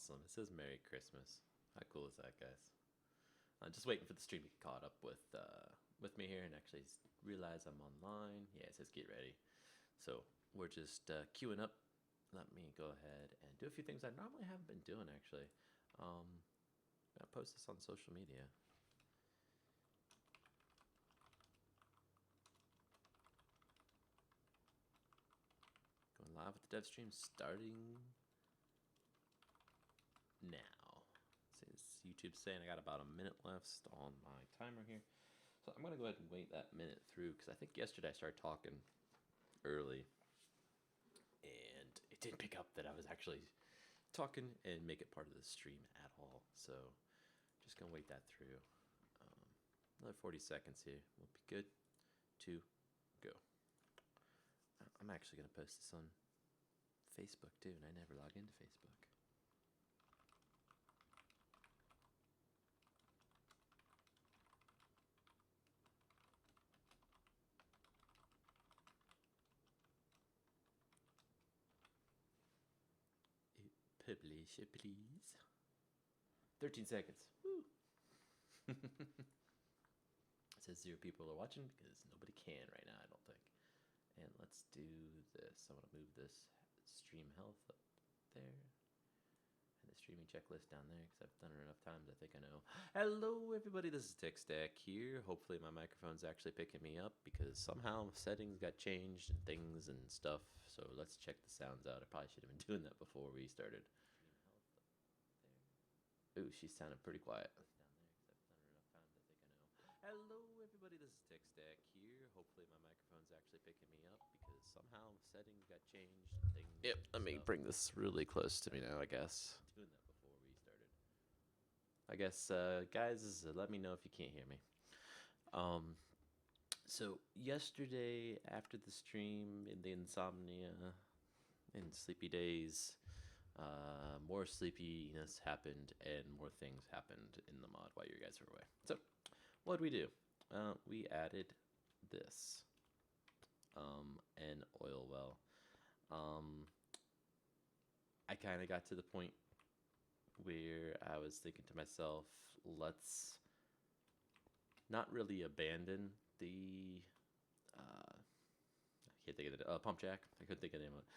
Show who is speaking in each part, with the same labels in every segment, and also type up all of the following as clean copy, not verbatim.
Speaker 1: awesome. It says Merry Christmas. How cool is that, guys? Just waiting for the stream to get caught up with me here and actually realize I'm online. Yeah, it says get ready. So we're just queuing up. Let me go ahead and do a few things I normally haven't been doing, actually. I'll post this on social media. Going live with the dev stream starting now. Since YouTube's saying I got about a minute left on my timer here. So I'm going to go ahead and wait that minute through because I think yesterday I started talking early and it didn't pick up that I was actually talking and make it part of the stream at all. So just going to wait that through. Another 40 seconds here will be good to go. I'm actually going to post this on Facebook too, and I never log into Facebook. Publish it, please. 13 seconds. Woo. It says 0 people are watching because nobody can right now, I don't think. And let's do this. I want to move this stream health up there. And the streaming checklist down there because I've done it enough times I think I know. Hello everybody, this is Techstack here. Hopefully my microphone's actually picking me up because somehow settings got changed and things and stuff. So let's check the sounds out. I probably should have been doing that before we started. Ooh, she sounded pretty quiet. Hello everybody, this is Techstack here. Hopefully my microphone's actually picking me up because somehow settings got changed and things. Yep, let me bring this really close to me now, I guess. Doing that before we started. I guess, guys, let me know if you can't hear me. So yesterday after the stream in the insomnia and sleepy days, more sleepiness happened and more things happened in the mod while you guys were away. So what did we do? We added this, an oil well. I kind of got to the point where I was thinking to myself, let's not really abandon the, I can't think of the pump jack. I couldn't think of the name of it.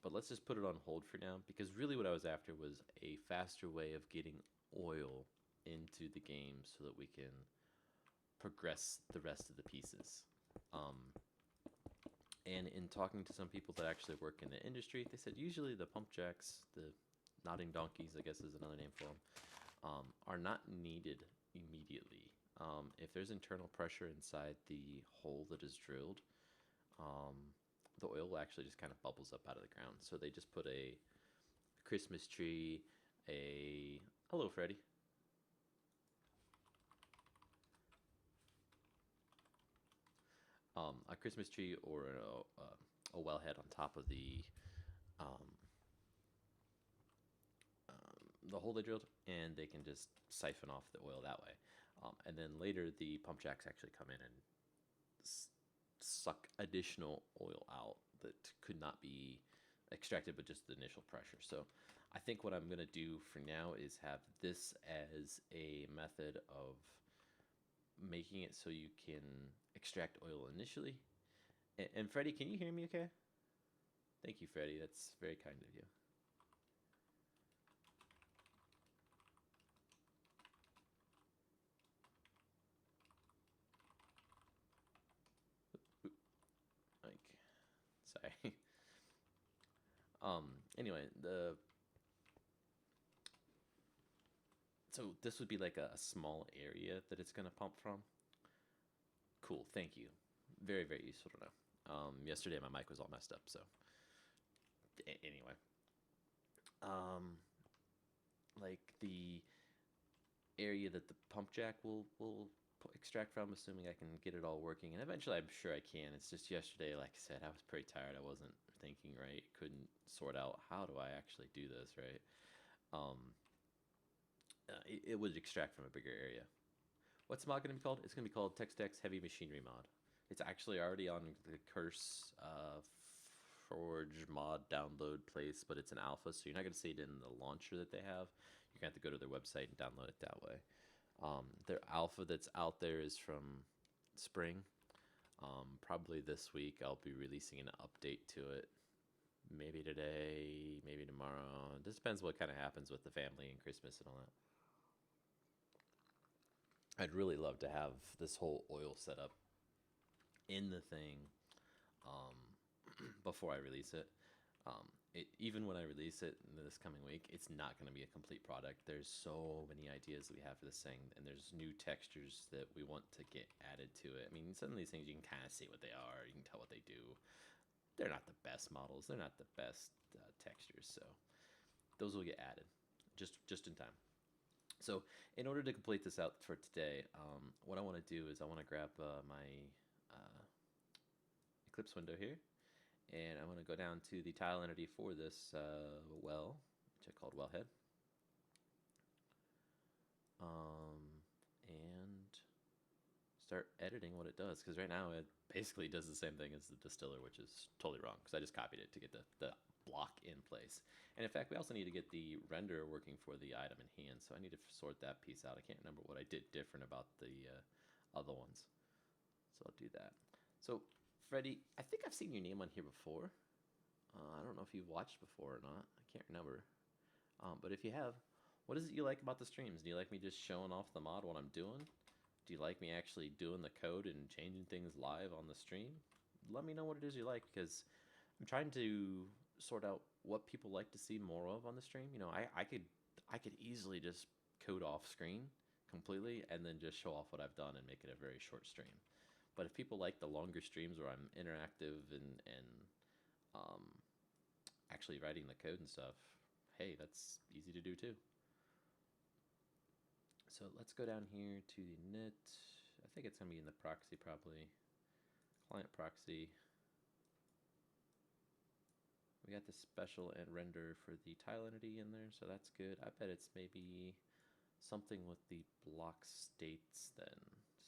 Speaker 1: But let's just put it on hold for now because really what I was after was a faster way of getting oil into the game so that we can progress the rest of the pieces. And in talking to some people that actually work in the industry, they said usually the pump jacks, the nodding donkeys, I guess is another name for them, are not needed immediately. If there's internal pressure inside the hole that is drilled, the oil will actually just kind of bubbles up out of the ground. So they just put a Christmas tree, hello Freddy. A Christmas tree or a wellhead on top of the hole they drilled, and they can just siphon off the oil that way. And then later the pump jacks actually come in and suck additional oil out that could not be extracted with just the initial pressure. So I think what I'm going to do for now is have this as a method of making it so you can extract oil initially. And Freddie, can you hear me okay? Thank you, Freddie. That's very kind of you. Like, sorry. Anyway, so this would be like a small area that it's gonna pump from. Cool, thank you. Very, very useful to know. Yesterday my mic was all messed up, so anyway. Like the area that the pump jack will extract from, assuming I can get it all working, and eventually I'm sure I can. It's just yesterday, like I said, I was pretty tired. I wasn't thinking right, couldn't sort out how do I actually do this right. It would extract from a bigger area. What's the mod going to be called? It's going to be called Techstack's Heavy Machinery mod. It's actually already on the Curse Forge mod download place, but it's an alpha, so you're not going to see it in the launcher that they have. You're going to have to go to their website and download it that way. Their alpha that's out there is from spring. Probably this week I'll be releasing an update to it. Maybe today, maybe tomorrow. It just depends what kind of happens with the family and Christmas and all that. I'd really love to have this whole oil setup in the thing before I release it. Even when I release it this coming week, it's not going to be a complete product. There's so many ideas that we have for this thing, and there's new textures that we want to get added to it. I mean, some of these things you can kind of see what they are. You can tell what they do. They're not the best models. They're not the best textures, so those will get added just in time. So in order to complete this out for today, what I want to do is I want to grab my Eclipse window here, and I'm going to go down to the tile entity for this well, which I called wellhead, and start editing what it does, because right now it basically does the same thing as the distiller, which is totally wrong, because I just copied it to get the block in place. And in fact, we also need to get the render working for the item in hand, so I need to sort that piece out. I can't remember what I did different about the other ones, so I'll do that. So Freddie, I think I've seen your name on here before. I don't know if you've watched before or not. I can't remember. But if you have, what is it you like about the streams? Do you like me just showing off the mod what I'm doing? Do you like me actually doing the code and changing things live on the stream? Let me know what it is you like, because I'm trying to sort out what people like to see more of on the stream. You know, I could easily just code off screen completely and then just show off what I've done and make it a very short stream. But if people like the longer streams where I'm interactive and actually writing the code and stuff, hey, that's easy to do too. So let's go down here to the init. I think it's going to be in the proxy probably. Client proxy. We got the special and render for the tile entity in there, so that's good. I bet it's maybe something with the block states then.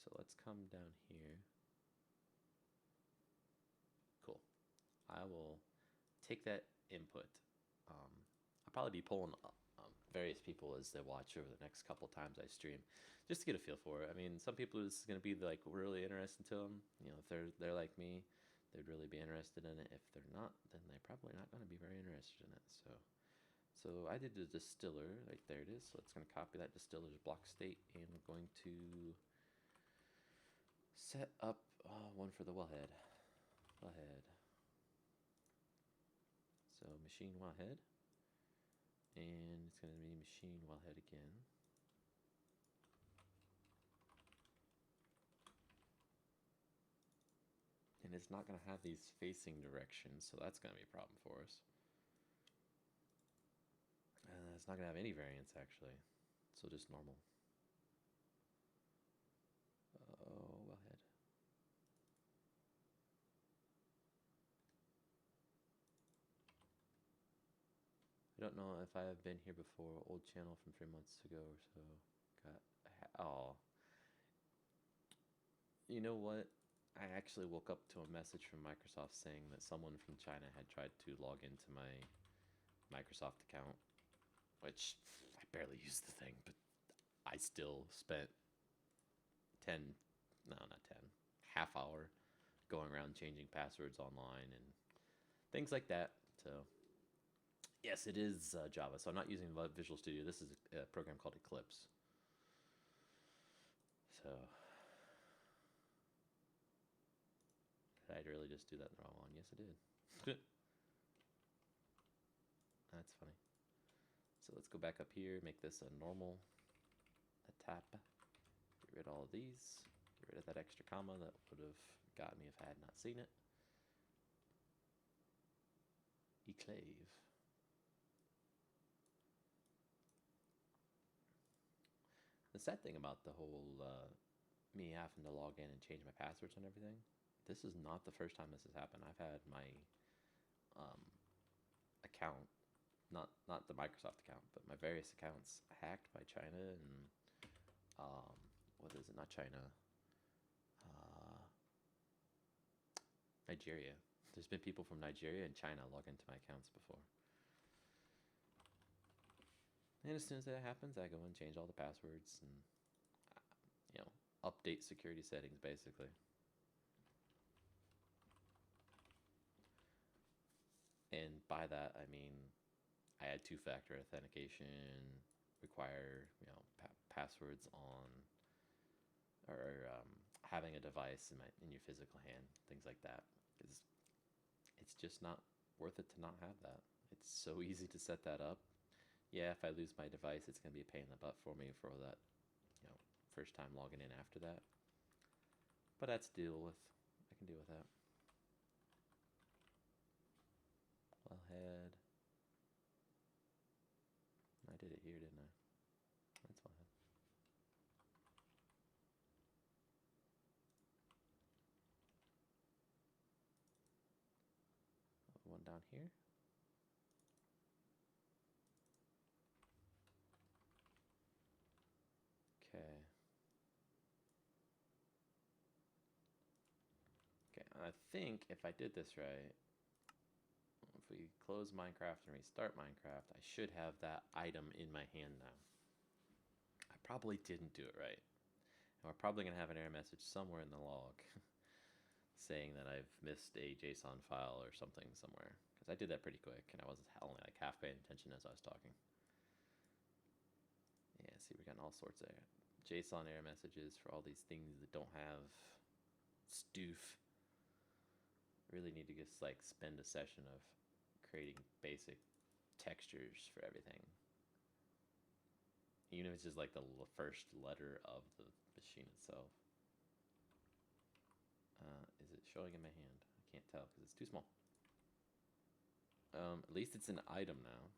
Speaker 1: So let's come down here. Cool. I will take that input. I'll probably be pulling various people as they watch over the next couple times I stream, just to get a feel for it. I mean, some people it's going to be like really interesting to them. You know, if they're like me, they'd really be interested in it. If they're not, then they're probably not going to be very interested in it. So I did the distiller, like there it is. So it's going to copy that distiller's block state, and we're going to set up one for the wellhead. So machine wellhead. And it's going to be machine wellhead again. And it's not going to have these facing directions, so that's going to be a problem for us. It's not going to have any variance, actually. So just normal. Oh, wellhead. I don't know if I have been here before. Old channel from 3 months ago or so. You know what? I actually woke up to a message from Microsoft saying that someone from China had tried to log into my Microsoft account, which I barely use the thing, but I still spent half hour going around changing passwords online and things like that. So yes, it is Java, so I'm not using Visual Studio. This is a program called Eclipse. So, did I really just do that in the wrong one? Yes, I did. That's funny. So let's go back up here, make this a normal, a tab. Get rid of all of these. Get rid of that extra comma that would have got me if I had not seen it. Eclave. The sad thing about the whole me having to log in and change my passwords and everything, this is not the first time this has happened. I've had my account, not the Microsoft account, but my various accounts hacked by China and what is it? Not China, Nigeria. There's been people from Nigeria and China log into my accounts before. And as soon as that happens, I go and change all the passwords and, you know, update security settings, basically. And by that, I mean, I add two-factor authentication, require, you know, passwords on, or having a device in your physical hand, things like that. Because it's just not worth it to not have that. It's so easy to set that up. Yeah, if I lose my device, it's going to be a pain in the butt for me for that, you know, first time logging in after that. But that's deal with. I can deal with that. Wellhead. I did it here, didn't I? That's Wellhead. One down here. Okay. Okay, I think if I did this right, if we close Minecraft and restart Minecraft, I should have that item in my hand now. I probably didn't do it right. And we're probably going to have an error message somewhere in the log saying that I've missed a JSON file or something somewhere. Because I did that pretty quick, and I was only like half paying attention as I was talking. Yeah, see, we're getting all sorts of JSON error messages for all these things that don't have stoof. Really need to just like spend a session of creating basic textures for everything. Even if it's just like the first letter of the machine itself. Is it showing in my hand? I can't tell because it's too small. At least it's an item now.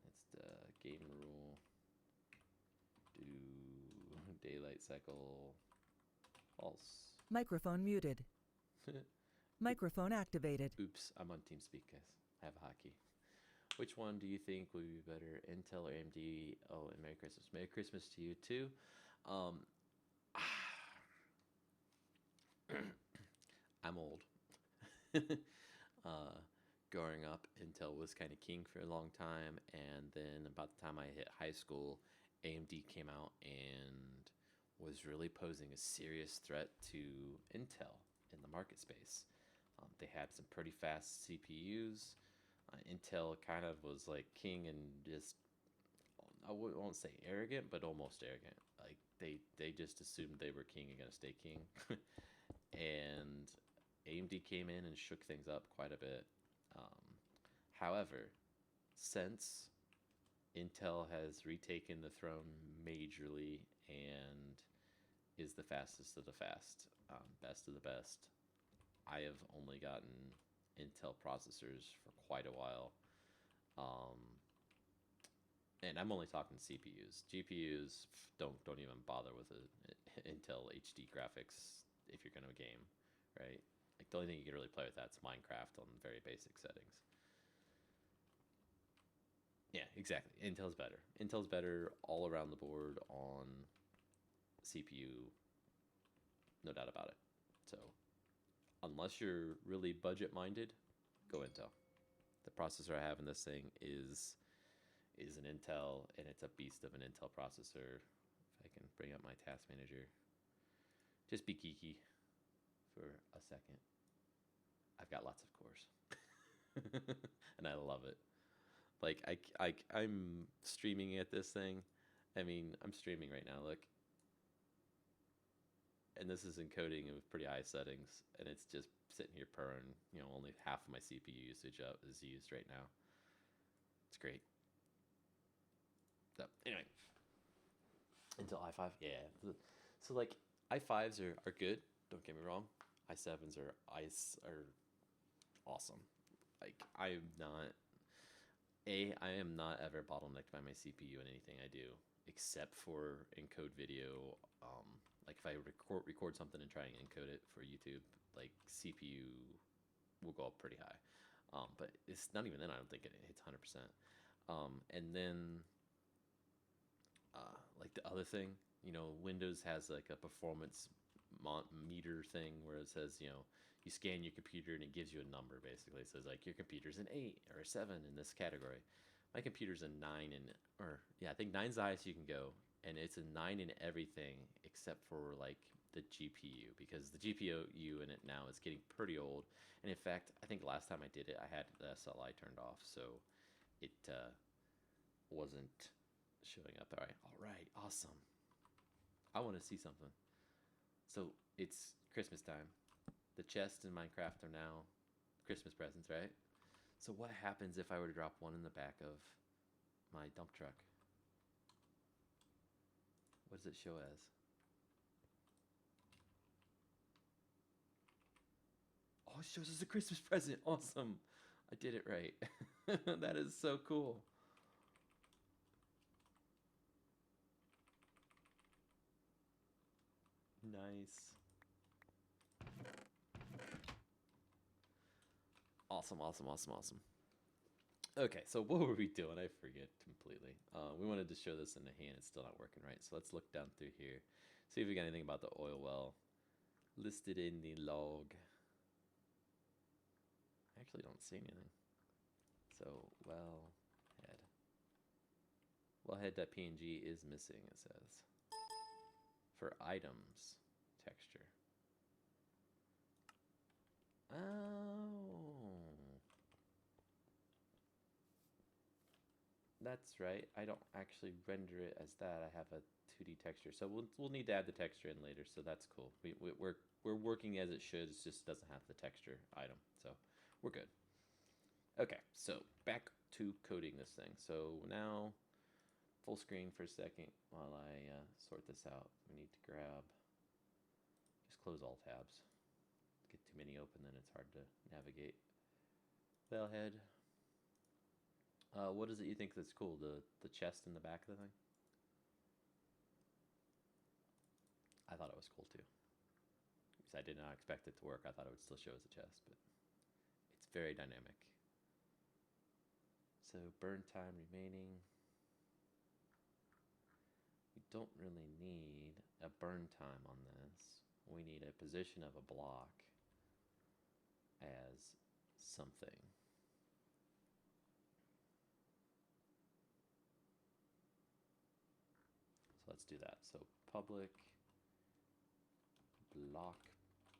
Speaker 1: It's the game rule. Do daylight cycle false.
Speaker 2: Microphone muted. Microphone activated.
Speaker 1: Oops, I'm on TeamSpeak, guys. I have a hotkey. Which one do you think would be better, Intel or AMD? Oh, and Merry Christmas. Merry Christmas to you, too. I'm old. Growing up, Intel was kind of king for a long time, and then about the time I hit high school, AMD came out and was really posing a serious threat to Intel in the market space. They had some pretty fast CPUs. Intel kind of was like king and just, I won't say arrogant, but almost arrogant. Like they just assumed they were king and gonna stay king. And AMD came in and shook things up quite a bit. However, since Intel has retaken the throne majorly and is the fastest of the fast, best of the best, I have only gotten Intel processors for quite a while. And I'm only talking CPUs. GPUs, don't even bother with an Intel HD graphics if you're going to game, right? Like the only thing you can really play with that's Minecraft on very basic settings. Yeah, exactly. Intel's better. Intel's better all around the board on CPU, no doubt about it. So, unless you're really budget minded, go Intel. The processor I have in this thing is an Intel, and it's a beast of an Intel processor. If I can bring up my task manager, just be geeky for a second. I've got lots of cores, and I love it. Like I'm streaming at this thing. I mean, I'm streaming right now. Look, and this is encoding with pretty high settings, and it's just sitting here purring. You know, only half of my CPU usage is used right now. It's great. So anyway, Intel i5, yeah. So like i5s are good. Don't get me wrong. i7s are awesome. Like I am not ever bottlenecked by my CPU in anything I do, except for encode video. Like if I record something and try and encode it for YouTube, like CPU will go up pretty high. But it's not even then. I don't think it hits 100%. And then like the other thing, you know, Windows has like a performance meter thing where it says, you know, you scan your computer and it gives you a number basically. It says like your computer's an 8 or a 7 in this category. My computer's a 9 or yeah, I think 9's the highest you can go, and it's a 9 in everything except for like the GPU, because the GPU in it now is getting pretty old. And in fact, I think last time I did it, I had the SLI turned off, so it wasn't showing up. All right, awesome. I want to see something. So it's Christmas time. The chests in Minecraft are now Christmas presents, right? So what happens if I were to drop one in the back of my dump truck? What does it show as? Oh, it shows as a Christmas present. Awesome. I did it right. That is so cool. Nice. Awesome. Okay, so what were we doing? I forget completely. We wanted to show this in the hand. It's still not working right. So let's look down through here. See if we got anything about the oil well listed in the log. I actually don't see anything. So, wellhead.png is missing, it says. For items, texture. Oh. That's right. I don't actually render it as that. I have a 2D texture. So we'll need to add the texture in later, so that's cool. We're working as it should. It just doesn't have the texture item. So we're good. Okay, so back to coding this thing. So now full screen for a second while I sort this out. We need to just close all tabs. Get too many open, then it's hard to navigate. Bellhead. What is it you think that's cool? The chest in the back of the thing? I thought it was cool too. Because I did not expect it to work. I thought it would still show as a chest, but it's very dynamic. So burn time remaining. We don't really need a burn time on this. We need a position of a block as something. So let's do that. So public block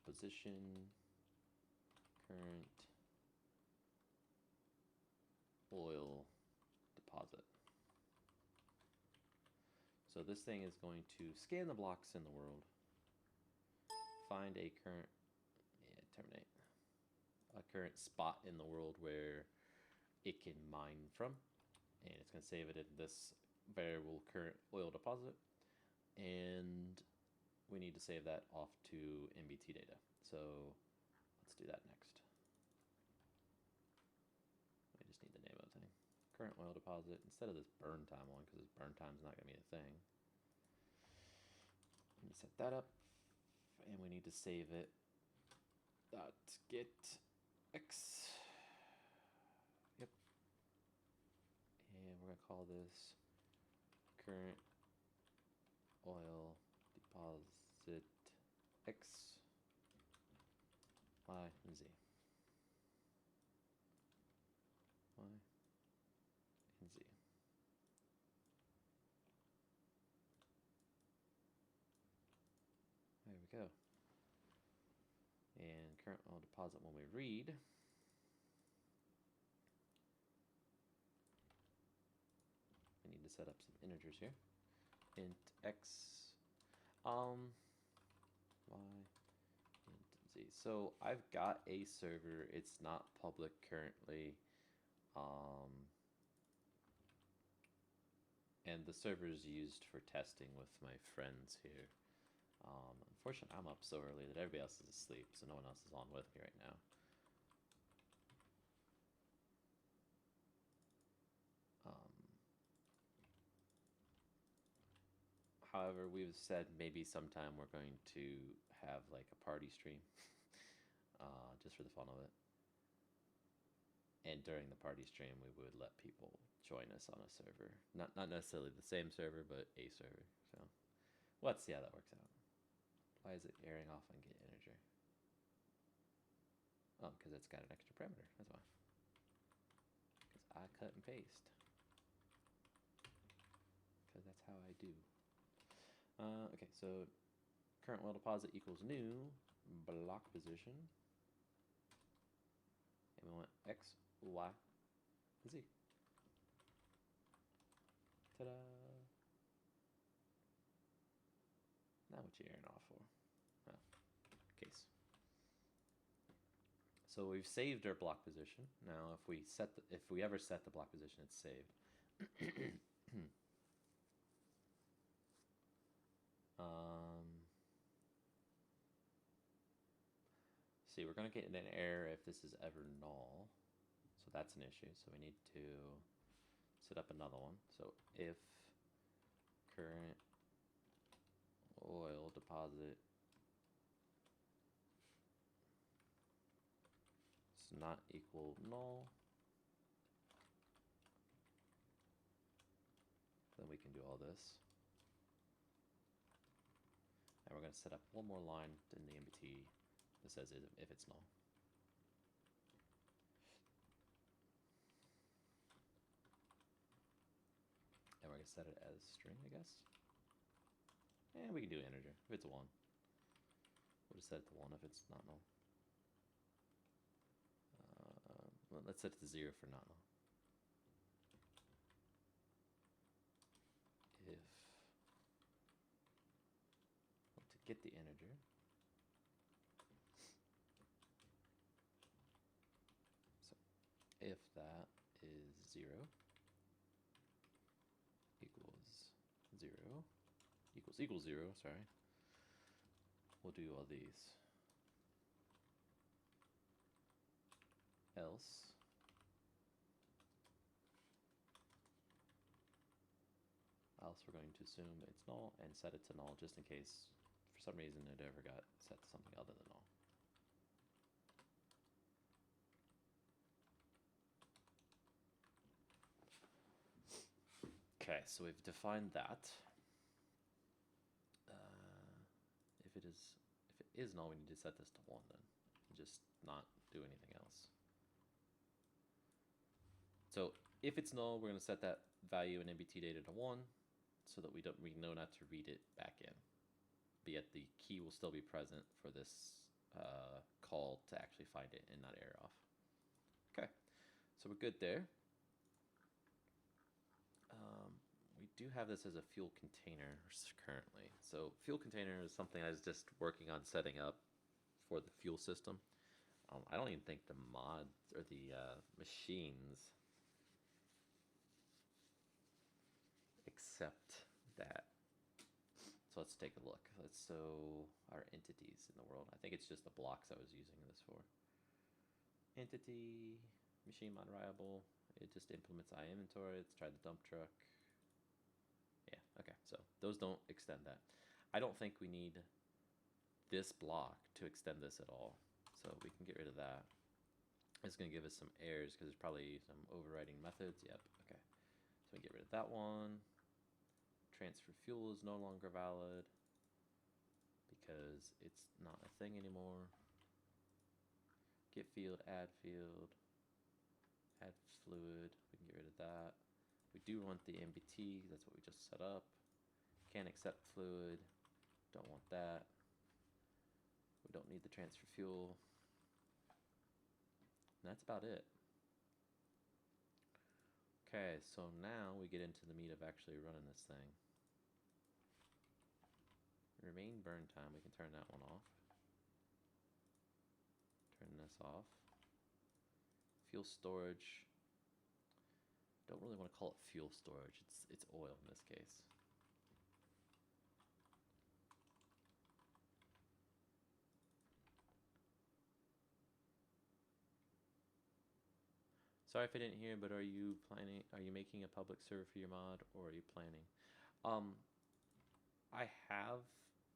Speaker 1: position current oil deposit. So this thing is going to scan the blocks in the world, find a current, terminate, a current spot in the world where it can mine from, and it's going to save it in this variable current oil deposit, and we need to save that off to MBT data. So let's do that next. I just need the name of the thing. Current oil deposit instead of this burn time one, because this burn time is not going to be a thing. Let me set that up, and we need to save it. .get x. Yep. And we're going to call this current oil deposit x, y, and z. Y and z. There we go. And current oil deposit when we read. I need to set up some integers here. Int x, y, int z. So I've got a server. It's not public currently. And the server is used for testing with my friends here. Unfortunately, I'm up so early that everybody else is asleep, so no one else is on with me right now. However, we've said maybe sometime we're going to have like a party stream, just for the fun of it. And during the party stream, we would let people join us on a server. Not necessarily the same server, but a server. So let's see how that works out. Why is it airing off on get integer? Oh, because it's got an extra parameter. That's why. Because I cut and paste. Because that's how I do. Okay, so current well deposit equals new block position. And we want X, Y, Z. Ta-da! Now what you airing off for? Oh, case. So we've saved our block position. Now if we ever set the block position, it's saved. See, we're going to get an error if this is ever null. So that's an issue. So we need to set up another one. So if current oil deposit is not equal null, then we can do all this. And we're going to set up one more line in the MBT that says if it's null. And we're going to set it as string, I guess. And we can do integer if it's a 1. We'll just set it to 1 if it's not null. Well, let's set it to 0 for not null. If to get the integer, so if that is 0 equals 0, sorry, we'll do all these. Else we're going to assume it's null and set it to null just in case for some reason it ever got set to something other than null. Okay, so we've defined that. If it is null, we need to set this to 1 then, and just not do anything else. So if it's null, we're going to set that value in MBT data to 1, so that we know not to read it back in. But yet the key will still be present for this call to actually find it and not error off. Okay, so we're good there. We do have this as a fuel container currently. So fuel container is something I was just working on setting up for the fuel system. I don't even think the mods or the machines accept that. So let's take a look. So our entities in the world. I think it's just the blocks I was using this for. Entity, machine mod reliable. It just implements inventory. Let's try the dump truck. Yeah, okay. So those don't extend that. I don't think we need this block to extend this at all. So we can get rid of that. It's going to give us some errors because there's probably some overriding methods. Yep, okay. So we get rid of that one. Transfer fuel is no longer valid because it's not a thing anymore. Get field, add fluid. We can get rid of that. We do want the MBT. That's what we just set up. Can't accept fluid. Don't want that. We don't need the transfer fuel. And that's about it. Okay, so now we get into the meat of actually running this thing. Remain burn time, we can turn that one off. Turn this off. Fuel storage. Don't really want to call it fuel storage. It's oil in this case. Sorry if I didn't hear, but are you making a public server for your mod, or are you planning? I have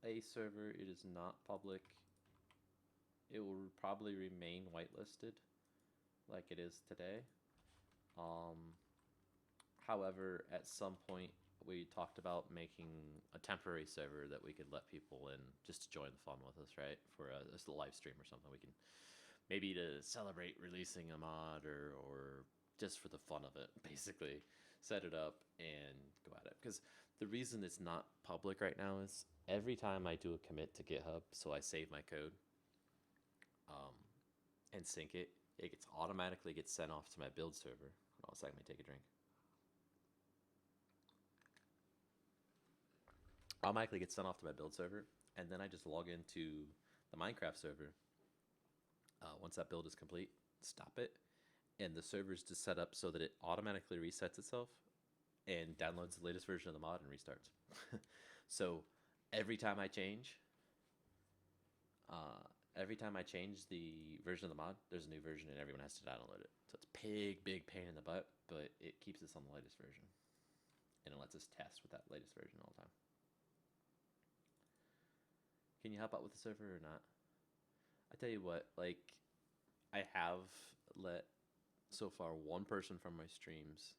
Speaker 1: a server. It is not public. It will probably remain whitelisted like it is today. However, at some point we talked about making a temporary server that we could let people in just to join the fun with us, right? For a live stream or something. We can maybe to celebrate releasing a mod or just for the fun of it, basically. Set it up and go at it. Because the reason it's not public right now is every time I do a commit to GitHub, so I save my code and sync it, it gets automatically gets sent off to my build server. Hold on a second, let me take a drink. Automatically gets sent off to my build server, and then I just log into the Minecraft server. Once that build is complete, stop it, and the server's just set up so that it automatically resets itself and downloads the latest version of the mod and restarts. So every time I change the version of the mod, there's a new version and everyone has to download it. So it's big pain in the butt, but it keeps us on the latest version, and it lets us test with that latest version all the time. Can you help out with the server or not? I tell you what, like, I have let so far one person from my streams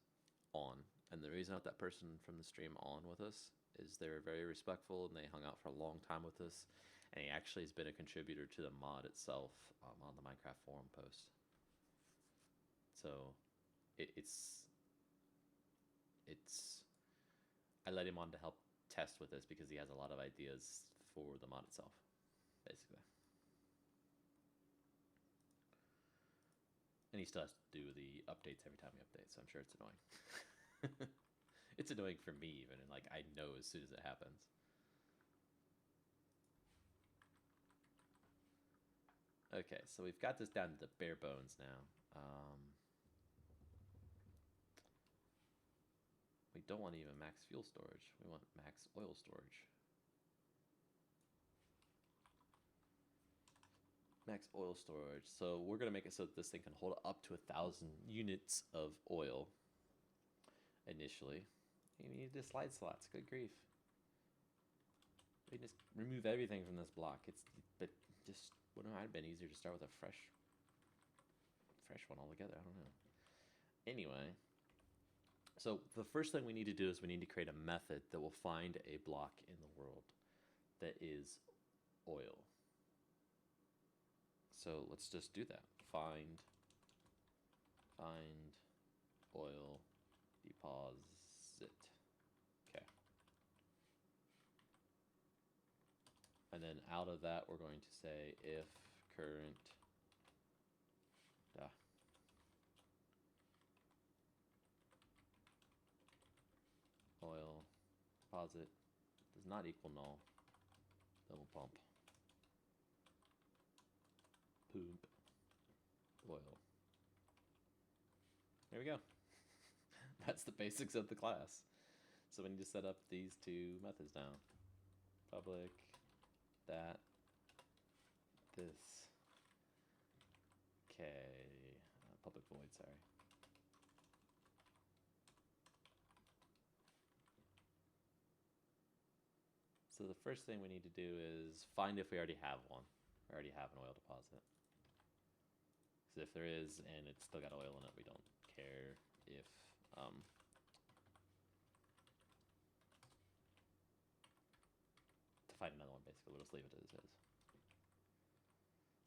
Speaker 1: on, and the reason I let that person from the stream on with us is they were very respectful and they hung out for a long time with us, and he actually has been a contributor to the mod itself on the Minecraft forum post. So it's I let him on to help test with this because he has a lot of ideas for the mod itself, basically. And he still has to do the updates every time we update, so I'm sure it's annoying. It's annoying for me even, and like I know as soon as it happens. Okay, so we've got this down to the bare bones now. We don't want even max fuel storage. We want max oil storage. Max oil storage. So we're gonna make it so that this thing can hold up to 1,000 units of oil initially. You need the slide slots. Good grief. We just remove everything from this block. But just wouldn't it have been easier to start with a fresh one altogether? I don't know. Anyway, so the first thing we need to do is we need to create a method that will find a block in the world that is oil. So let's just do that. Find oil deposit. Okay. And then out of that, we're going to say if current oil deposit does not equal null, double pump poop oil. There we go. That's the basics of the class. So we need to set up these two methods now. Public that this public void, sorry. So the first thing we need to do is find if we already have one. We already have an oil deposit. So if there is and it's still got oil in it, we don't care if to find another one, basically. We'll just leave it as is.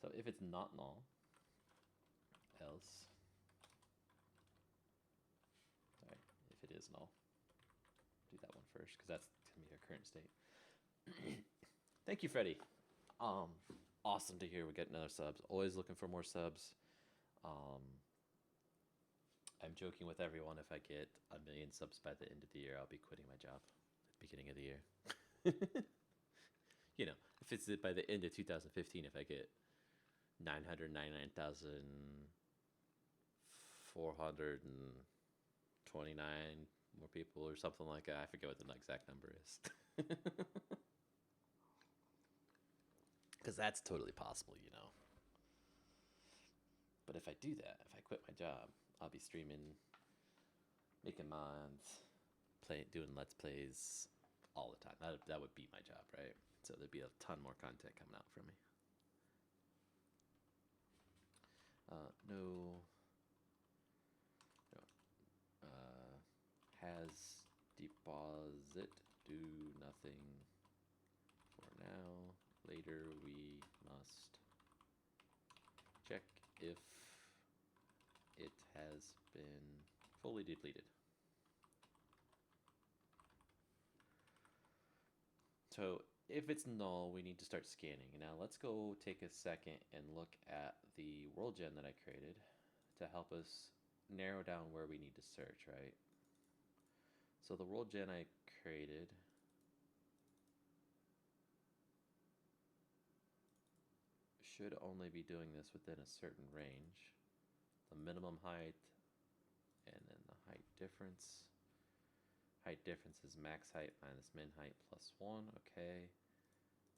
Speaker 1: So if it's not null, else, sorry, if it is null, do that one first because that's going to be our current state. Thank you, Freddie. Awesome to hear we get another subs. Always looking for more subs. I'm joking with everyone, if I get 1 million subs by the end of the year, I'll be quitting my job at the beginning of the year. You know, if it's by the end of 2015, if I get 999,429 more people or something like that. I forget what the exact number is. Because that's totally possible, you know. But if I do that, if I quit my job, I'll be streaming, making mods, doing Let's Plays all the time. That would be my job, right? So there'd be a ton more content coming out from me. Has deposit, do nothing for now. Later we must check if it has been fully depleted. So if it's null, we need to start scanning. Now let's go take a second and look at the world gen that I created to help us narrow down where we need to search, right? So the world gen I created should only be doing this within a certain range. The minimum height and then the height difference. Height difference is max height minus min height plus 1. Okay.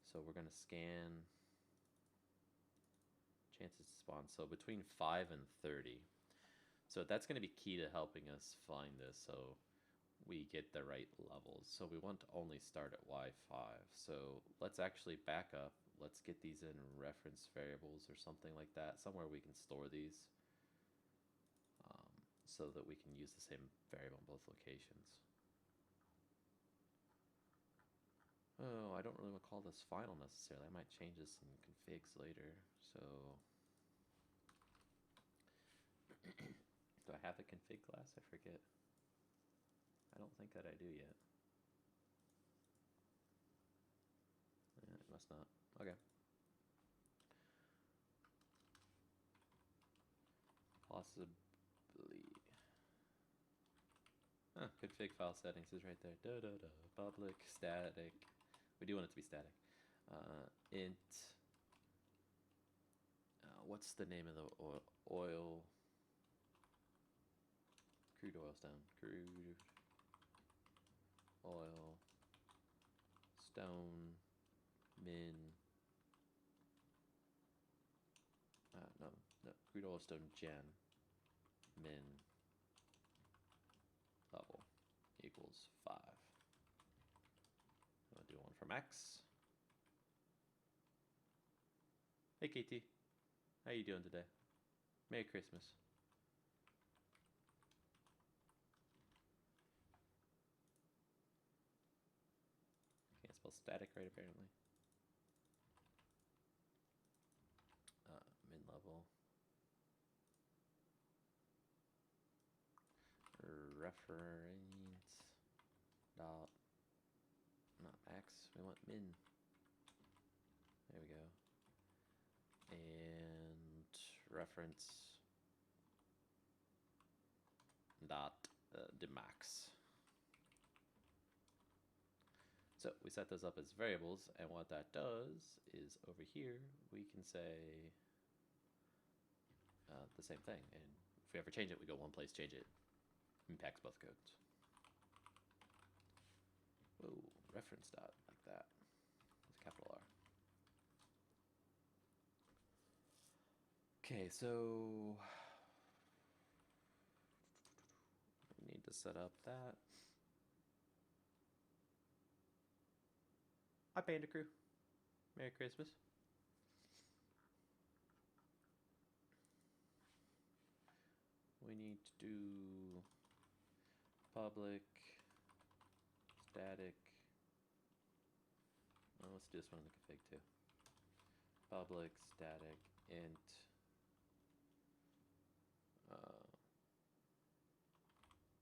Speaker 1: So we're going to scan chances to spawn. So between 5 and 30. So that's going to be key to helping us find this so we get the right levels. So we want to only start at Y5. So let's actually back up. Let's get these in reference variables or something like that. Somewhere we can store these so that we can use the same variable in both locations. Oh, I don't really want to call this final necessarily. I might change this in configs later. So do I have a config class? I forget. I don't think that I do yet. Yeah, it must not. Okay. Possibly. Config file settings is right there. Public, static. We do want it to be static. Int. What's the name of the oil? Crude oil stone. Crude oil stone min. No. Crude oil stone gen min level equals 5. I'll do one for max. Hey KT, how you doing today? Merry Christmas. Can't spell static right apparently. Min level. Reference dot, not max, we want min. There we go. And reference dot demax. So we set those up as variables, and what that does is over here we can say the same thing, and if we ever change it, we go one place, change it, impacts both codes. Whoa, reference dot like that with a capital R. Okay, so we need to set up that. Hi, Panda Crew. Merry Christmas. We need to do public, static. Well, let's do this one in the config too. Public, static, int.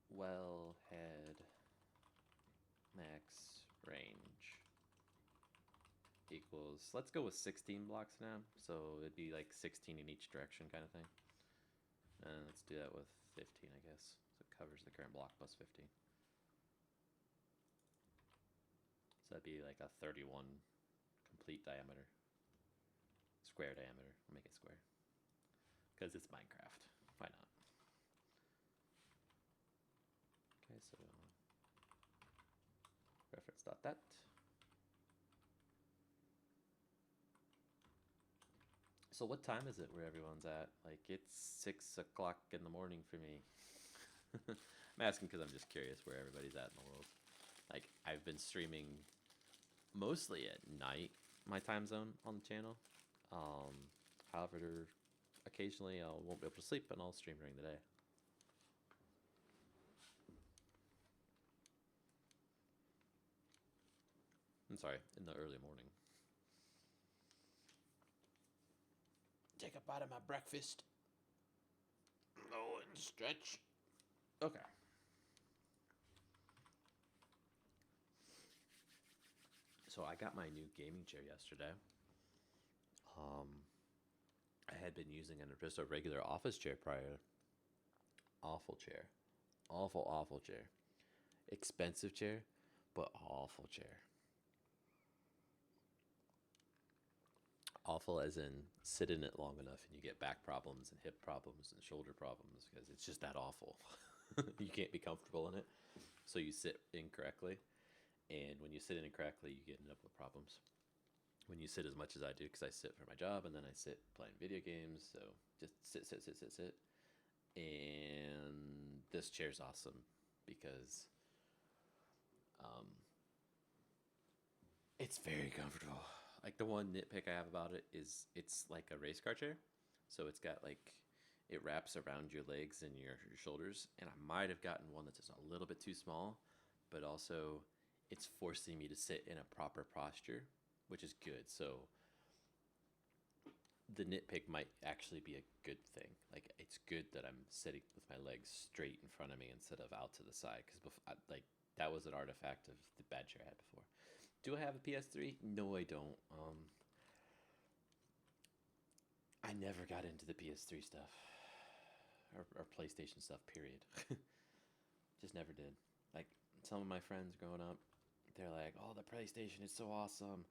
Speaker 1: Wellhead max range equals, let's go with 16 blocks now. So it'd be like 16 in each direction kind of thing. And let's do that with 15, I guess. So it covers the current block plus 15. So that'd be like a 31 complete diameter. Square diameter. We'll make it square. Because it's Minecraft. Why not? Okay, so reference dot that. So what time is it where everyone's at? Like, it's 6 o'clock in the morning for me. I'm asking because I'm just curious where everybody's at in the world. Like, I've been streaming mostly at night, my time zone on the channel. However, occasionally I won't be able to sleep and I'll stream during the day. I'm sorry, in the early morning. Dang, take a bite of my breakfast. Oh, and stretch. Okay. So I got my new gaming chair yesterday. I had been using just a regular office chair prior. Awful chair. Awful chair. Expensive chair, but awful chair. Awful as in sit in it long enough and you get back problems and hip problems and shoulder problems because it's just that awful. You can't be comfortable in it. So you sit incorrectly. And when you sit incorrectly, you end up with problems. When you sit as much as I do, because I sit for my job and then I sit playing video games. So just sit. And this chair's awesome because it's very comfortable. Like the one nitpick I have about it is it's like a race car chair. So it's got like, it wraps around your legs and your shoulders. And I might have gotten one that's just a little bit too small, but also it's forcing me to sit in a proper posture, which is good. So the nitpick might actually be a good thing. Like it's good that I'm sitting with my legs straight in front of me instead of out to the side. Because like that was an artifact of the bad chair I had before. Do I have a PS3? No, I don't. I never got into the PS3 stuff or PlayStation stuff. Period. Just never did. Like some of my friends growing up, they're like, "Oh, the PlayStation is so awesome.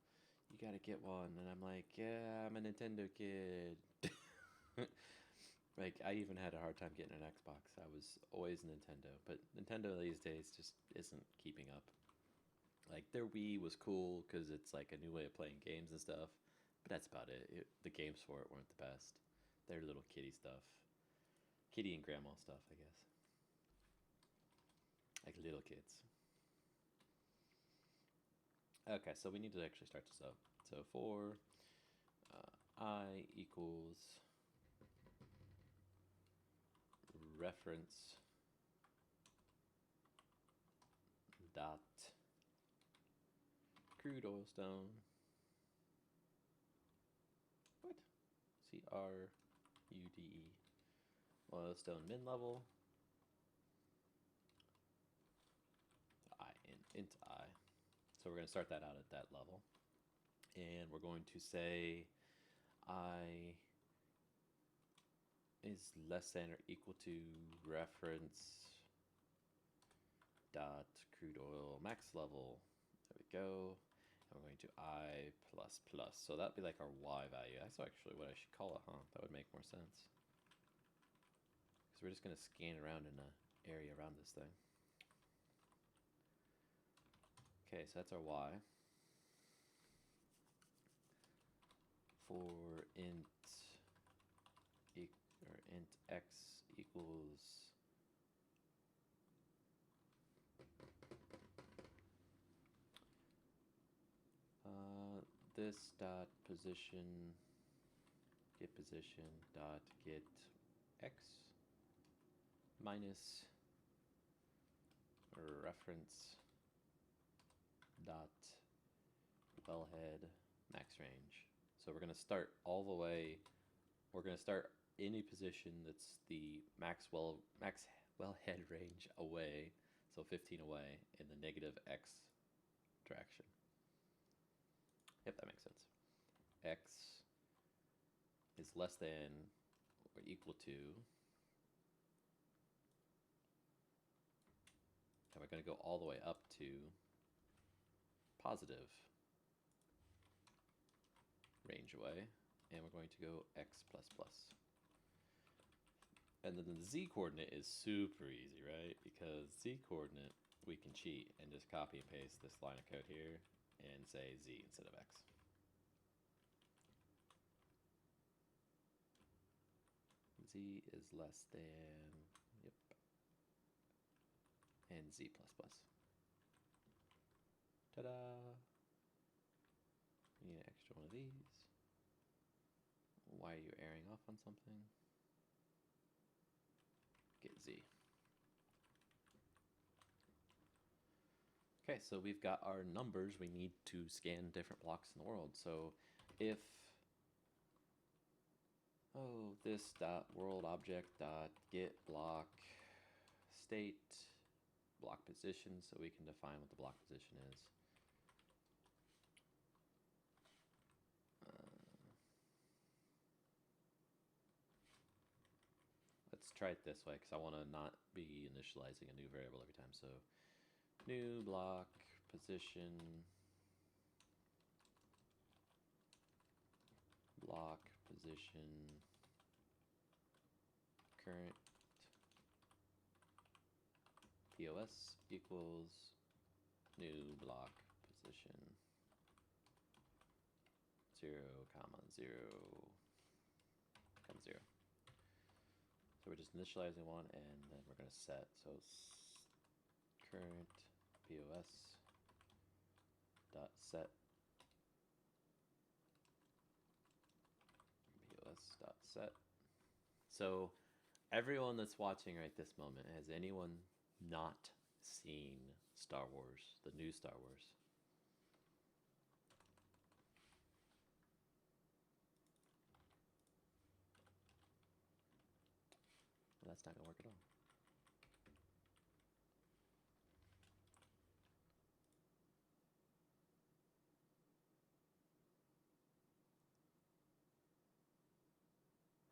Speaker 1: You gotta get one." And I'm like, "Yeah, I'm a Nintendo kid." Like I even had a hard time getting an Xbox. I was always Nintendo, but Nintendo these days just isn't keeping up. Like their Wii was cool because it's like a new way of playing games and stuff, but that's about it. The games for it weren't the best. They're little kiddie stuff, kiddie and grandma stuff, I guess. Like little kids. Okay, so we need to actually start this up. So for I equals reference dot crude oil stone. What? CRUDE. Oil stone min level. Int I. So we're going to start that out at that level. And we're going to say I is less than or equal to reference dot crude oil max level. There we go. And we're going to I plus plus. So that'd be like our Y value. That's actually what I should call it, huh? That would make more sense. Because we're just going to scan around in an area around this thing. Okay, so that's our Y. For int x equals this dot position get position dot get x minus reference dot wellhead max range. So we're going to start all the way. We're going to start any position that's the max wellhead range away, so 15 away in the negative x direction. Yep, that makes sense. X is less than or equal to, and we're going to go all the way up to positive range away, and we're going to go x plus plus. And then the z coordinate is super easy, right? Because z coordinate, we can cheat and just copy and paste this line of code here and say z instead of x. Z is less than, yep, and z plus plus. Ta-da! We need an extra one of these. Why are you airing off on something? Get Z. Okay, so we've got our numbers. We need to scan different blocks in the world. So if, oh, this dot world object dot get block state block position, so we can define what the block position is. Let's try it this way because I want to not be initializing a new variable every time. So new block position block position current POS equals new block position 0, 0, 0. So we're just initializing one, and then we're going to set. So current POS dot set POS dot set. So everyone that's watching right this moment, has anyone not seen Star Wars, the new Star Wars? Well, that's not going to work at all.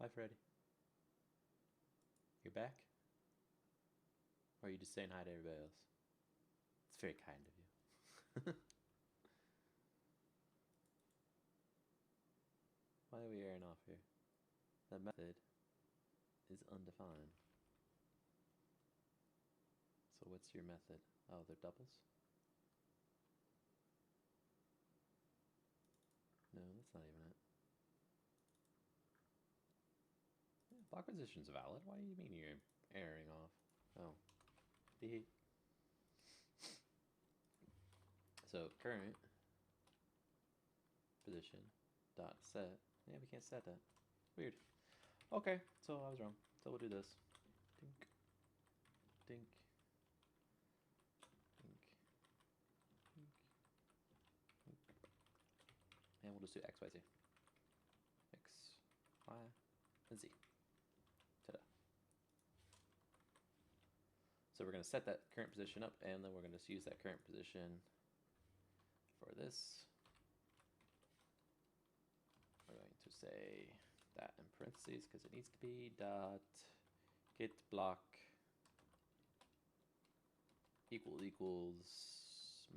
Speaker 1: Hi, Freddy. You're back? Or are you just saying hi to everybody else? It's very kind of you. Why are we airing off here? The method is undefined. So what's your method? Oh, they're doubles? No, that's not even it. Yeah, block position's valid. Why do you mean you're airing off? Oh. So current position dot set. Yeah, we can't set that. Weird. Okay, so I was wrong. So we'll do this. Dink, dink, dink, dink, dink. And we'll just do X, Y, Z. X, Y, and Z. Ta-da. So we're going to set that current position up, and then we're going to just use that current position for this. We're going to say that in parentheses because it needs to be dot get block equals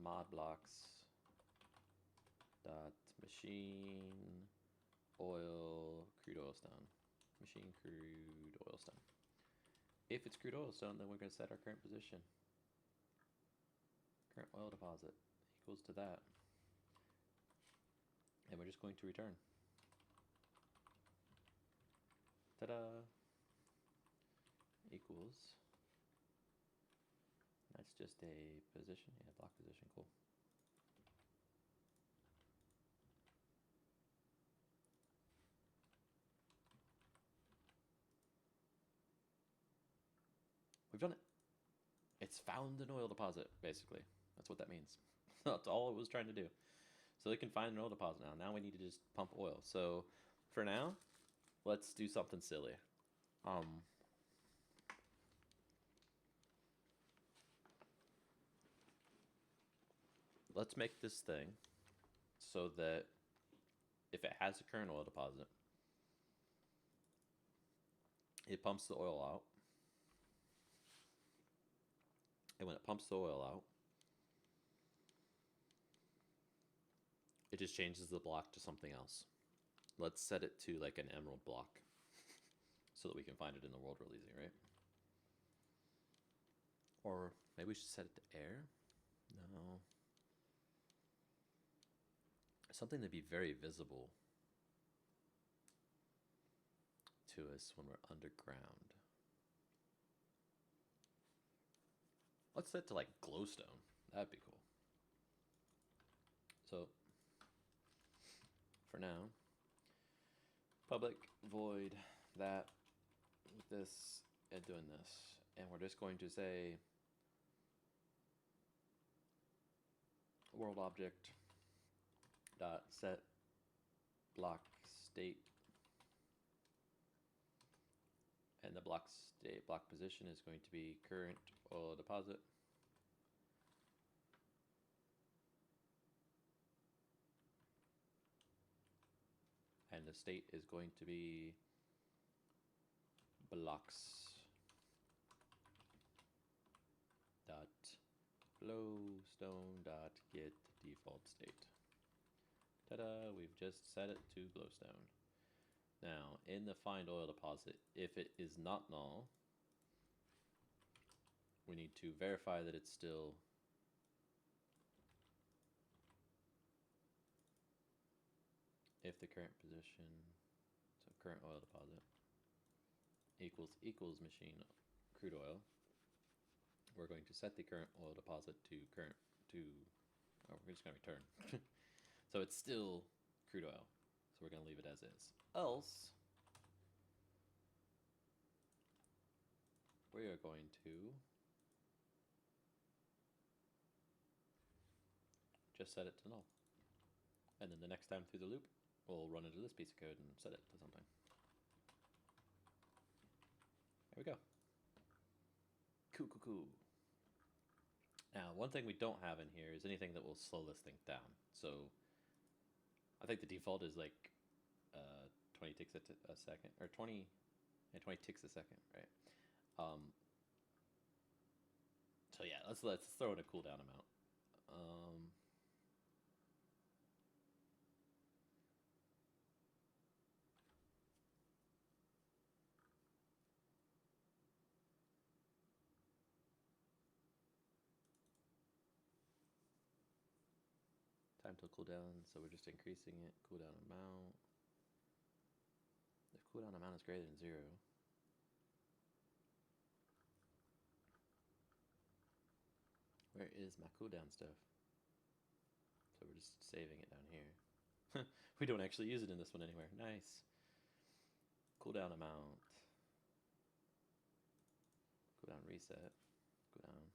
Speaker 1: mod blocks dot machine oil crude oil stone. Machine crude oil stone. If it's crude oil stone, then we're going to set our current position. Current oil deposit equals to that. And we're just going to return. Ta-da! Equals. That's just a position. Yeah, block position. Cool. We've done it. It's found an oil deposit, basically. That's what that means. That's all it was trying to do. So it can find an oil deposit now. Now we need to just pump oil. So for now, let's do something silly. Let's make this thing so that if it has a current oil deposit, it pumps the oil out. And when it pumps the oil out, it just changes the block to something else. Let's set it to like an emerald block so that we can find it in the world real easy, right? Or maybe we should set it to air? No. Something to be very visible to us when we're underground. Let's set it to like glowstone. That'd be cool. So for now, public void that with this and doing this. And we're just going to say world object dot set block state the block position is going to be current oil deposit. And the state is going to be blocks dot glowstone dot get default state. Ta-da! We've just set it to glowstone. Now, in the find oil deposit, if it is not null, we need to verify that it's still if the current position, so current oil deposit equals machine crude oil, we're going to set the current oil deposit to we're just going to return. So it's still crude oil. So we're going to leave it as is. Else, we are going to just set it to null. And then the next time through the loop, we'll run into this piece of code and set it to something. There we go. Cool. Now, one thing we don't have in here is anything that will slow this thing down. So I think the default is like 20 ticks a second, or 20 ticks a second, right? So yeah, let's throw in a cooldown amount. Time till cooldown, so we're just increasing it. Cooldown amount. If cooldown amount is greater than 0. Where is my cooldown stuff? So we're just saving it down here. We don't actually use it in this one anywhere. Nice. Cooldown amount. Cooldown reset. Cooldown.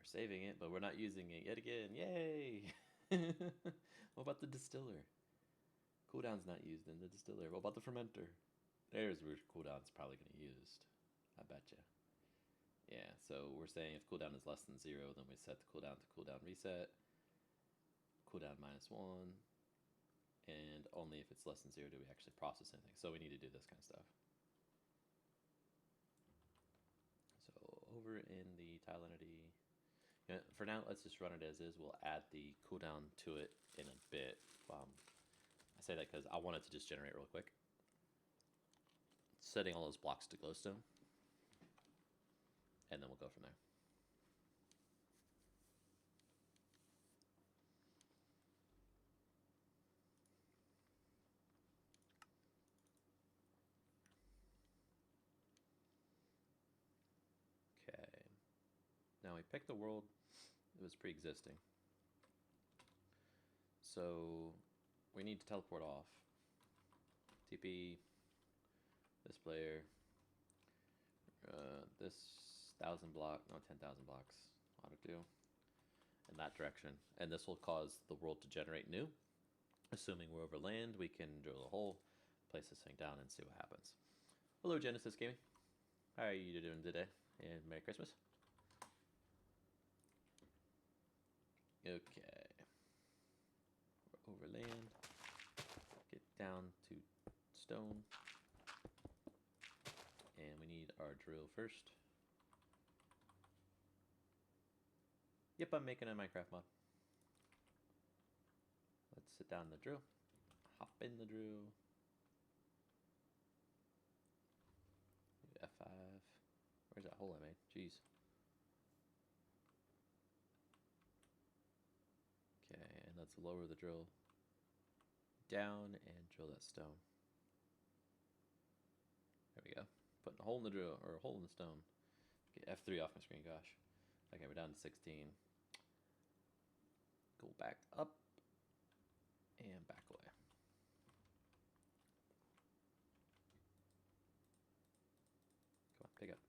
Speaker 1: Saving it, but we're not using it yet again. Yay! What about the distiller? Cooldown's not used in the distiller. What about the fermenter? There's where cooldown's probably going to be used. I betcha. Yeah, so we're saying if cooldown is less than 0, then we set the cooldown to cooldown reset. Cooldown -1. And only if it's less than 0 do we actually process anything. So we need to do this kind of stuff. So over in the tile entity, yeah, for now, let's just run it as is. We'll add the cooldown to it in a bit. I say that because I want it to just generate real quick. Setting all those blocks to glowstone. And then we'll go from there. Okay. Now we picked the world. It was pre-existing. So we need to teleport off. TP this player. This 1,000 block, no, 10,000 blocks ought to do in that direction. And this will cause the world to generate new. Assuming we're over land, we can drill a hole, place this thing down, and see what happens. Hello, Genesis Gaming. How are you doing today? And Merry Christmas. Okay. We're over land. Get down to stone. And we need our drill first. Yep, I'm making a Minecraft mod. Let's sit down in the drill. Hop in the drill. F5. Where's that hole I made? Jeez. Okay, and let's lower the drill down and drill that stone. There we go. Putting a hole in the drill, or a hole in the stone. Get F3 off my screen, gosh. Okay, we're down to 16. Go back up and back away. Come on, pick up.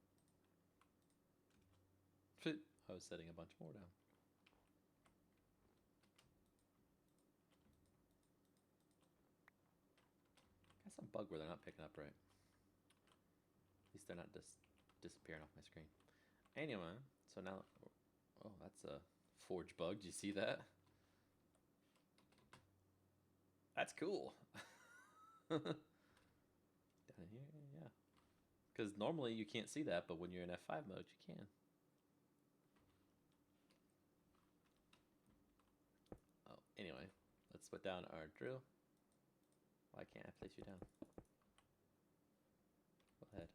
Speaker 1: I was setting a bunch more down. Unless I'm bugged where they're not picking up right. At least they're not disappearing off my screen. Anyway, so now, oh, that's a forge bug. Do you see that? That's cool. Down here, yeah. Because normally you can't see that, but when you're in F5 mode, you can. Oh, anyway, let's put down our drill. Why can't I place you down? Go ahead.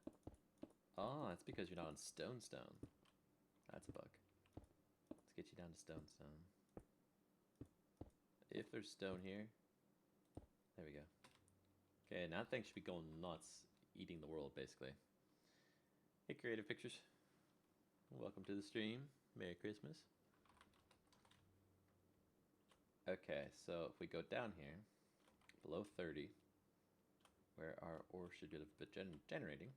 Speaker 1: Oh, that's because you're not on stone. That's a bug. Let's get you down to stone. If there's stone here, there we go. Okay, now things should be going nuts, eating the world, basically. Hey, Creative Pictures. Welcome to the stream. Merry Christmas. Okay, so if we go down here, below 30, where our ore should have been generating,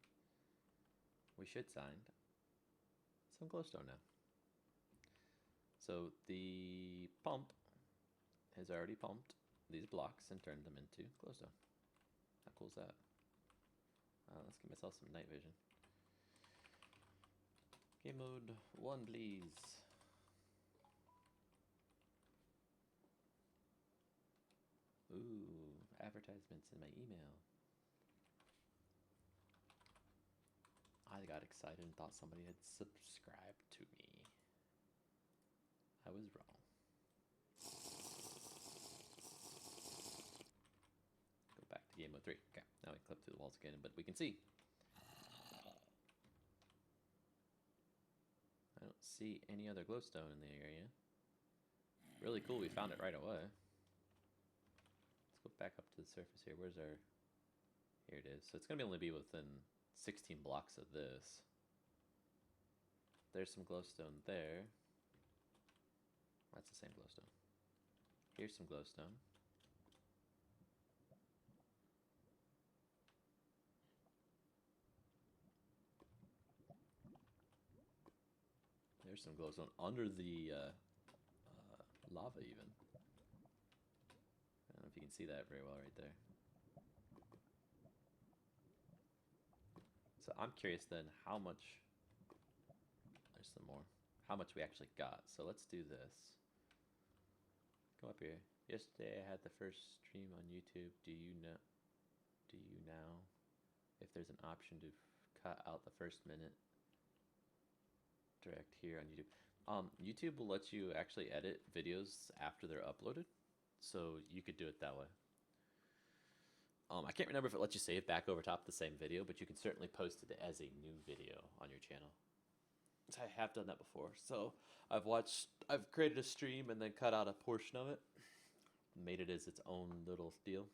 Speaker 1: we should find some glowstone now. So the pump has already pumped these blocks and turned them into glowstone. How cool is that? Let's give myself some night vision. Game mode 1, please. Ooh, advertisements in my email. I got excited and thought somebody had subscribed to me. I was wrong. Go back to game mode 3. Okay, now we clip through the walls again, but we can see. I don't see any other glowstone in the area. Really cool, we found it right away. Let's go back up to the surface here. Where's our... Here it is. So it's going to only be within 16 blocks of this. There's some glowstone there. That's the same glowstone. Here's some glowstone. There's some glowstone under the lava even. I don't know if you can see that very well right there. So I'm curious then how much, there's some more, how much we actually got. So let's do this. Go up here. Yesterday I had the first stream on YouTube. Do you now if there's an option to cut out the first minute direct here on YouTube? YouTube will let you actually edit videos after they're uploaded. So you could do it that way. I can't remember if it lets you save back over top of the same video, but you can certainly post it as a new video on your channel. So I have done that before. So I've created a stream and then cut out a portion of it, made it as its own little deal.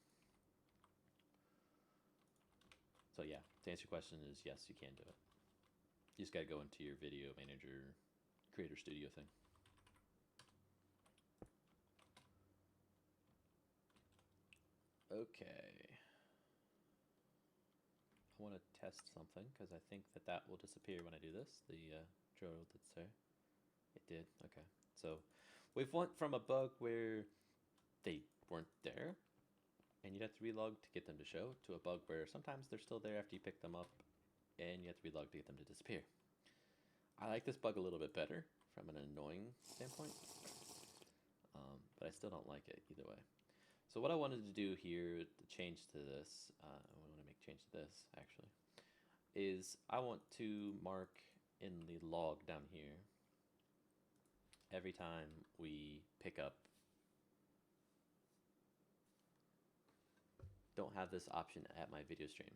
Speaker 1: So yeah, to answer your question is yes, you can do it. You just got to go into your video manager, creator studio thing. Okay. I want to test something because I think that will disappear when I do this. The drill that's there. It did. Okay. So we've went from a bug where they weren't there and you'd have to relog to get them to show to a bug where sometimes they're still there after you pick them up and you have to relog to get them to disappear. I like this bug a little bit better from an annoying standpoint, but I still don't like it either way. So what I wanted to do here to change to this, I want to make change to this actually, is I want to mark in the log down here every time we pick up. Don't have this option at my video stream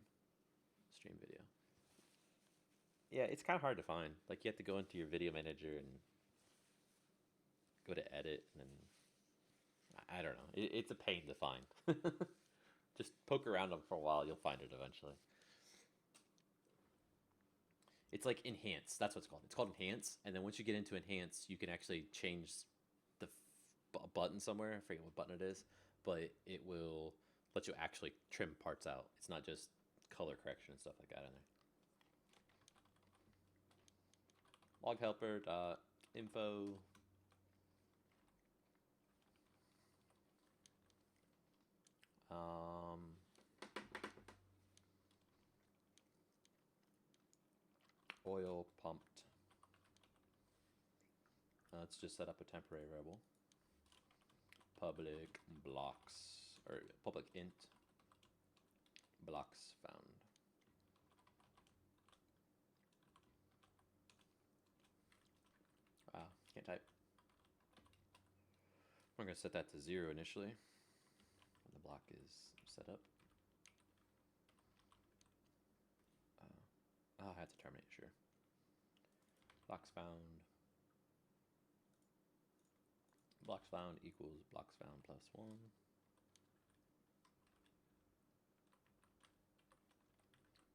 Speaker 1: video. Yeah, it's kind of hard to find. Like you have to go into your video manager and go to edit and then I don't know. It's a pain to find. Just poke around them for a while. You'll find it eventually. It's like enhance. That's what it's called. It's called enhance. And then once you get into enhance, you can actually change the button somewhere. I forget what button it is. But it will let you actually trim parts out. It's not just color correction and stuff like that in there. Loghelper.info. oil pumped. Let's just set up a temporary variable. Public blocks, or public int blocks found. Wow, can't type. We're going to set that to 0 initially when the block is set up. I have to terminate, sure. Blocks found. Blocks found equals blocks found plus 1.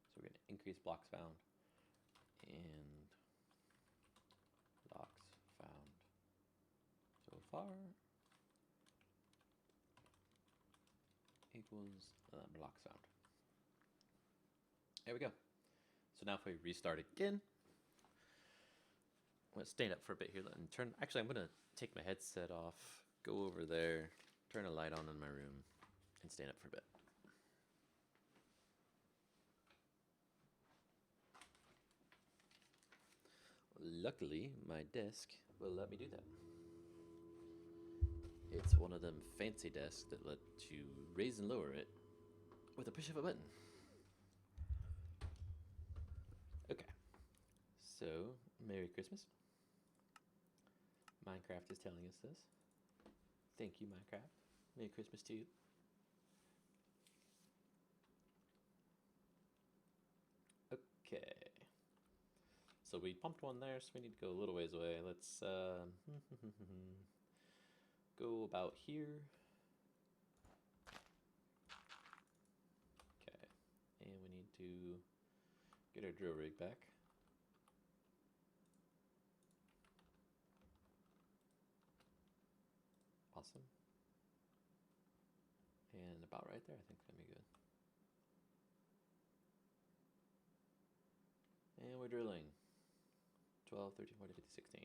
Speaker 1: So we're going to increase blocks found and blocks found so far equals blocks found. There we go. So now if we restart again, I'm going to stand up for a bit here and turn. Actually, I'm going to take my headset off, go over there, turn a light on in my room, and stand up for a bit. Luckily, my desk will let me do that. It's one of them fancy desks that let you raise and lower it with a push of a button. Okay, so Merry Christmas. Minecraft is telling us this. Thank you, Minecraft. Merry Christmas to you. Okay. So we pumped one there, so we need to go a little ways away. Let's go about here. Okay. And we need to get our drill rig back. Awesome. And about right there, I think that'd be good. And we're drilling. 12, 13, 14, 15, 16.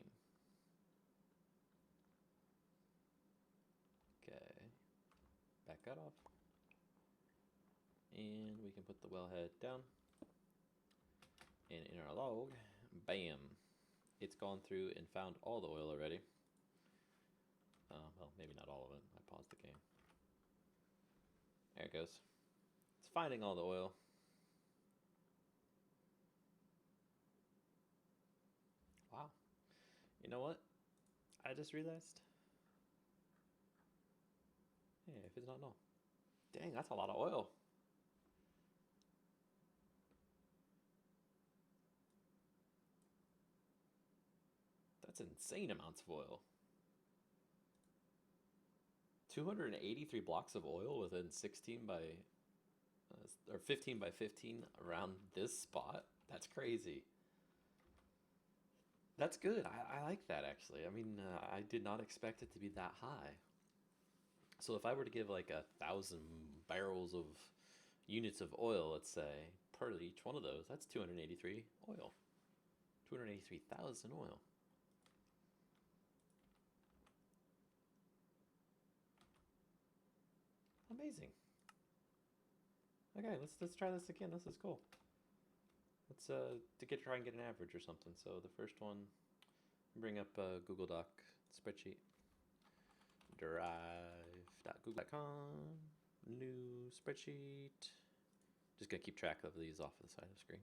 Speaker 1: Okay. Back that off. And we can put the wellhead down. And in our log, bam. It's gone through and found all the oil already. Well, maybe not all of it. I paused the game. There it goes. It's finding all the oil. Wow. You know what? I just realized. Yeah, if it's not null. Dang, that's a lot of oil. That's insane amounts of oil. 283 blocks of oil within 16 by, or 15 by 15 around this spot. That's crazy. That's good. I like that, actually. I mean, I did not expect it to be that high. So if I were to give like 1,000 barrels of units of oil, let's say, per each one of those, that's 283 oil. 283,000 oil. Amazing. Okay, let's try this again. This is cool. Let's try and get an average or something. So the first one, bring up Google Doc spreadsheet. Drive.google.com. New spreadsheet. Just gonna keep track of these off the side of the screen.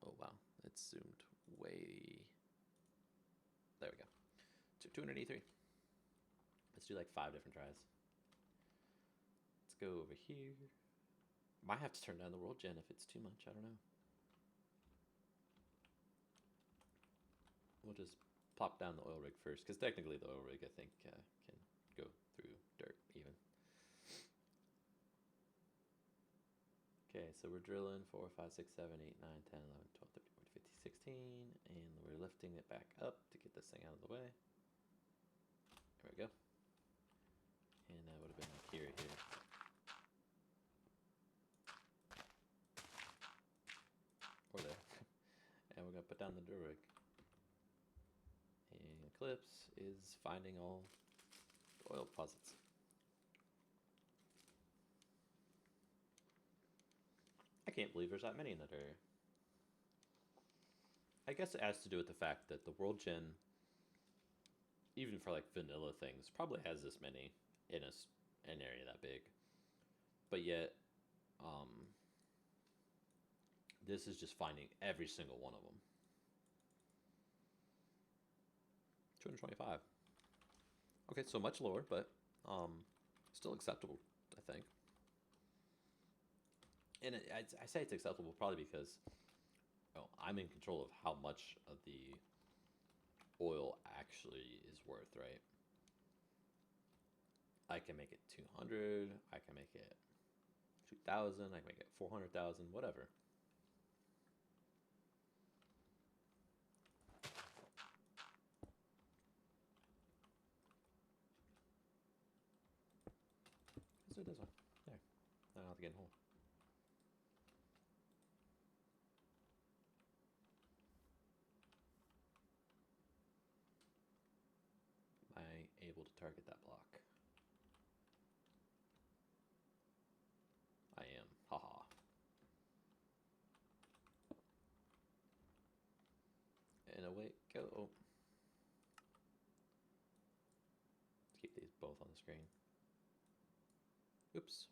Speaker 1: Oh wow, it's zoomed way. There we go. 283. Let's do like 5 different tries. Let's go over here. Might have to turn down the world gen if it's too much. I don't know. We'll just plop down the oil rig first, because technically the oil rig, I think, can go through dirt even. Okay, so we're drilling 4, 5, 6, 7, 8, 9, 10, 11, 12, 13, 14, 15, 16, and we're lifting it back up to get this thing out of the way. There we go. And that would have been like here. Or there. And we're going to put down the drill rig. And Eclipse is finding all the oil deposits. I can't believe there's that many in that area. I guess it has to do with the fact that the world gen, even for like vanilla things, probably has this many in an area that big. But yet, this is just finding every single one of them. 225. Okay, so much lower, but still acceptable, I think. And I say it's acceptable probably because I'm in control of how much of the oil actually is worth, right? I can make it 200, I can make it 2,000, I can make it 400,000, whatever. Let's do this one. There. I don't have to get in a hole. Am I able to target that block? I am. Haha. And away go. Oh. Let's keep these both on the screen. Oops.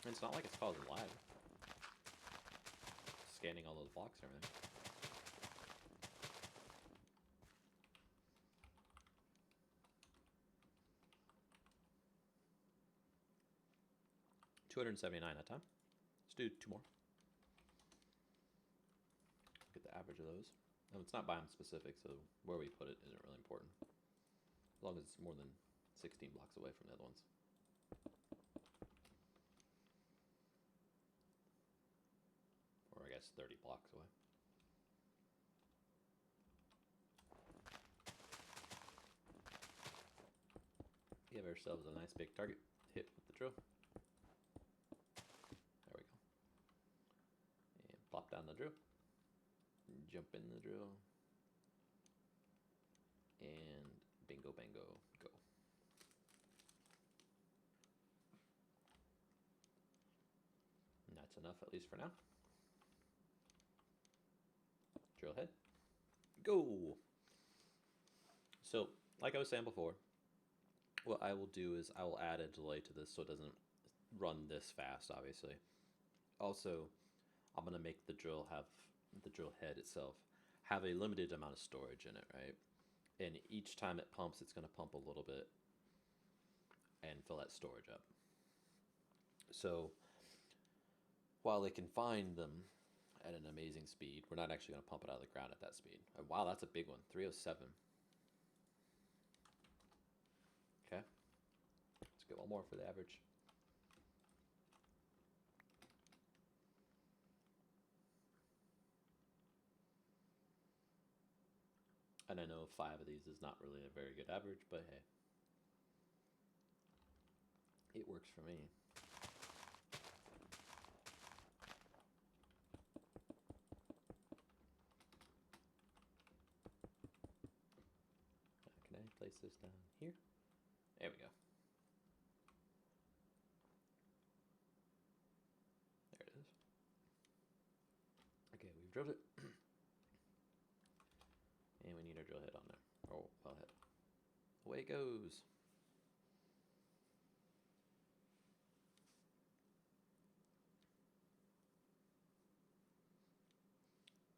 Speaker 1: And it's not like it's causing lag. Scanning all those blocks and everything. $279 that time. Let's do 2 more. Get the average of those. It's not biome specific, so where we put it isn't really important. As long as it's more than 16 blocks away from the other ones. Or I guess 30 blocks away. Give ourselves a nice big target hit with the drill. There we go. And plop down the drill. Jump in the drill. And bingo bango, go. And that's enough, at least for now. Drill head. Go! So, like I was saying before, what I will do is I will add a delay to this so it doesn't run this fast, obviously. Also, I'm going to make the drill head itself have a limited amount of storage in it, right? And each time it pumps, it's going to pump a little bit and fill that storage up. So while it can find them at an amazing speed, we're not actually going to pump it out of the ground at that speed. And wow, that's a big one, 307. Okay, let's get one more for the average. And I know 5 of these is not really a very good average, but hey, it works for me. Can I place this down here? There we go. There it is. Okay, we've drilled it. And we need our drill head on there. Oh, well head. Away it goes.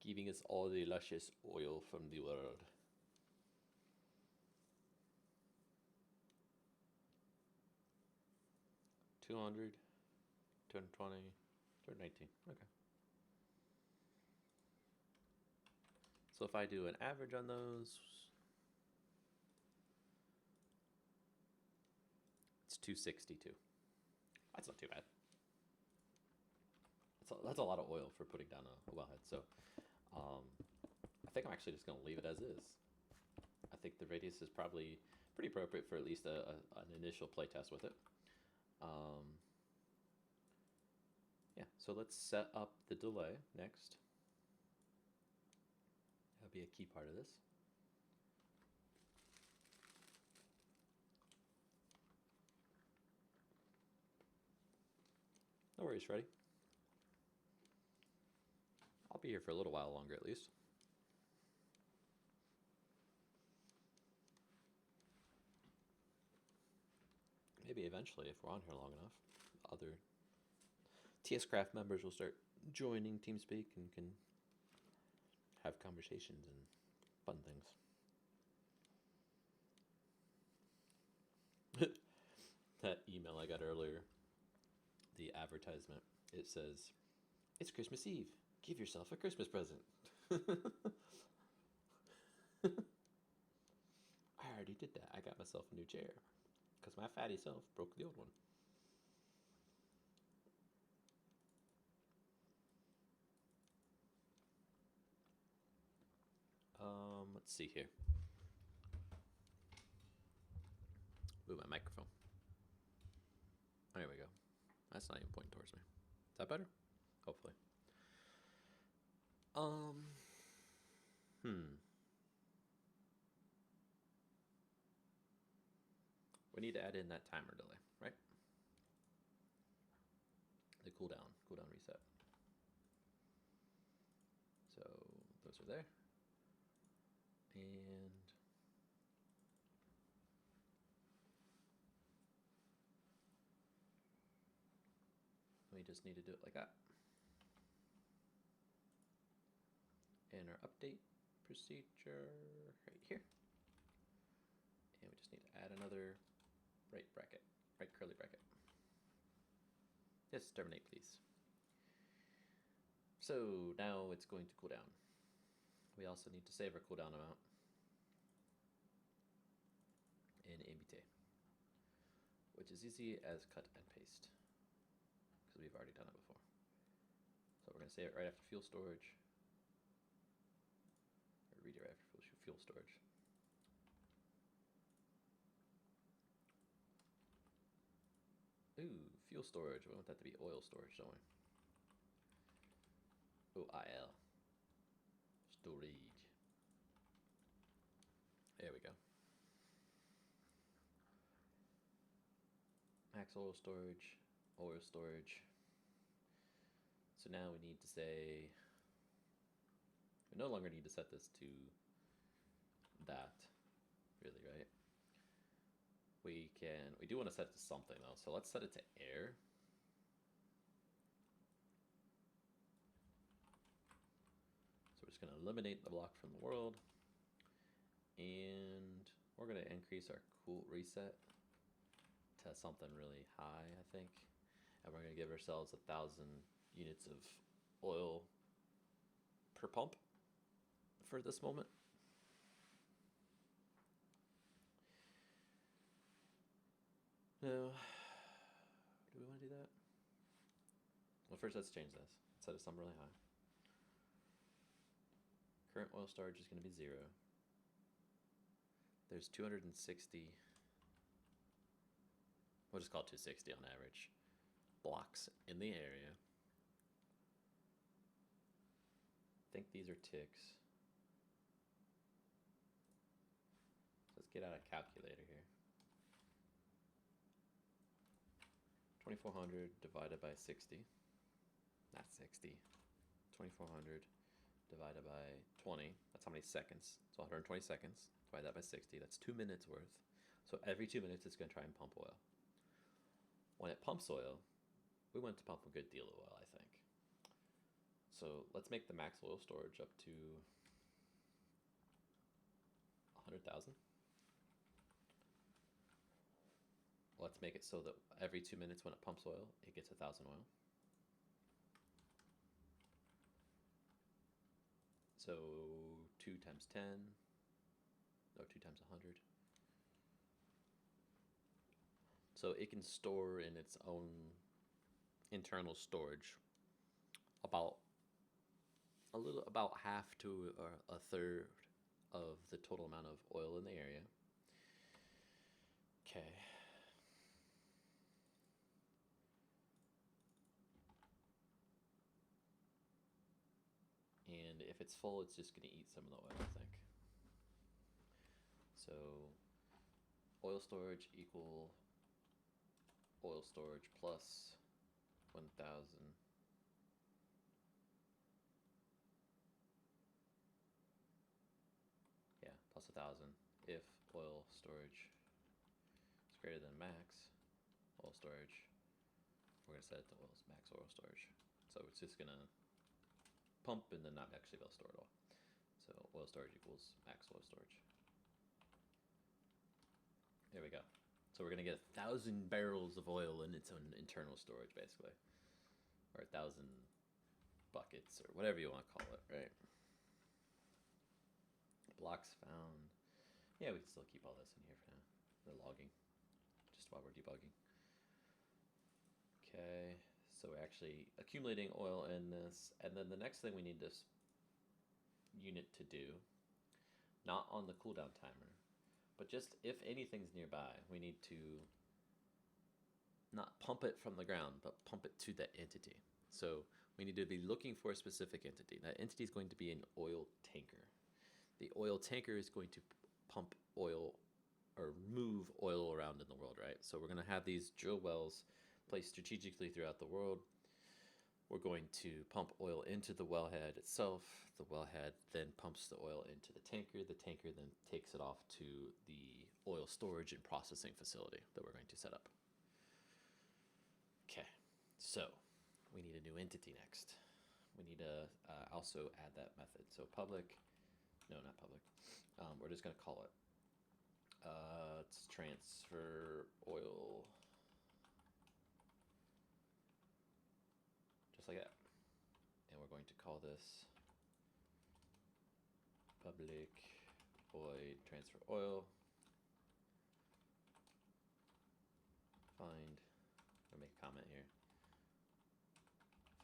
Speaker 1: Giving us all the luscious oil from the world. $200, $220, $219. Okay. So if I do an average on those, it's 262. That's not too bad. That's a lot of oil for putting down a wellhead. So I think I'm actually just going to leave it as is. I think the radius is probably pretty appropriate for at least an initial play test with it. Yeah, so let's set up the delay next. That'll be a key part of this. worries, Freddy. I'll be here for a little while longer at least. Maybe eventually, if we're on here long enough, other TSCraft members will start joining TeamSpeak and can have conversations and fun things. That email I got earlier, the advertisement, it says, "It's Christmas Eve. Give yourself a Christmas present." I already did that. I got myself a new chair because my fatty self broke the old one. Let's see here. Move my microphone. There we go. That's not even pointing towards me. Is that better? Hopefully. We need to add in that timer delay, right? The cooldown reset. So those are there. And we just need to do it like that. And our update procedure right here. And we just need to add another right bracket, right curly bracket. Yes, terminate please. So now it's going to cool down. We also need to save our cooldown amount in ABT, which is easy as cut and paste, because we've already done it before. So we're going to save it right after fuel storage, or read it right after fuel storage. Ooh, fuel storage. We want that to be oil storage, don't we? OIL. Storage. There we go. Max oil storage, oil storage. So now we need to say, we no longer need to set this to that, really, right? We do want to set it to something though, so let's set it to air. So we're just going to eliminate the block from the world, and we're going to increase our cool reset to something really high, I think, and we're going to give ourselves 1,000 units of oil per pump for this moment. No. Do we want to do that? Well, first let's change this. Set it to something really high. Current oil storage is going to be 0. There's 260. We'll just call it 260 on average. Blocks in the area. I think these are ticks. Let's get out a calculator here. 2400 divided by 60. Not 60. 2400 divided by 20. That's how many seconds. So 120 seconds. Divide that by 60. That's 2 minutes worth. So every 2 minutes it's going to try and pump oil. When it pumps oil, we want it to pump a good deal of oil, I think. So let's make the max oil storage up to 100,000. Let's make it so that every 2 minutes when it pumps oil, it gets 1,000 oil. So 2 times 10, no, 2 times 100. So it can store in its own internal storage about half to a third of the total amount of oil in the area. Okay. And if it's full, it's just going to eat some of the oil, I think. So oil storage equal oil storage plus 1,000. Yeah, plus 1,000 if oil storage is greater than max oil storage. We're gonna set it to max oil storage. So it's just gonna pump and then not actually be able to store it all. So oil storage equals max oil storage. There we go. So we're gonna get 1,000 barrels of oil in its own internal storage, basically, or 1,000 buckets, or whatever you want to call it, right? Blocks found. Yeah, we can still keep all this in here for now. The logging, just while we're debugging. Okay, so we're actually accumulating oil in this, and then the next thing we need this unit to do, not on the cooldown timer, but just if anything's nearby, we need to not pump it from the ground, but pump it to that entity. So we need to be looking for a specific entity. That entity is going to be an oil tanker. The oil tanker is going to pump oil or move oil around in the world, right? So we're going to have these drill wells placed strategically throughout the world. We're going to pump oil into the wellhead itself. The wellhead then pumps the oil into the tanker. The tanker then takes it off to the oil storage and processing facility that we're going to set up. Okay, so we need a new entity next. We need to also add that method. So public, no, not public. We're just going to call it. It's transfer oil. Just like that. And we're going to call this public void transfer oil. Find, I'll make a comment here.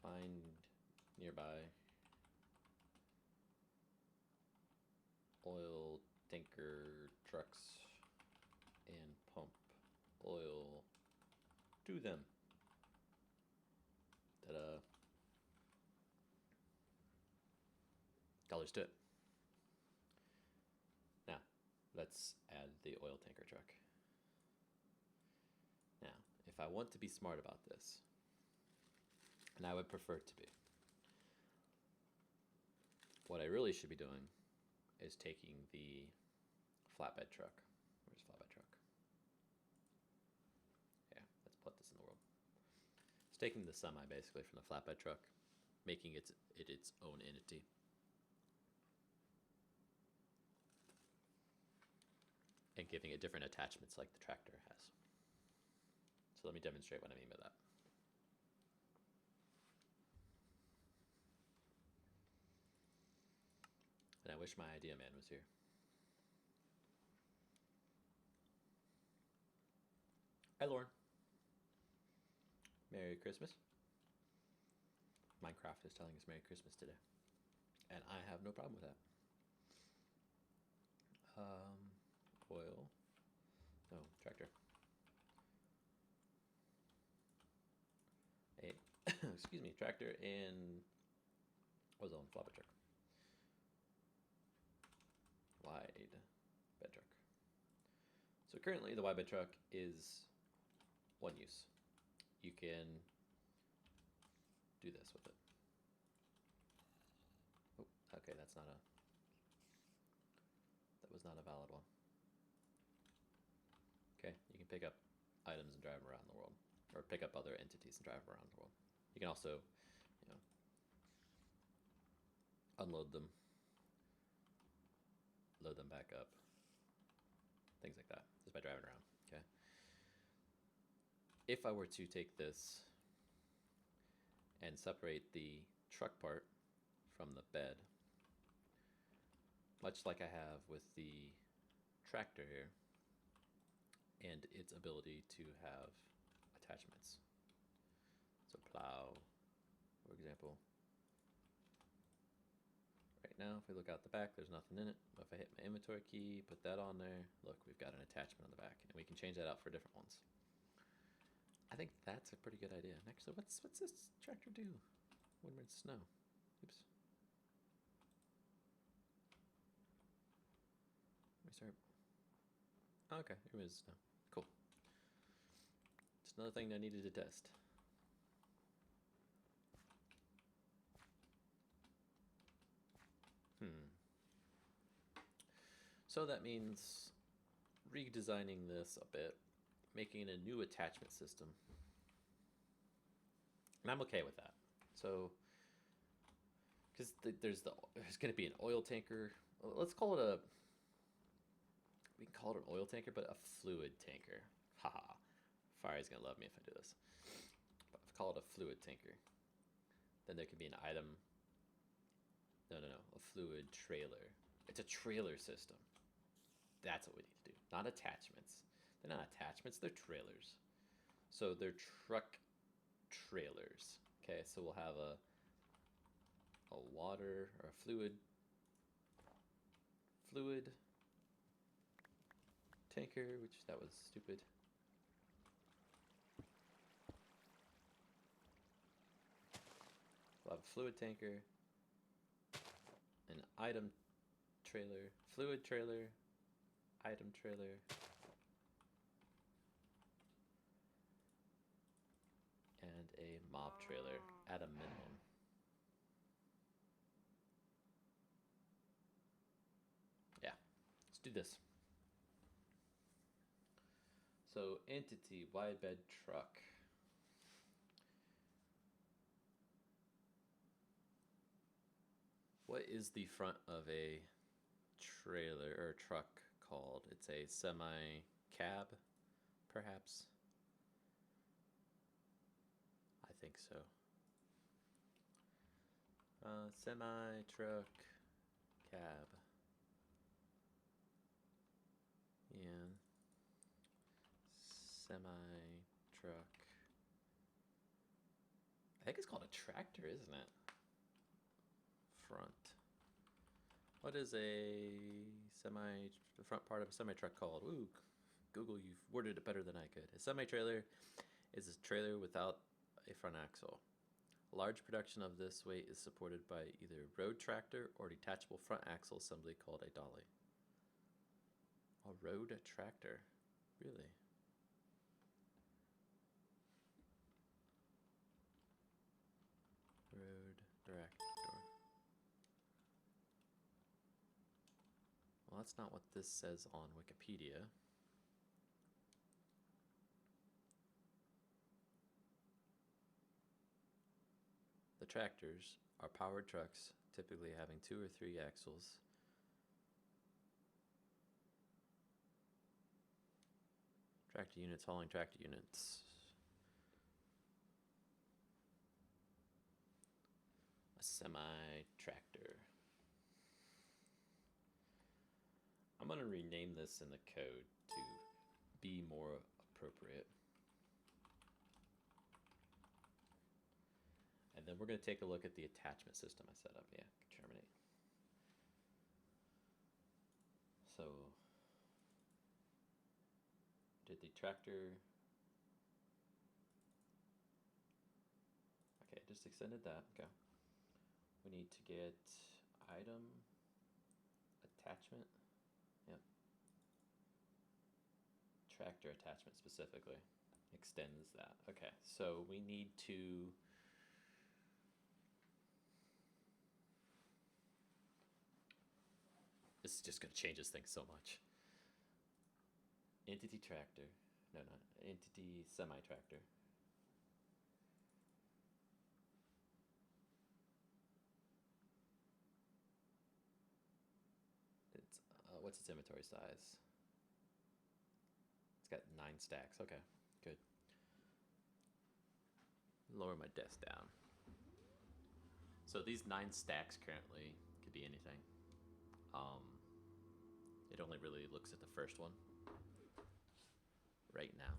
Speaker 1: Find nearby oil tanker trucks and pump oil to them. Ta-da. Colors to it. Now, let's add the oil tanker truck. Now, if I want to be smart about this, and I would prefer it to be, what I really should be doing is taking the flatbed truck. Where's flatbed truck? Yeah, let's put this in the world. It's taking the semi basically from the flatbed truck, making it its own entity. And giving it different attachments like the tractor has. So let me demonstrate what I mean by that. And I wish my idea man was here. Hi, Lauren. Merry Christmas. Minecraft is telling us Merry Christmas today. And I have no problem with that. Oil. No, tractor. Excuse me, tractor and ozone flopper truck. Wide bed truck. So currently the wide bed truck is one use. You can do this with it. Oh, okay, that was not a valid one. Okay, you can pick up items and drive them around the world, or pick up other entities and drive them around the world. You can also, unload them, load them back up, things like that, just by driving around, okay? If I were to take this and separate the truck part from the bed, much like I have with the tractor here, and its ability to have attachments. So plow, for example. Right now, if we look out the back, there's nothing in it. If I hit my inventory key, put that on there, look, we've got an attachment on the back, and we can change that out for different ones. I think that's a pretty good idea. Actually, what's this tractor do when we're in snow? Oops. Restart. Oh, okay, here it is now. Cool. Just another thing I needed to test. So that means redesigning this a bit, making a new attachment system. And I'm okay with that. So, because there's going to be an oil tanker. Let's call it a, we can call it an oil tanker, but a fluid tanker. Haha. Fire's going to love me if I do this. But I've called it a fluid tanker. Then there could be an item. No. A fluid trailer. It's a trailer system. That's what we need to do. Not attachments. They're not attachments, they're trailers. So they're truck trailers. Okay, so we'll have a water or a fluid tanker, which that was stupid. We'll have a fluid tanker, an item trailer, fluid trailer, item trailer, and a mob trailer at a minimum. Yeah, let's do this. So entity, wide bed truck. What is the front of a trailer or truck called? It's a semi-cab, perhaps? I think so. Semi-truck, cab. And semi-truck. I think it's called a tractor, isn't it? Front. What is the front part of a semi-truck called? Ooh, Google, you've worded it better than I could. A semi-trailer is a trailer without a front axle. A large production of this weight is supported by either a road tractor or detachable front axle assembly called a dolly. A road tractor? Really? Road tractor. Well, that's not what this says on Wikipedia. The tractors are powered trucks, typically having 2 or 3 axles. Tractor units hauling tractor units. A semi-tractor. I'm going to rename this in the code to be more appropriate. And then we're going to take a look at the attachment system I set up. Yeah, terminate. So, did the tractor... Okay, just extended that. Okay. We need to get item, attachment. Yep. Tractor attachment specifically. Extends that. Okay, so we need to... This is just going to change this thing so much. Entity tractor. No, not entity semi-tractor. It's what's its inventory size? It's got 9 stacks. Okay, good. Lower my desk down. So these 9 stacks currently could be anything. It only really looks at the first one right now.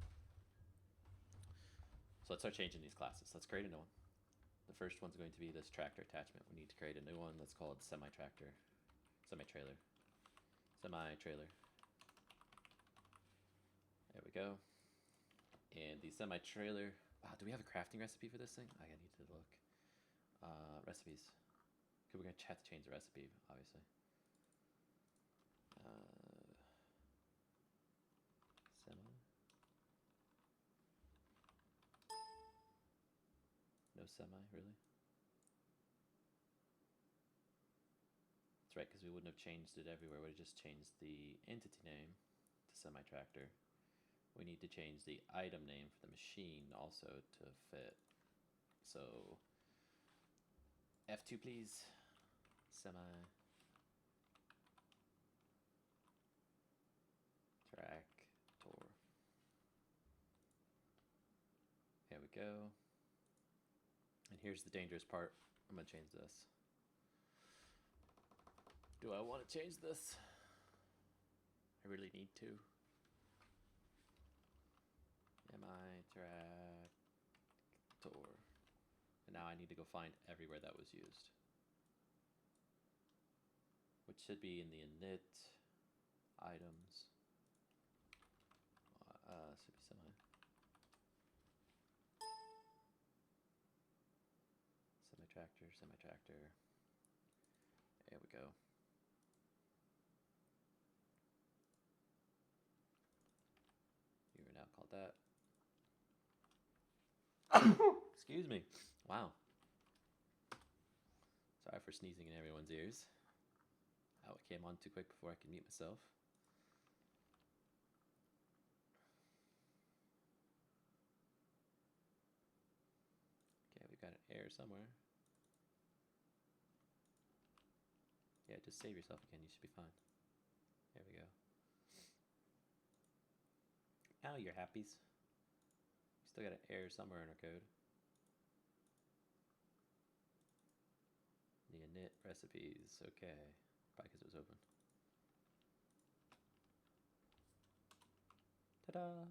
Speaker 1: So let's start changing these classes. Let's create a new one. The first one's going to be this tractor attachment. We need to create a new one that's called semi-tractor, semi-trailer, semi-trailer. There we go. And the semi-trailer, wow, do we have a crafting recipe for this thing? I need to look. Recipes. Okay, we're gonna have to change the recipe, obviously. Semi. No semi, really? Let's right? Because we wouldn't have changed it everywhere. We would have just changed the entity name to semi-tractor. We need to change the item name for the machine also to fit. So F2 please. Semi-tractor. There we go. And here's the dangerous part. I'm going to change this. Do I want to change this? I really need to. Semi-tractor. And now I need to go find everywhere that was used. Which should be in the init items. Should be semi-tractor, semi-tractor. There we go. You are now called that. Excuse me. Wow. Sorry for sneezing in everyone's ears. Oh, it came on too quick before I could mute myself. Okay, we got an error somewhere. Yeah, just save yourself again. You should be fine. There we go. Now you're happies. We still got an error somewhere in our code. The init recipes. Okay. Probably because it was open. Ta-da!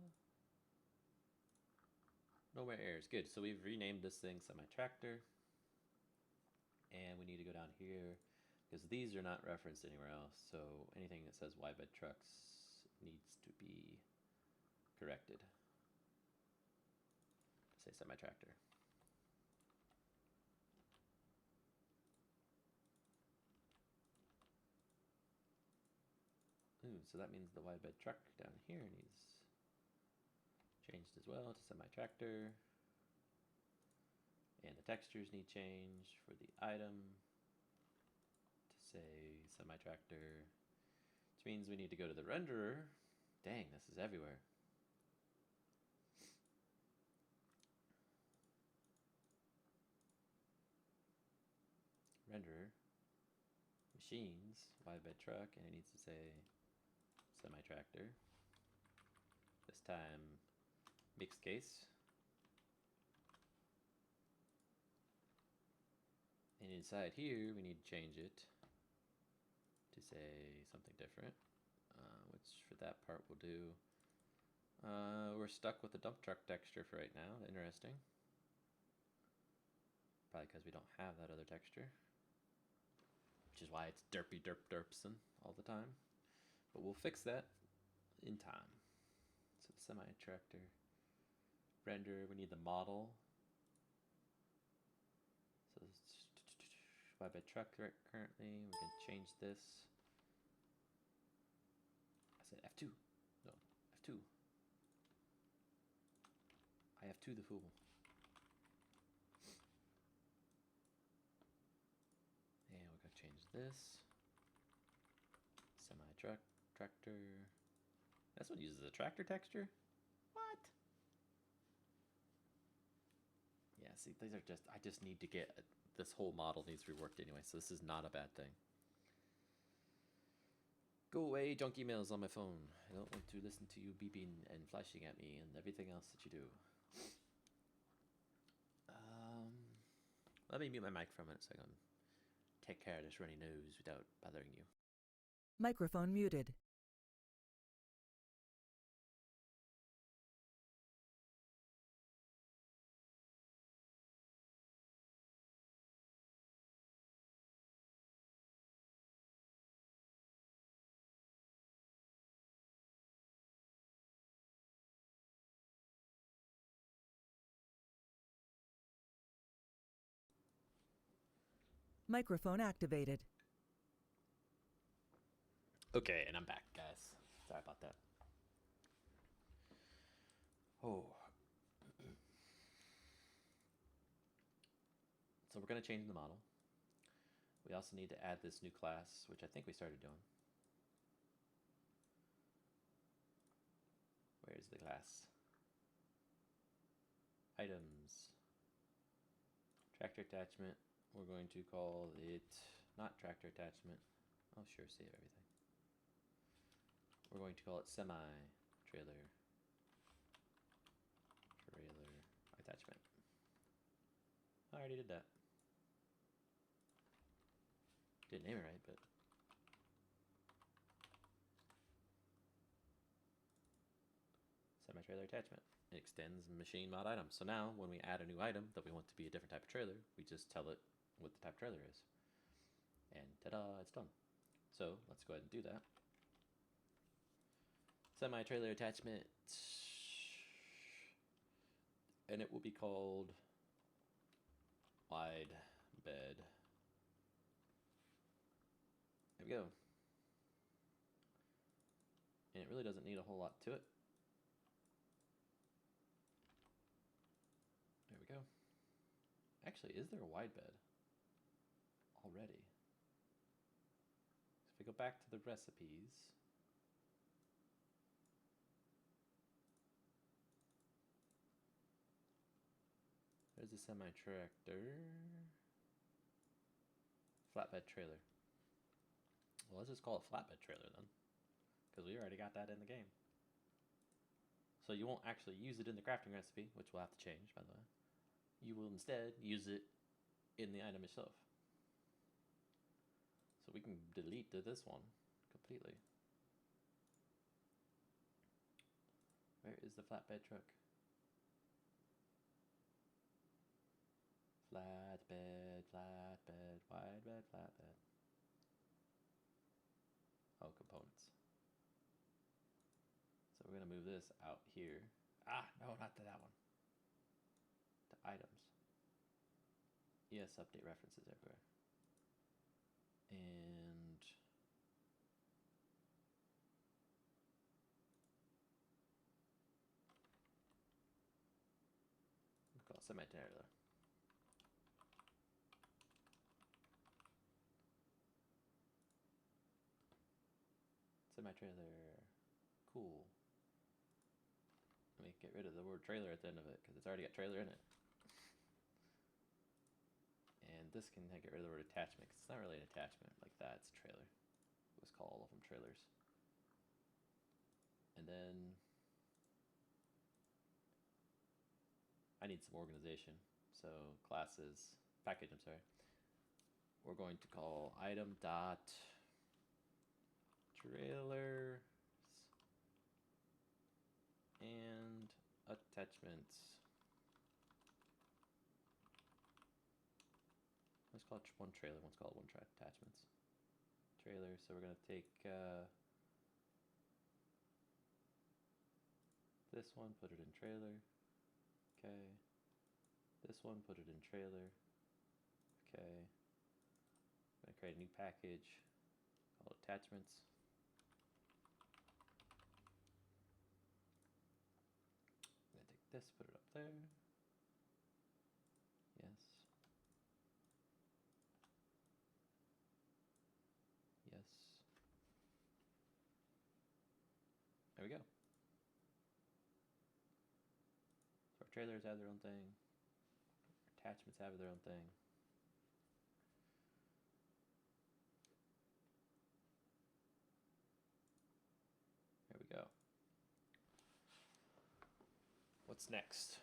Speaker 1: No more errors. Good. So we've renamed this thing semi-tractor. And we need to go down here because these are not referenced anywhere else. So anything that says Y-bed trucks needs to be corrected. Say semi-tractor. Ooh, so that means the Y-bed truck down here needs changed as well to semi-tractor. And the textures need change for the item to say semi-tractor, which means we need to go to the renderer. Dang, this is everywhere. Renderer, machines, Y-bed truck, and it needs to say semi-tractor. This time, mixed case. And inside here, we need to change it to say something different, which for that part we'll do. We're stuck with the dump truck texture for right now. Interesting. Probably because we don't have that other texture, which is why it's derpy derp derpsin all the time. But we'll fix that in time. So the semi-tractor render, we need the model. So Y-bed truck currently, we can change this. I said F2. No, F2. I have 2 the fool. And we're gonna change this. Semi-truck tractor. This one uses a tractor texture? What? Yeah, see, these are just, I just need to get, this whole model needs reworked anyway, so this is not a bad thing. Go away, junk emails on my phone. I don't want to listen to you beeping and flashing at me and everything else that you do. Let me mute my mic for a minute so I can take care of this runny nose without bothering you.
Speaker 2: Microphone muted. Microphone activated.
Speaker 1: Okay, and I'm back, guys. Sorry about that. Oh. So we're going to change the model. We also need to add this new class, which I think we started doing. Where's the class? Items. Tractor attachment. We're going to call it not tractor attachment. Oh, sure, save everything. We're going to call it semi-trailer. Trailer attachment. I already did that. Didn't name it right, but semi-trailer attachment. It extends machine mod items. So now when we add a new item that we want to be a different type of trailer, we just tell it what the type of trailer is. And ta-da, it's done. So let's go ahead and do that. Semi-trailer attachment. And it will be called wide bed. There we go. And it really doesn't need a whole lot to it. There we go. Actually, is there a wide bed already? So if we go back to the recipes, there's a semi-tractor. Flatbed trailer. Well, let's just call it flatbed trailer then, because we already got that in the game. So you won't actually use it in the crafting recipe, which we'll have to change, by the way. You will instead use it in the item itself. So we can delete this one completely. Where is the flatbed truck? Flatbed, flatbed, wide bed, flatbed. Oh, components. So we're going to move this out here. Ah, no, not to that one. To items. Yes, update references everywhere. And we'll call it semi-trailer. Semi-trailer. Cool. Let me get rid of the word trailer at the end of it because it's already got trailer in it. And this can get rid of the word attachment because it's not really an attachment like that. It's a trailer. Let's call all of them trailers. And then I need some organization. So classes, package, I'm sorry. We're going to call item dot trailers and attachments. Let's call it one trailer, let's call it one attachments. Trailer, so we're gonna take this one, put it in trailer. Okay. This one, put it in trailer. Okay. I'm gonna create a new package called attachments. I'm gonna take this, put it up there. Yes. Yes. There we go. So our trailers have their own thing. Our attachments have their own thing. There we go. What's next?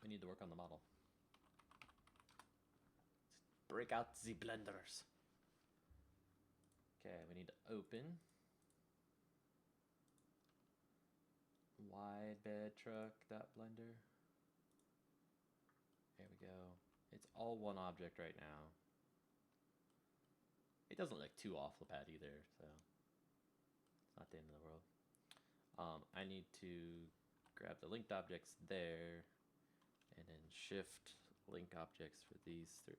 Speaker 1: We need to work on the model. Let's break out the blenders. Okay, we need to open wide bed truck blender. There we go. It's all one object right now. It doesn't look too off the pad either, so it's not the end of the world. I need to grab the linked objects there and then shift link objects for these three.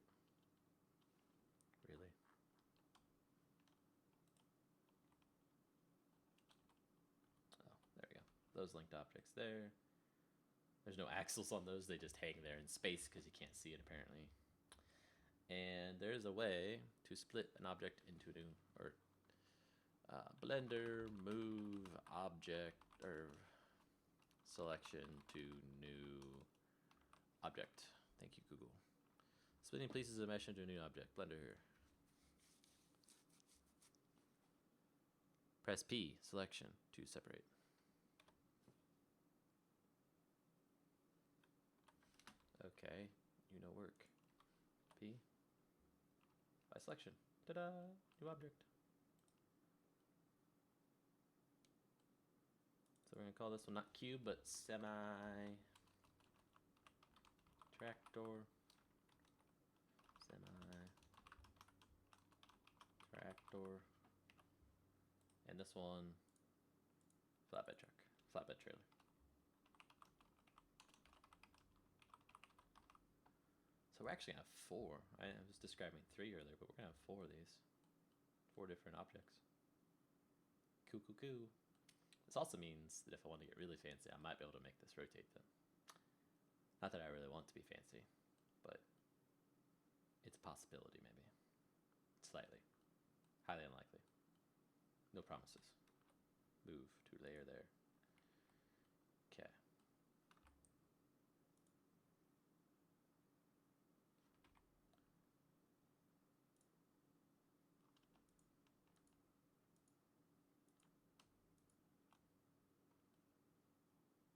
Speaker 1: Really? Oh, there we go. Those linked objects there. There's no axles on those, they just hang there in space because you can't see it apparently. And there's a way to split an object into new, or blender, move, object, or selection to new object. Thank you, Google. Splitting pieces of mesh into a new object. Blender. Press P, selection, to separate. Okay, you know work. P. By selection. Ta-da! New object. So we're going to call this one not cube, but semi-tractor. Semi-tractor. And this one, flatbed truck. Flatbed trailer. So we're actually going to have 4. I was describing 3 earlier, but we're going to have 4 of these. 4 different objects. Cool, cool, cool. This also means that if I want to get really fancy, I might be able to make this rotate then. Not that I really want to be fancy, but it's a possibility maybe. Slightly. Highly unlikely. No promises. Move to layer there. Okay.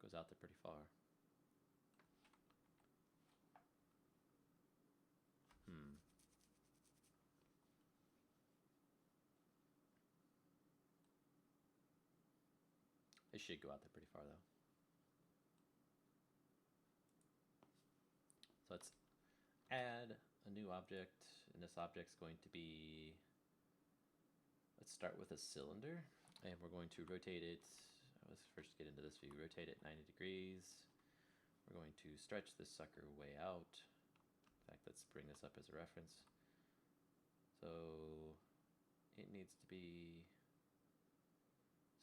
Speaker 1: Goes out there pretty far. It should go out there pretty far though. So let's add a new object, and this object's going to be, let's start with a cylinder, and we're going to rotate it. Let's first get into this view. Rotate it 90 degrees. We're going to stretch this sucker way out. In fact, let's bring this up as a reference. So it needs to be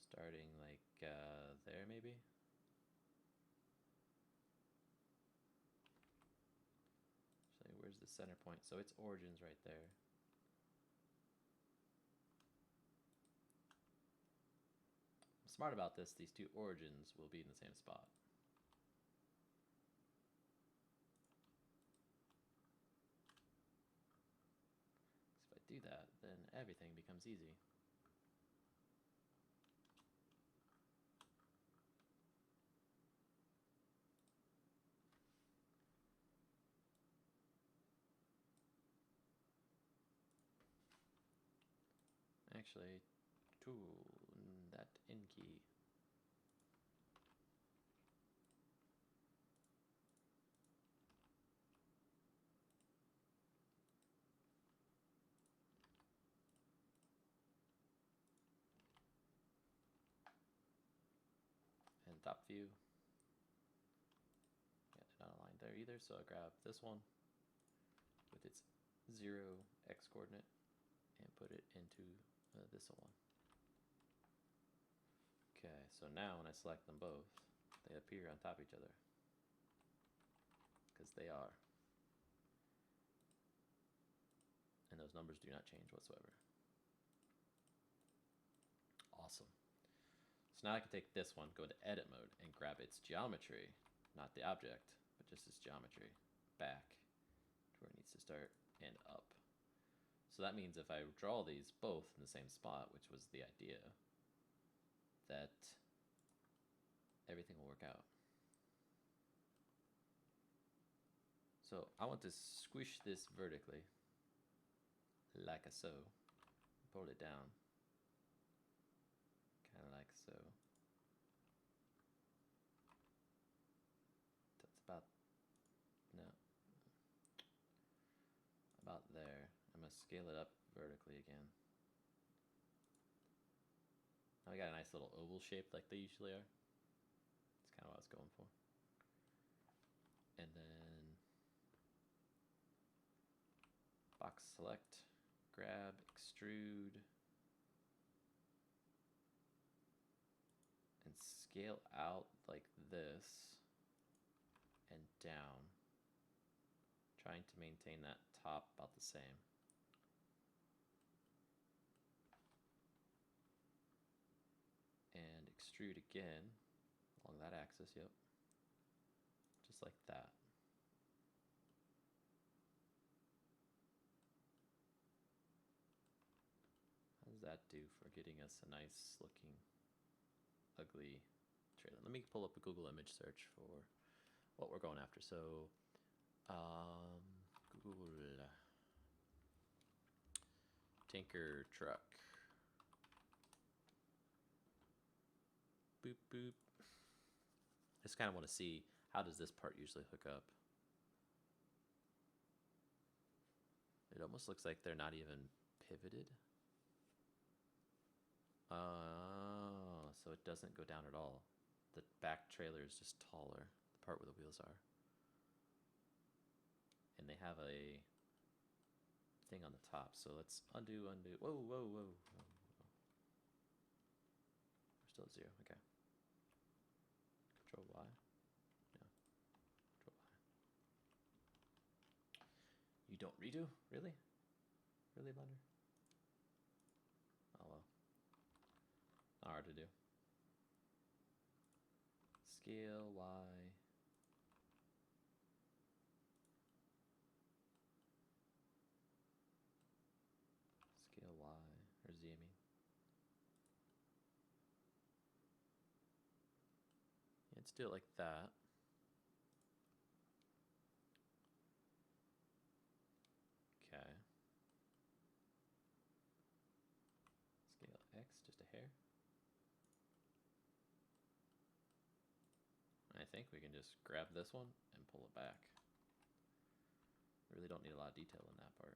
Speaker 1: starting like there maybe. So where's the center point? So its origin's right there. I'm smart about this. These 2 origins will be in the same spot. So if I do that, then everything becomes easy. Actually, tool that in key. And top view. Yeah, not aligned there either, so I'll grab this one with its 0 x coordinate and put it into this one. Okay, so now when I select them both, they appear on top of each other. Because they are. And those numbers do not change whatsoever. Awesome. So now I can take this one, go into edit mode, and grab its geometry, not the object, but just its geometry, back to where it needs to start and up. So that means if I draw these both in the same spot, which was the idea, that everything will work out. So I want to squish this vertically, like a so. Pull it down, kind of like so. That's about, no, about there. I'm gonna scale it up vertically again. Now we got a nice little oval shape like they usually are. That's kind of what I was going for. And then box select, grab, extrude, and scale out like this and down, trying to maintain that top about the same. And extrude again along that axis, yep. Just like that. How does that do for getting us a nice looking ugly trailer? Let me pull up a Google image search for what we're going after. So Google tanker truck. Boop boop. Just kind of want to see how does this part usually hook up. It almost looks like they're not even pivoted. Oh, so it doesn't go down at all. The back trailer is just taller, the part where the wheels are. And they have a thing on the top. So let's undo. Whoa, whoa, whoa, whoa. We're still at 0, okay. Control Y. No. Control Y. You don't redo? Really? Really, Blender? Oh well. Not hard to do. Scale Y. Scale Y, or Z, I mean. Yeah, let's do it like that. Okay. Scale X, just a hair. I think we can just grab this one and pull it back. Really don't need a lot of detail in that part.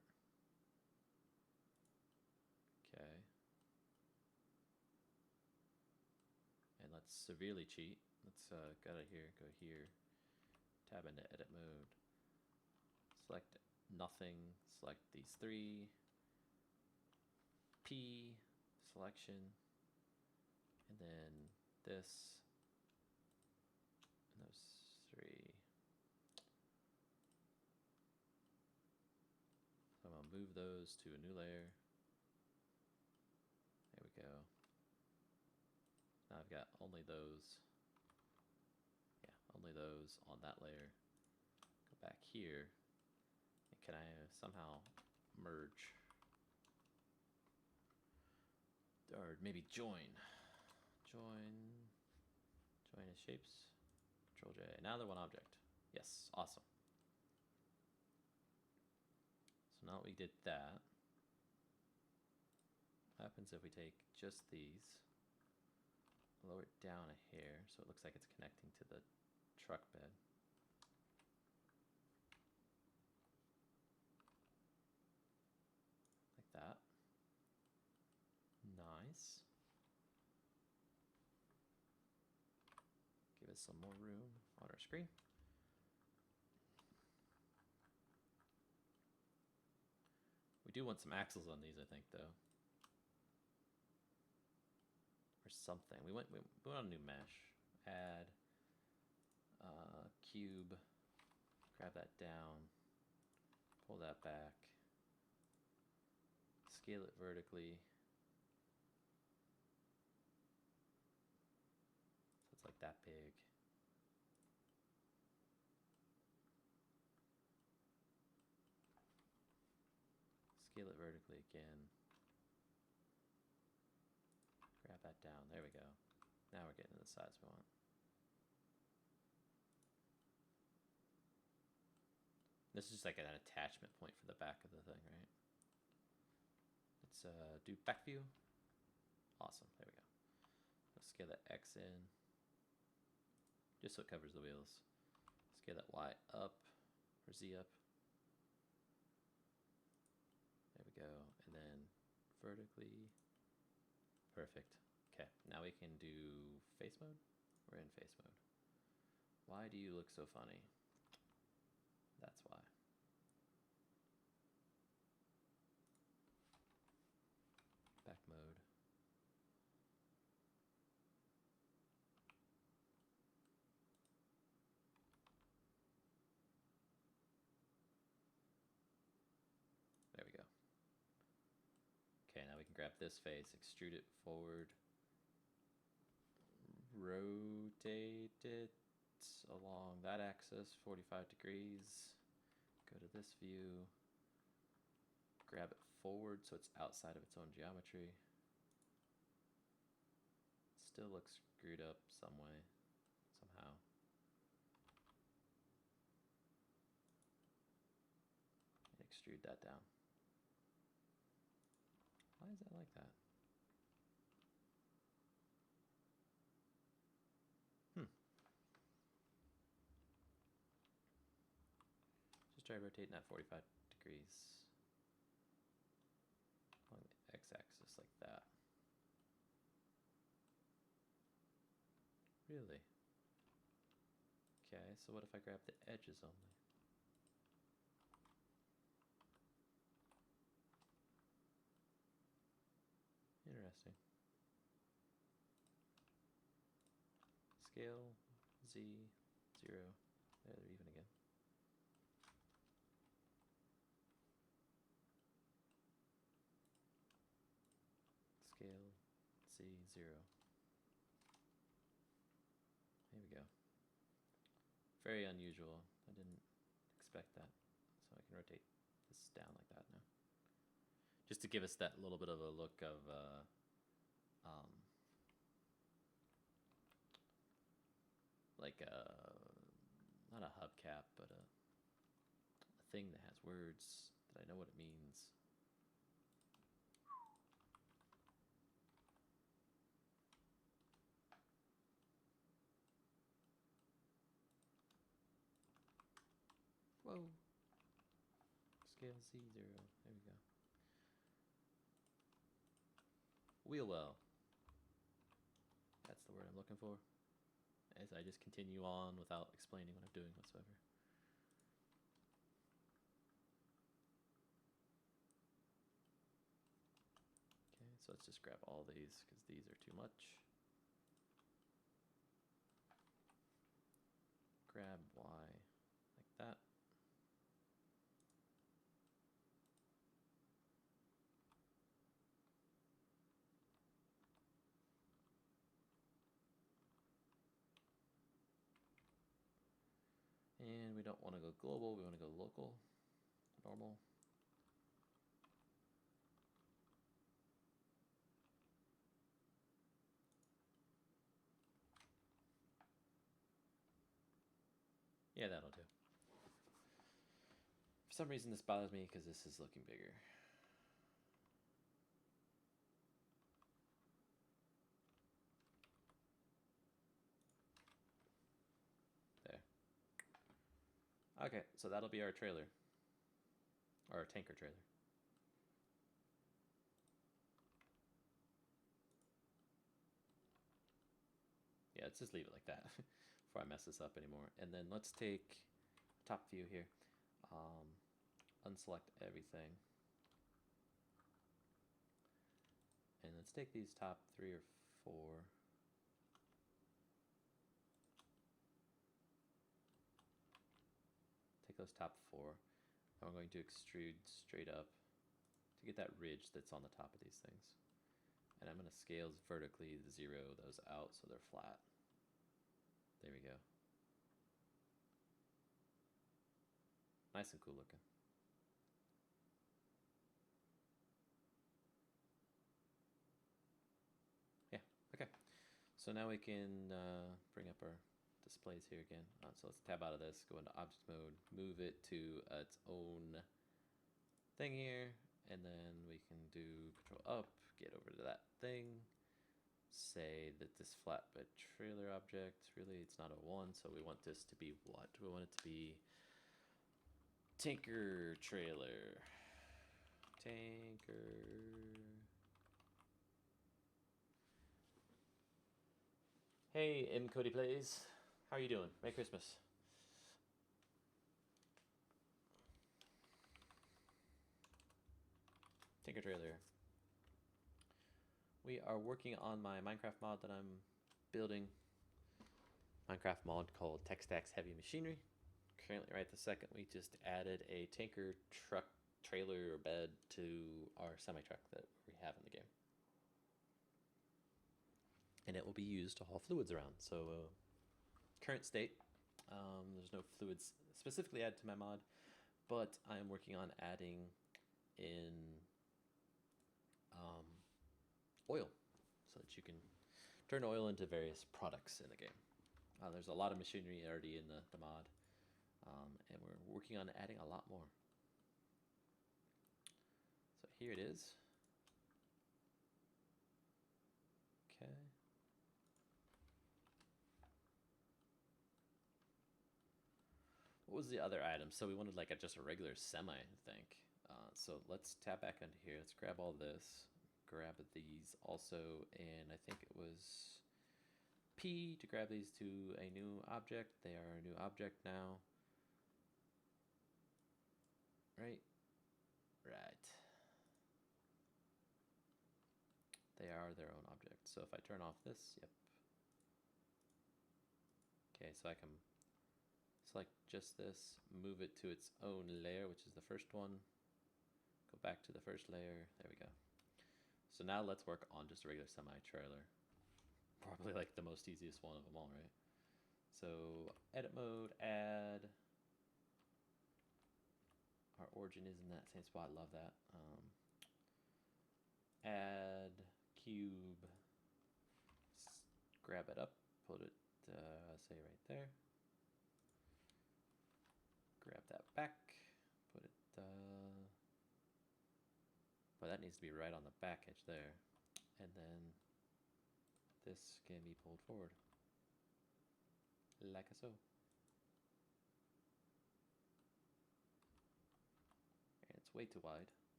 Speaker 1: Okay. And let's severely cheat. Let's go to here, go here, tab into edit mode, select nothing, select these 3, P, selection, and then this, and those 3. So I'm gonna move those to a new layer. There we go. Now I've got only those. Yeah, only those on that layer. Go back here. And can I somehow merge? Or maybe join. Join as shapes. Control J. Now they're one object. Yes, awesome. So now that we did that, what happens if we take just these, lower it down a hair so it looks like it's connecting to the truck bed. Like that. Nice. Give us some more room on our screen. We do want some axles on these, I think, though. Or something. We went on a new mesh. Add cube. Grab that down. Pull that back. Scale it vertically. So it's like that big. Scale it vertically again. Grab that down. There we go. Now we're getting to the size we want. This is just like an attachment point for the back of the thing, right? Let's do back view. Awesome. There we go. Let's scale that X in. Just so it covers the wheels. Scale that Y up, or Z up. There we go. And then vertically. Perfect. Okay, now we can do face mode. We're in face mode. Why do you look so funny? That's why. Back mode. can grab this face, extrude it forward, rotate it along that axis 45 degrees, go to this view, grab it forward so it's outside of its own geometry. Still looks screwed up some way, somehow. And extrude that down. Why is that like that? Just try rotating that 45 degrees along the x-axis like that. Really? Okay, so what if I grab the edges only? Interesting. Scale, Z, 0. There, they're even again. Scale, Z, 0. There we go. Very unusual. I didn't expect that. So I can rotate this down like that now. Just to give us that little bit of a look of like not a hubcap, but a thing that has words that I know what it means. Whoa. Scale Z0. There we go. Wheel well. That's the word I'm looking for. As I just continue on without explaining what I'm doing whatsoever. Okay, so let's just grab all these because these are too much. Grab Y like that. And we don't want to go global, we want to go local, normal. Yeah, that'll do. For some reason this bothers me because this is looking bigger. There. Okay, so that'll be our trailer. Or our tanker trailer. Yeah, let's just leave it like that before I mess this up anymore. And then let's take top view here. Unselect everything. And let's take these top 3 or 4. Take those top 4. And we're going to extrude straight up to get that ridge that's on the top of these things. And I'm going to scale vertically to 0 those out so they're flat. There we go. Nice and cool looking. Yeah, okay. So now we can bring up our displays here again. So let's tab out of this, go into object mode, move it to its own thing here, and then we can do control up, get over to that thing, say that this flatbed trailer object, really it's not a 1, so we want this to be what? We want it to be tanker trailer. Tanker. Hey, M Cody Plays. How are you doing? Merry Christmas. Tanker trailer. We are working on my Minecraft mod that I'm building. Minecraft mod called Techstack's Heavy Machinery. Currently, right this second, we just added a tanker truck trailer or bed to our or semi-truck that we have in the game. And it will be used to haul fluids around. So current state, there's no fluids specifically added to my mod, but I am working on adding in oil so that you can turn oil into various products in the game. There's a lot of machinery already in the mod, and we're working on adding a lot more. So here it is. Okay. What was the other item? So we wanted like just a regular semi, I think. So let's tap back into here. Let's grab all this. Grab these also, and I think it was P to grab these to a new object. They are a new object now. Right? Right. They are their own object. So if I turn off this, yep. Okay, so I can select just this, move it to its own layer, which is the first one. Go back to the first layer. There we go. So now let's work on just a regular semi-trailer. Probably like the most easiest one of them all, right? So edit mode, add. Our origin is in that same spot. Love that. Add cube. Grab it up, put it, say right there. Grab that back, put it, but that needs to be right on the back edge there. And then this can be pulled forward, like so. And it's way too wide.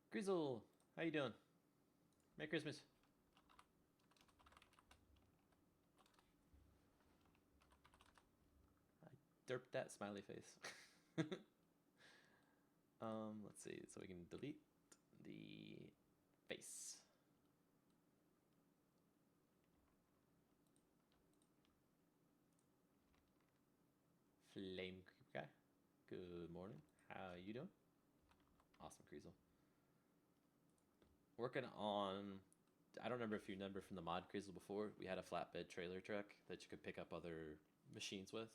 Speaker 1: Grizzle, how you doing? Merry Christmas. I derped that smiley face. Let's see, so we can delete the face. Flame creep guy, good morning. How you doing? Awesome, Creasel. Working on, I don't remember if you remember from the mod Creasel before, we had a flatbed trailer truck that you could pick up other machines with.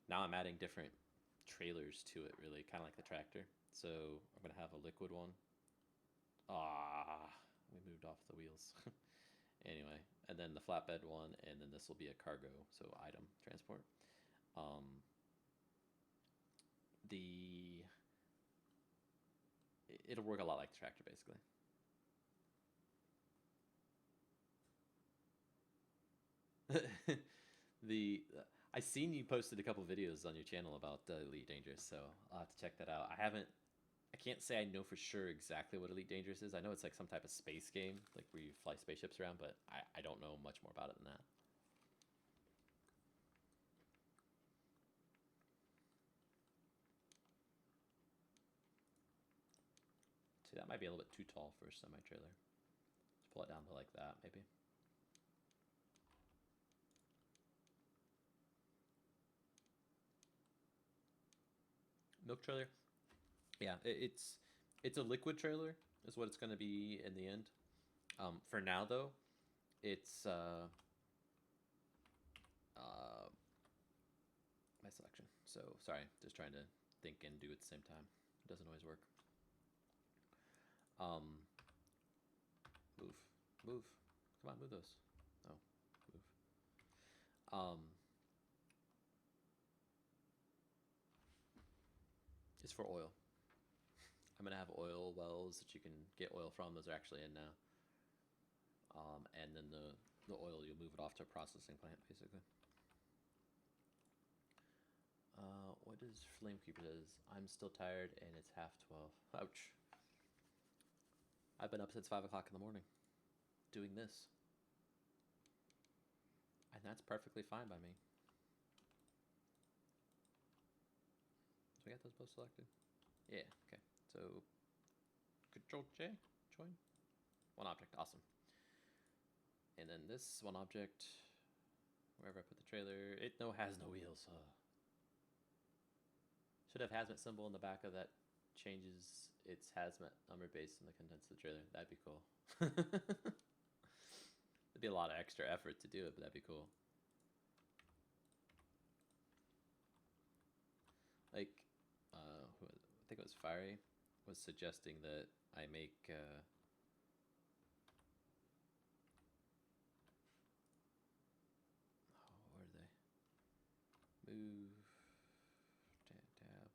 Speaker 1: Now I'm adding different trailers to it, really, kind of like the tractor. So I'm going to have a liquid one. We moved off the wheels. Anyway, and then the flatbed one, and then this will be a cargo, so item transport. It'll work a lot like the tractor, basically. I seen you posted a couple videos on your channel about Elite Dangerous, so I'll have to check that out. I can't say I know for sure exactly what Elite Dangerous is. I know it's like some type of space game, like where you fly spaceships around, but I don't know much more about it than that. See, that might be a little bit too tall for a semi-trailer. Let's pull it down to like that, maybe. Milk trailer. Yeah, it's a liquid trailer is what it's going to be in the end. For now though, it's my selection. So sorry, just trying to think and do at the same time. It doesn't always work. Move. Come on, move those. Oh, move. It's for oil. I'm gonna have oil wells that you can get oil from. Those are actually in now. And then the oil, you'll move it off to a processing plant, basically. What does Flamekeeper does? I'm still tired and it's 12:30. Ouch. I've been up since 5 o'clock in the morning doing this. And that's perfectly fine by me. So we got those both selected? Yeah, okay. So Control J, join. One object, awesome. And then this one object, wherever I put the trailer, it has no wheels. Should have hazmat symbol in the back of that. Changes its hazmat number based on the contents of the trailer. That'd be cool. It'd be a lot of extra effort to do it, but that'd be cool. Like, I think it was Fiery was suggesting that I make oh, where are they? Move, tab,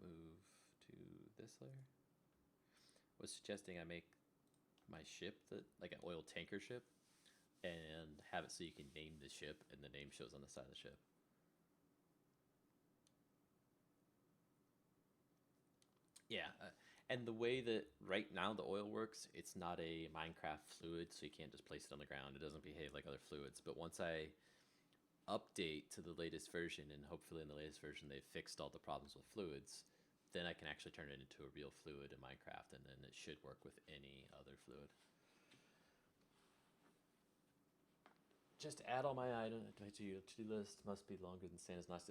Speaker 1: move to this layer. Was suggesting I make my ship like an oil tanker ship, and have it so you can name the ship, and the name shows on the side of the ship. Yeah, and the way that right now the oil works, it's not a Minecraft fluid, so you can't just place it on the ground. It doesn't behave like other fluids. But once I update to the latest version, and hopefully in the latest version they've fixed all the problems with fluids, then I can actually turn it into a real fluid in Minecraft, and then it should work with any other fluid. Just add all my items to your to-do list. Must be longer than Santa's nice.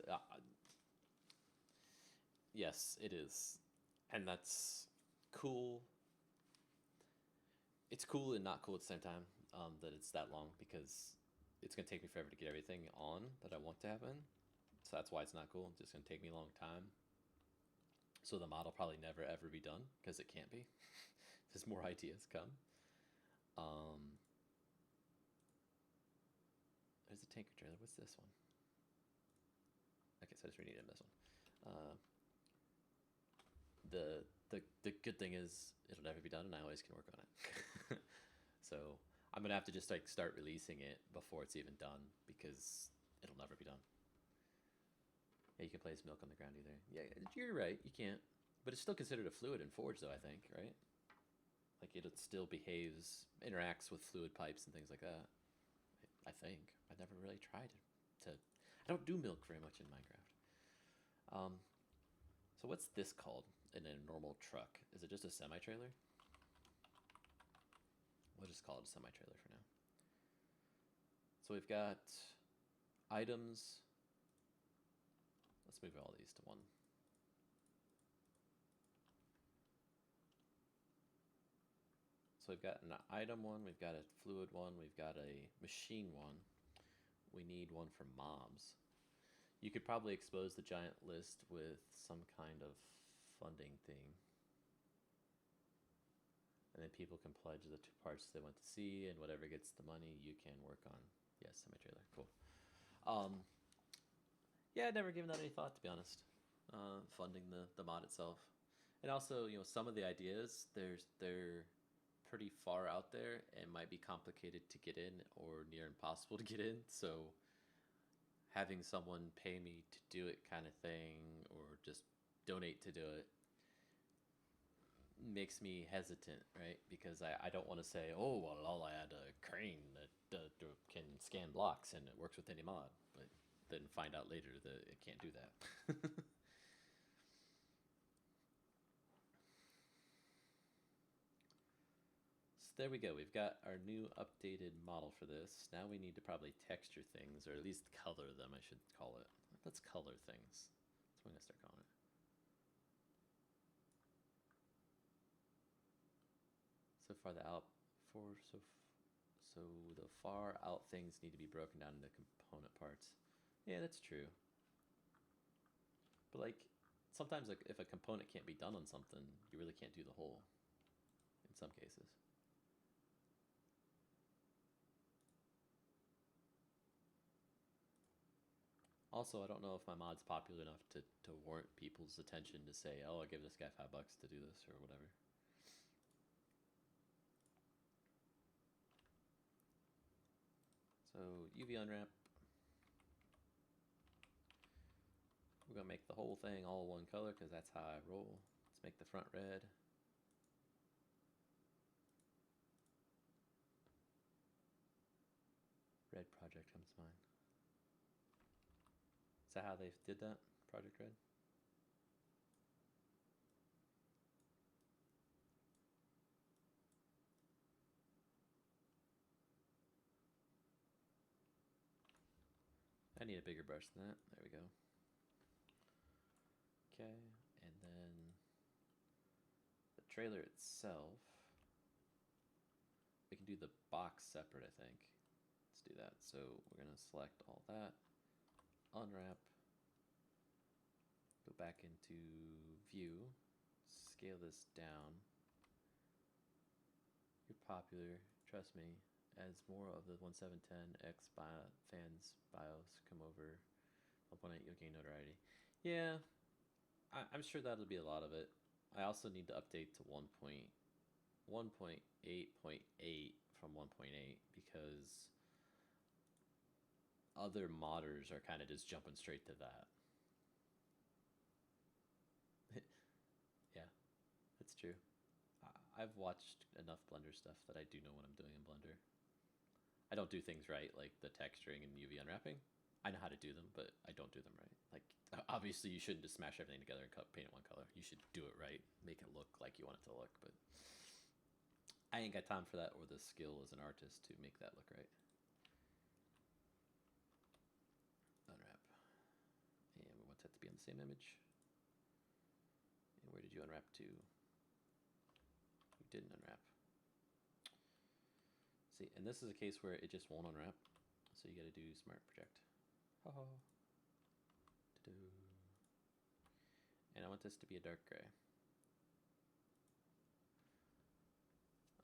Speaker 1: Yes, it is. And that's cool. It's cool and not cool at the same time, that it's that long, because it's going to take me forever to get everything on that I want to happen. So that's why it's not cool. It's just going to take me a long time. So the mod will probably never ever be done, because it can't be. As more ideas come. There's a tanker trailer. What's this one? Okay, so I just renamed this one. The good thing is it'll never be done, and I always can work on it. So I'm gonna have to just like start releasing it before it's even done, because it'll never be done. Yeah, you can place milk on the ground either. Yeah, you're right, you can't. But it's still considered a fluid in Forge, though, I think, right? Like, it still behaves, interacts with fluid pipes and things like that. I think. I've never really tried to. I don't do milk very much in Minecraft. So what's this called in a normal truck? Is it just a semi-trailer? We'll just call it a semi-trailer for now. So we've got items. Let's move all these to one. So we've got an item one, we've got a fluid one, we've got a machine one. We need one for mobs. You could probably expose the giant list with some kind of funding thing. And then people can pledge the 2 parts they want to see, and whatever gets the money you can work on. Yes, semi-trailer, cool. Yeah, I'd never given that any thought, to be honest. Funding the mod itself. And also, you know, some of the ideas, they're pretty far out there and might be complicated to get in or near impossible to get in. So having someone pay me to do it kind of thing, or just donate to do it, makes me hesitant, right? Because I don't want to say, oh, well, I'll add a crane that can scan blocks and it works with any mod, but then find out later that it can't do that. There we go. We've got our new updated model for this. Now we need to probably texture things, or at least color them, I should call it. Let's color things. That's what I'm going to start calling it. So far the far out things need to be broken down into component parts. Yeah, that's true. But like, sometimes like, if a component can't be done on something, you really can't do the whole, in some cases. Also, I don't know if my mod's popular enough to warrant people's attention to say, oh, I'll give this guy $5 to do this, or whatever. So, UV unwrap. We're going to make the whole thing all one color, because that's how I roll. Let's make the front red. Red project comes to mind. Is that how they did that? Project Red? I need a bigger brush than that. There we go. Okay, and then the trailer itself. We can do the box separate, I think. Let's do that. So we're gonna select all that, unwrap, go back into view, scale this down. You're popular, trust me. As more of the 1710X fans BIOS come over, 1.8 you'll gain notoriety. Yeah, I'm sure that'll be a lot of it. I also need to update to 1.8.8 from 1.8 because other modders are kind of just jumping straight to that. Yeah, that's true. I've watched enough Blender stuff that I do know what I'm doing in Blender. I don't do things right, like the texturing and UV unwrapping. I know how to do them, but I don't do them right. Like, obviously you shouldn't just smash everything together and paint it one color. You should do it right, make it look like you want it to look, but I ain't got time for that or the skill as an artist to make that look right. Unwrap. And we want that to be on the same image. And where did you unwrap to? You didn't unwrap. See, and this is a case where it just won't unwrap, so you gotta do smart project. And I want this to be a dark gray.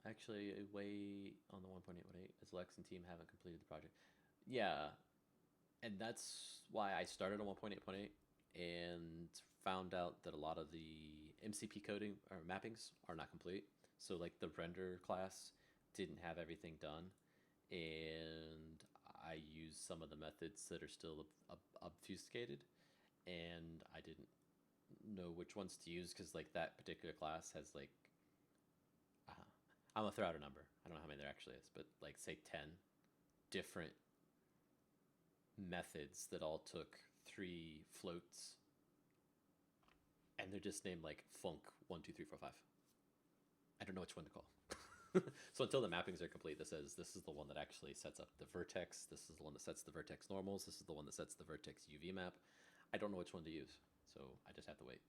Speaker 1: Actually, way on the 1.8.8, as Lex and team haven't completed the project. Yeah, and that's why I started on 1.8.8 and found out that a lot of the MCP coding or mappings are not complete. So like the render class didn't have everything done, and I used some of the methods that are still obfuscated, and I didn't know which ones to use because like that particular class has like I'm gonna throw out a number. I don't know how many there actually is, but like say 10 different methods that all took 3 floats, and they're just named like Funk 1, 2, 3, 4, 5. I don't know which one to call. So until the mappings are complete, this says this is the one that actually sets up the vertex. This is the one that sets the vertex normals. This is the one that sets the vertex UV map. I don't know which one to use, so I just have to wait.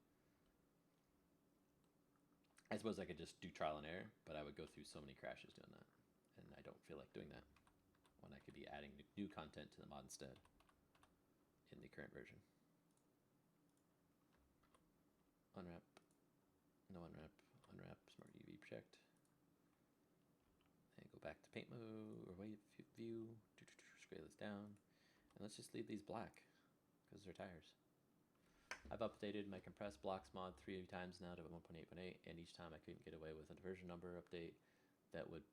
Speaker 1: I suppose I could just do trial and error, but I would go through so many crashes doing that, and I don't feel like doing that when I could be adding new content to the mod instead in the current version. Unwrap, no unwrap, unwrap, smart UV project. And go back to paint mode or wave view, scale this down, and let's just leave these black because they're tires. I've updated my compressed blocks mod 3 times now to 1.8.8, and each time I couldn't get away with a version number update that would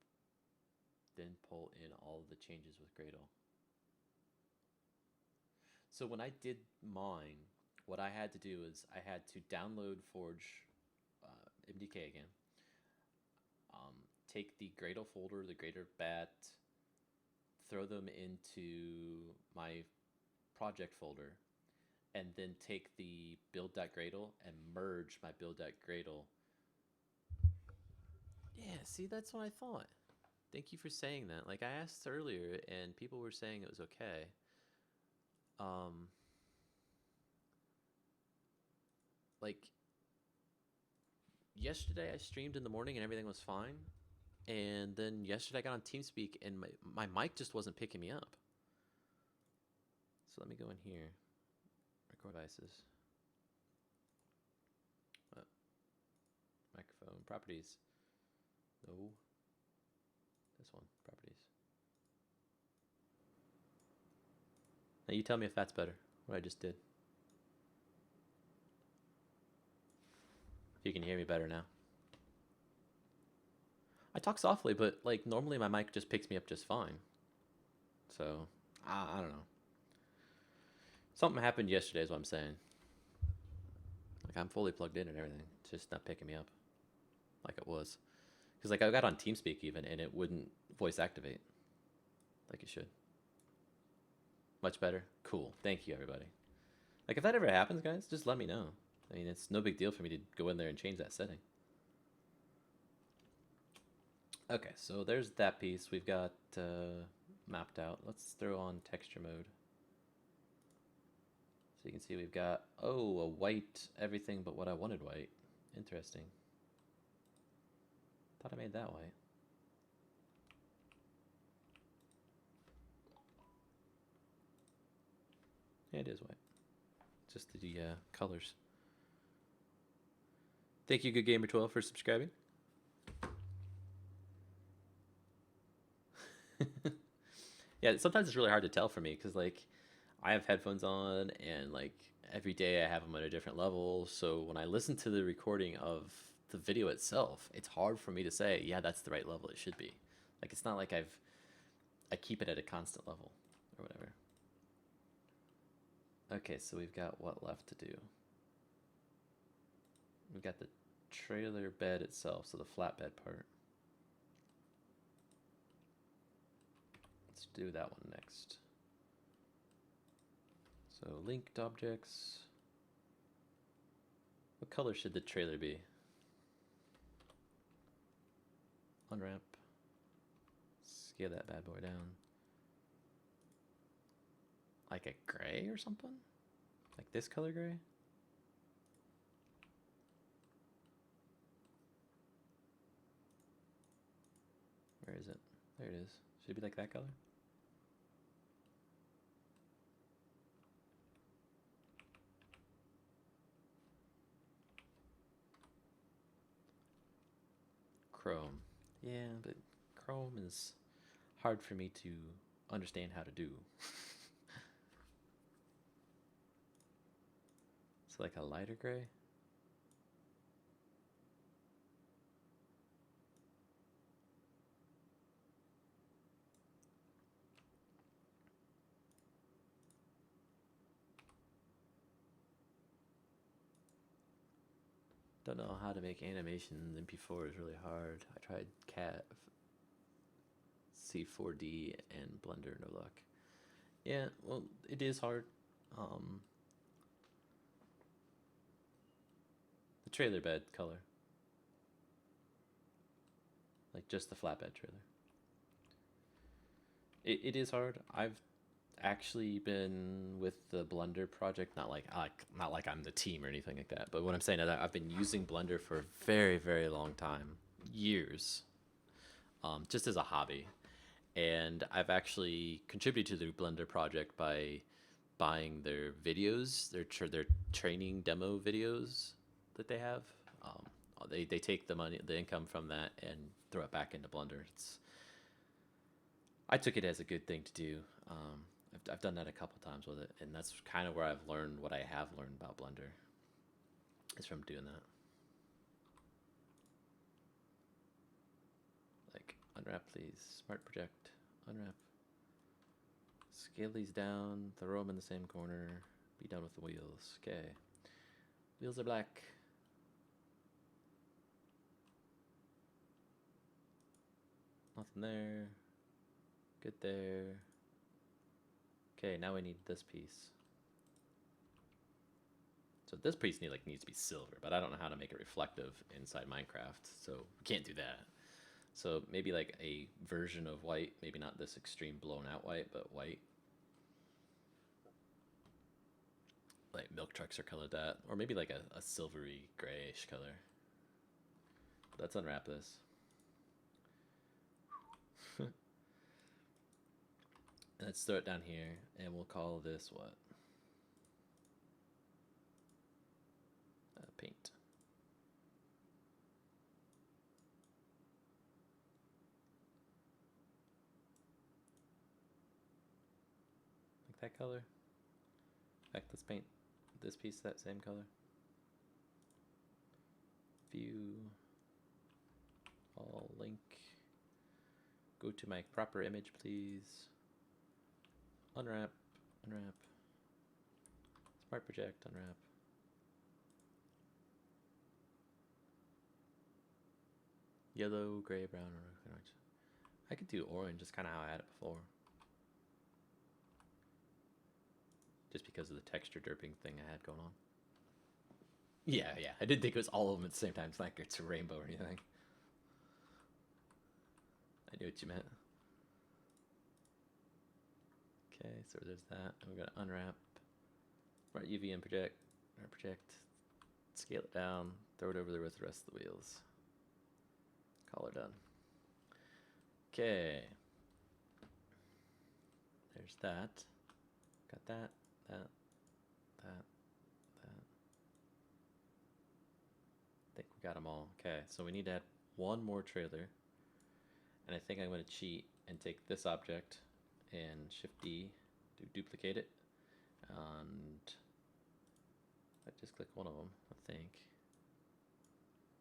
Speaker 1: then pull in all of the changes with Gradle. So when I did mine, what I had to do is I had to download Forge MDK again, take the Gradle folder, the Grader bat, throw them into my project folder, and then take the build.gradle and merge my build.gradle. Yeah, see, that's what I thought. Thank you for saying that. Like, I asked earlier, and people were saying it was okay. Like, yesterday I streamed in the morning and everything was fine. And then yesterday I got on TeamSpeak and my mic just wasn't picking me up. So let me go in here. Record devices. Microphone. Properties. No. This one. Properties. Now you tell me if that's better, what I just did. If you can hear me better now. I talk softly, but like normally my mic just picks me up just fine. So, I don't know. Something happened yesterday is what I'm saying. Like I'm fully plugged in and everything. It's just not picking me up like it was. Because like I got on TeamSpeak even and it wouldn't voice activate like it should. Much better? Cool. Thank you, everybody. Like if that ever happens, guys, just let me know. I mean, it's no big deal for me to go in there and change that setting. Okay, so there's that piece we've got mapped out. Let's throw on texture mode. you can see we've got, oh, a white everything but what I wanted white. Interesting. Thought I made that white. Yeah, it is white. Just the colors. Thank you, Good Gamer 12, for subscribing. Yeah, sometimes it's really hard to tell for me because like I have headphones on and like every day I have them at a different level. So when I listen to the recording of the video itself, it's hard for me to say, yeah, that's the right level it should be. Like it's not like I keep it at a constant level or whatever. Okay, so we've got what left to do? We've got the trailer bed itself, so the flatbed part. Let's do that one next. So linked objects. What color should the trailer be? Unwrap. Scale that bad boy down. Like a gray or something? Like this color gray? Where is it? There it is. Should it be like that color? Chrome. Yeah, but Chrome is hard for me to understand how to do. So like a lighter gray? Don't know how to make animations. MP4 is really hard. I tried Cat, C4D, and Blender, no luck. Yeah, well, it is hard. The trailer bed color. Like just the flatbed trailer. It is hard. I've actually been with the Blender project, not like I'm the team or anything like that, but what I'm saying is that I've been using Blender for a very, very long time, years, just as a hobby. And I've actually contributed to the Blender project by buying their videos, their training demo videos that they have. They take the income from that, and throw it back into Blender. I took it as a good thing to do. I've done that a couple times with it, and that's kind of where I've learned what I have learned about Blender, is from doing that. Like, unwrap these, smart project, unwrap. Scale these down, throw them in the same corner, be done with the wheels. Okay. Wheels are black. Nothing there. Good there. Okay, now we need this piece. So this piece needs to be silver, but I don't know how to make it reflective inside Minecraft, so we can't do that. So maybe like a version of white, maybe not this extreme blown out white, but white. Like milk trucks are colored that, or maybe like a silvery grayish color. Let's unwrap this. Let's throw it down here, and we'll call this what? Paint. Like that color. In fact, let's paint this piece that same color. View. All link. Go to my proper image, please. Unwrap, unwrap. Smart project, unwrap. Yellow, gray, brown, or orange. I could do orange, just kind of how I had it before. Just because of the texture derping thing I had going on. Yeah, I didn't think it was all of them at the same time. It's not like it's a rainbow or anything. I knew what you meant. Okay, so there's that. And we're gonna unwrap Right, UV and project, or project, scale it down, throw it over there with the rest of the wheels. Call her done. Okay. There's that. Got that, that, that. I think we got them all. Okay, so we need to add one more trailer. And I think I'm going to cheat and take this object and Shift D to duplicate it. And I just click one of them, I think.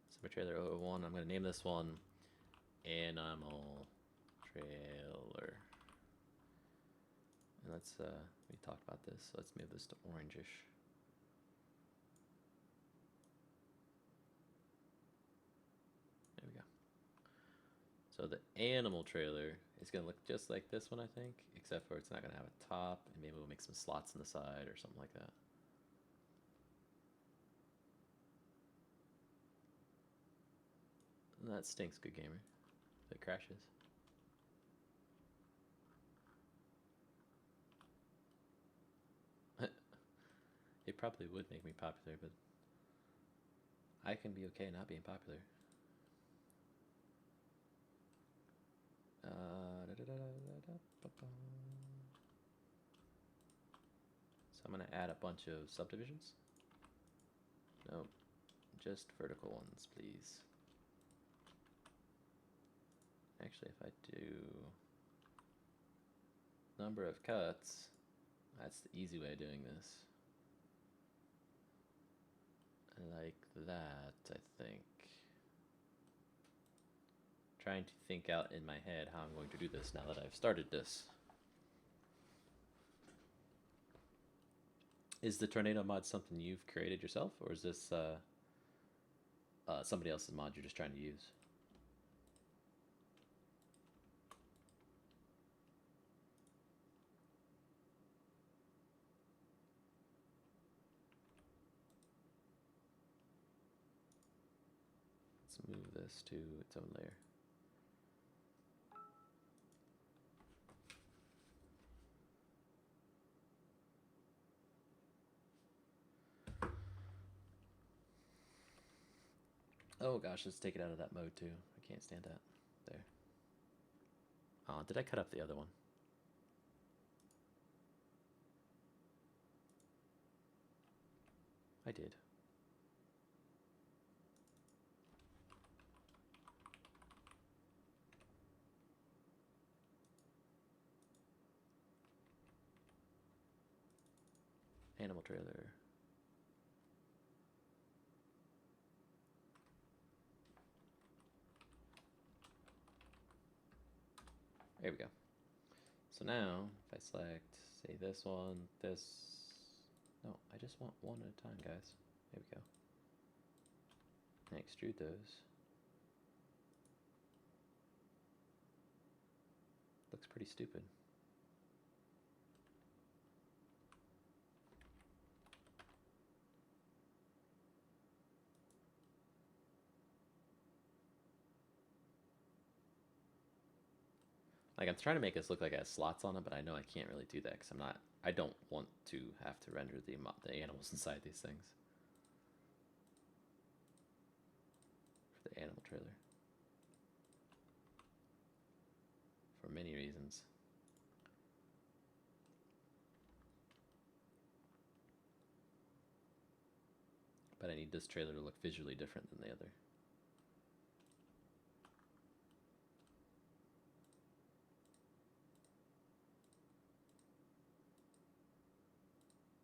Speaker 1: Summer trailer 001. I'm going to name this one Animal Trailer. And let's, we talked about this, so let's move this to orangish. There we go. So the animal trailer is going to look just like this one, I think, except for it's not going to have a top, and maybe we'll make some slots on the side or something like that. That stinks, good gamer. It crashes. It probably would make me popular, but I can be okay not being popular. So I'm going to add a bunch of subdivisions. Nope, just vertical ones, please. Actually, if I do number of cuts, that's the easy way of doing this. Like that, I think. Trying to think out in my head how I'm going to do this now that I've started this. Is the tornado mod something you've created yourself, or is this somebody else's mod you're just trying to use? Let's move this to its own layer. Oh gosh, let's take it out of that mode too. I can't stand that. There. Oh, did I cut up the other one? I did. Animal trailer. There we go. So now, if I select, say this one, this, no, I just want one at a time, guys. There we go. And extrude those. Looks pretty stupid. Like, I'm trying to make this look like it has slots on it, but I know I can't really do that because I don't want to have to render the animals inside these things. For the animal trailer. For many reasons. But I need this trailer to look visually different than the other.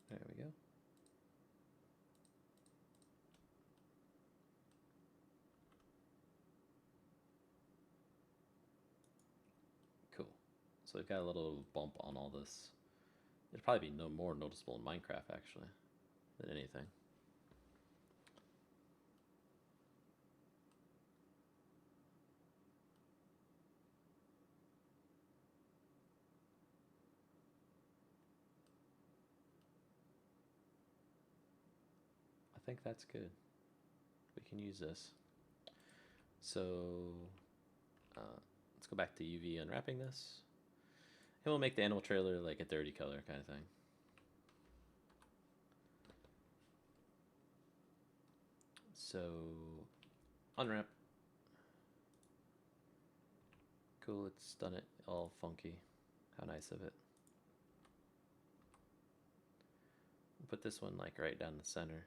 Speaker 1: There we go. Cool. So we've got a little bump on all this. It'd probably be no more noticeable in Minecraft, actually, than anything. I think that's good. We can use this. So let's go back to UV unwrapping this. And we'll make the animal trailer like a dirty color kind of thing. So, unwrap. Cool, it's done it all funky. How nice of it. Put this one like right down the center.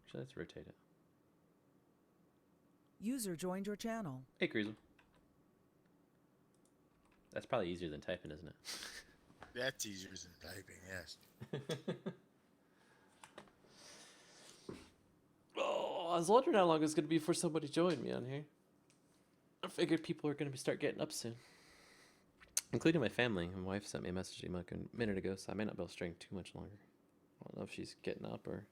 Speaker 1: Actually, let's rotate it.
Speaker 2: User joined your channel.
Speaker 1: Hey, Cruiser. That's probably easier than typing, isn't it?
Speaker 3: That's easier than typing, yes.
Speaker 1: Oh, I was wondering how long it's going to be before somebody joined me on here. I figured people are going to start getting up soon. Including my family. My wife sent me a message like a minute ago, so I may not be able to string too much longer. I don't know if she's getting up or...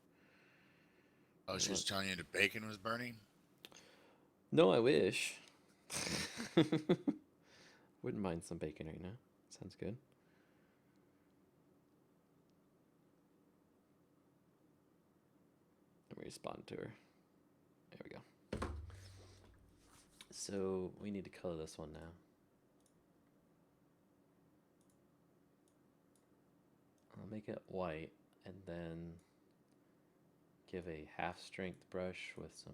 Speaker 3: Oh, she was telling you the bacon was burning?
Speaker 1: No, I wish. Wouldn't mind some bacon right now. Sounds good. Let me respond to her. There we go. So we need to color this one now. I'll make it white and then give a half-strength brush with some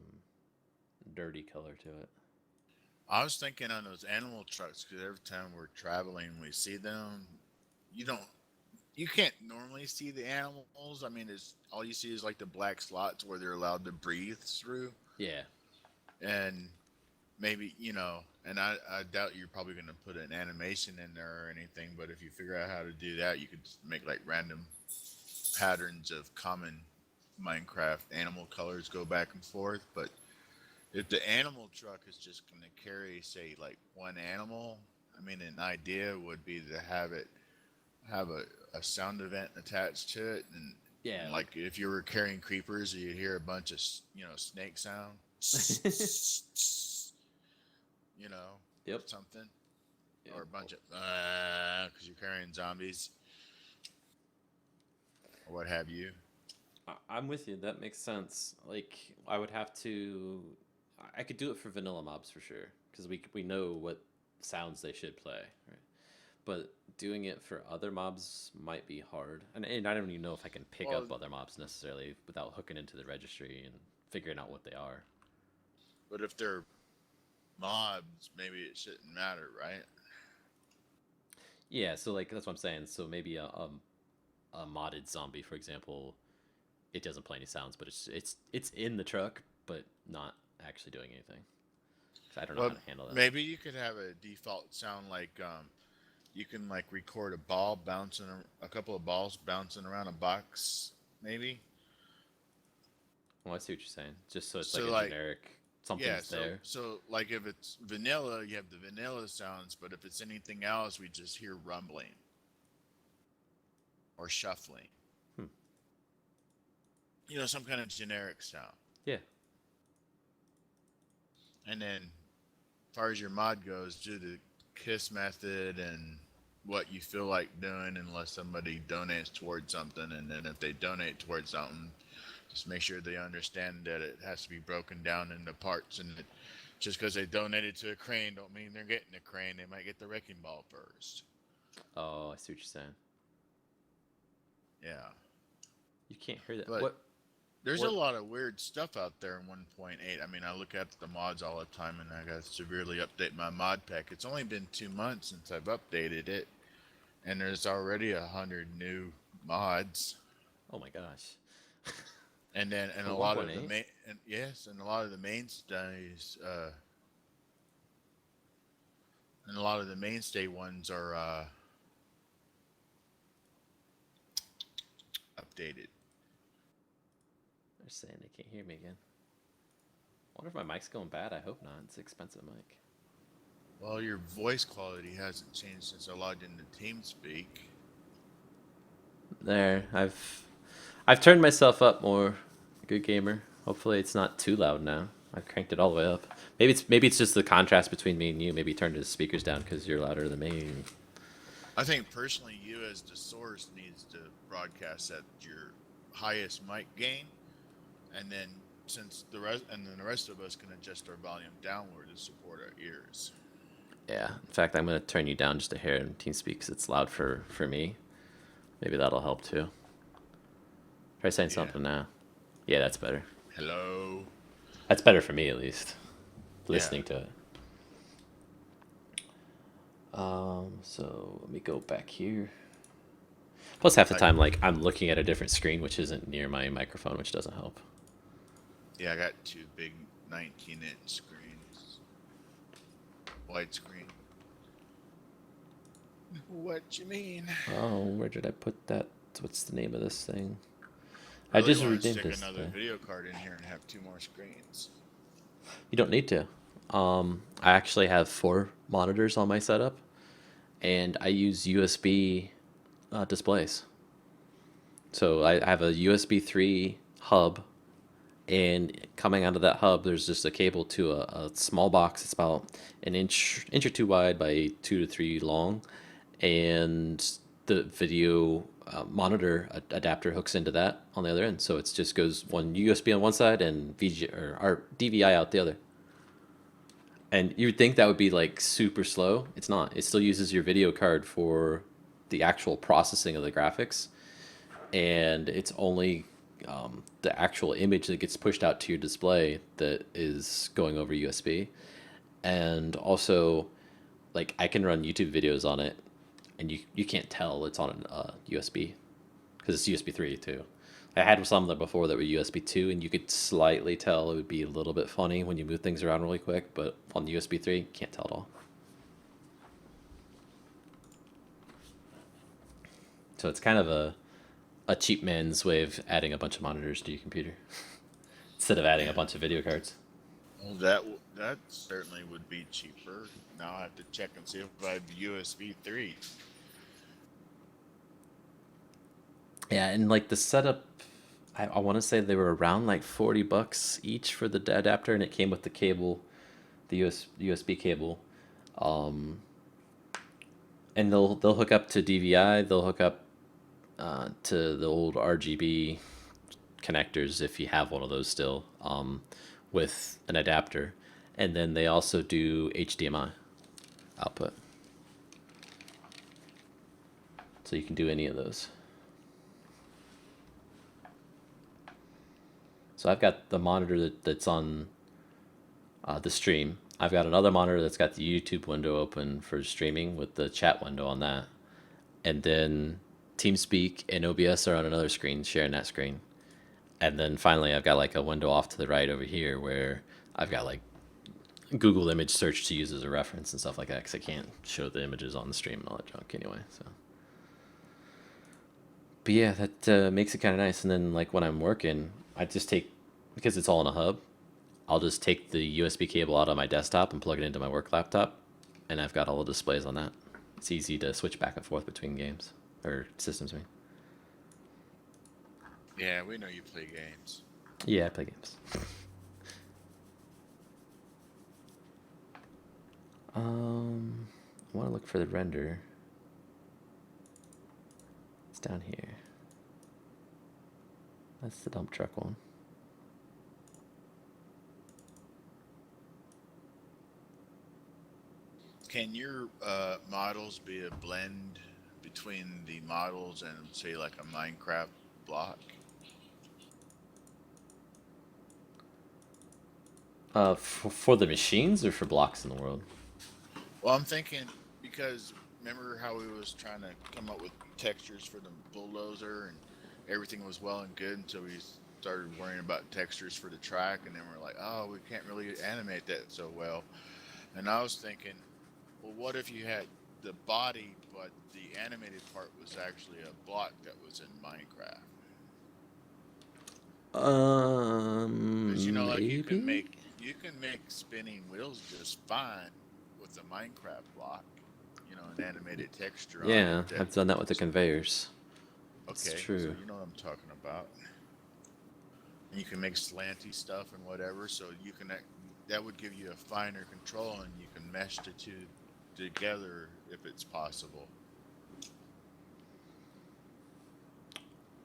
Speaker 1: dirty color to it.
Speaker 3: I was thinking on those animal trucks, because every time we're traveling, we see them. You can't normally see the animals. I mean, all you see is like the black slots where they're allowed to breathe through.
Speaker 1: Yeah.
Speaker 3: And maybe, and I doubt you're probably going to put an animation in there or anything, but if you figure out how to do that, you could make like random patterns of common Minecraft animal colors go back and forth. But if the animal truck is just going to carry, say, like one animal, I mean, an idea would be to have a sound event attached to it. And
Speaker 1: yeah,
Speaker 3: like if you were carrying creepers, you'd hear a bunch of, snake sound.
Speaker 1: Yep.
Speaker 3: Something. Yep. Or a bunch of, because you're carrying zombies. Or what have you.
Speaker 1: I'm with you. That makes sense. Like, I would have to... I could do it for vanilla mobs for sure, because we know what sounds they should play, right? But doing it for other mobs might be hard. And I don't even know if I can pick up other mobs necessarily without hooking into the registry and figuring out what they are.
Speaker 3: But if they're mobs, maybe it shouldn't matter, right?
Speaker 1: Yeah, so like that's what I'm saying. So maybe a modded zombie, for example, it doesn't play any sounds, but it's in the truck, but not actually doing anything. So I don't know how to handle that.
Speaker 3: Maybe you could have a default sound like you can like record a couple of balls bouncing around a box, maybe.
Speaker 1: Oh, I see what you're saying. Just so it's like a generic something's there.
Speaker 3: So like if it's vanilla, you have the vanilla sounds, but if it's anything else, we just hear rumbling or shuffling. Some kind of generic sound.
Speaker 1: Yeah.
Speaker 3: And then, as far as your mod goes, do the KISS method and what you feel like doing unless somebody donates towards something. And then if they donate towards something, just make sure they understand that it has to be broken down into parts. And just because they donated to a crane don't mean they're getting a crane. They might get the wrecking ball first.
Speaker 1: Oh, I see what you're saying.
Speaker 3: Yeah.
Speaker 1: You can't hear that.
Speaker 3: But there's a lot of weird stuff out there in 1.8. I mean, I look at the mods all the time, and I got to severely update my mod pack. It's only been 2 months since I've updated it, and there's already 100 new mods.
Speaker 1: Oh my gosh!
Speaker 3: And then, and a lot of the mainstays, and a lot of the mainstay ones are updated.
Speaker 1: They're saying they can't hear me again. I wonder if my mic's going bad. I hope not. It's an expensive mic.
Speaker 3: Well, your voice quality hasn't changed since I logged into TeamSpeak.
Speaker 1: There, I've turned myself up more. Good gamer. Hopefully it's not too loud now. I've cranked it all the way up. Maybe it's just the contrast between me and you. Maybe turn the speakers down because you're louder than me.
Speaker 3: I think personally, you as the source needs to broadcast at your highest mic gain. And then the rest of us can adjust our volume downward to support our ears.
Speaker 1: Yeah. In fact, I'm going to turn you down just a hair in TeamSpeak because it's loud for me. Maybe that'll help too. Try saying something now. Yeah, that's better.
Speaker 3: hello.
Speaker 1: That's better for me, at least,
Speaker 3: Yeah.
Speaker 1: listening to it. So let me go back here. Plus, half the time, like, I'm looking at a different screen, which isn't near my microphone, which doesn't help.
Speaker 3: Yeah, I got 2 big 19-inch screens. Widescreen. What you mean?
Speaker 1: Oh, where did I put that? What's the name of this thing?
Speaker 3: I
Speaker 1: I
Speaker 3: really
Speaker 1: just
Speaker 3: want to
Speaker 1: renamed
Speaker 3: stick
Speaker 1: this
Speaker 3: another
Speaker 1: thing.
Speaker 3: video card in here and have 2 more screens.
Speaker 1: You don't need to. I actually have 4 monitors on my setup, and I use USB displays. So I have a USB 3 hub, and coming out of that hub, there's just a cable to a small box. It's about an inch or 2 wide by 2 to 3 long, and the video monitor adapter hooks into that on the other end. So it just goes one USB on one side and or DVI out the other. And you would think that would be like super slow. It's not. It still uses your video card for the actual processing of the graphics, and it's only the actual image that gets pushed out to your display that is going over USB. And also, like, I can run YouTube videos on it, and you can't tell it's on a USB because it's USB 3 too. I had some that before that were USB 2, and you could slightly tell it would be a little bit funny when you move things around really quick, but on USB 3, can't tell at all. So it's kind of a cheap man's way of adding a bunch of monitors to your computer instead of adding a bunch of video cards.
Speaker 3: Well, that certainly would be cheaper. Now I have to check and see if I have USB 3.
Speaker 1: Yeah, and like the setup, I want to say they were around like $40 each for the adapter, and it came with the cable, the USB cable, and they'll hook up to DVI. They'll hook up to the old RGB connectors if you have one of those still, with an adapter, and then they also do HDMI output, so you can do any of those. So I've got the monitor that's on the stream. I've got another monitor that's got the YouTube window open for streaming with the chat window on that. And then TeamSpeak and OBS are on another screen, sharing that screen. And then finally, I've got like a window off to the right over here where I've got like Google image search to use as a reference and stuff like that, because I can't show the images on the stream and all that junk anyway. So, but yeah, that makes it kind of nice. And then like when I'm working, I just take, because it's all in a hub, I'll just take the USB cable out of my desktop and plug it into my work laptop, and I've got all the displays on that. It's easy to switch back and forth between games, or systems, I mean.
Speaker 3: Yeah, we know you play games.
Speaker 1: Yeah, I play games. I want to look for the render. It's down here. That's the dump truck one.
Speaker 3: Can your models be a blend between the models and, say, like a Minecraft block?
Speaker 1: For the machines or for blocks in the world?
Speaker 3: Well, I'm thinking, because remember how we was trying to come up with textures for the bulldozer, and everything was well and good until we started worrying about textures for the track, and then we're like, oh, we can't really animate that so well. And I was thinking, well, what if you had the body, but the animated part was actually a block that was in Minecraft? Because, you know, like
Speaker 1: Maybe?
Speaker 3: you can make spinning wheels just fine with a Minecraft block, you know, an animated texture on
Speaker 1: Yeah,
Speaker 3: it.
Speaker 1: I've done that with the conveyors.
Speaker 3: Okay,
Speaker 1: It's true.
Speaker 3: so you know what I'm talking about. And you can make slanty stuff and whatever, so you can, that would give you a finer control, and you can mesh the two together if it's possible.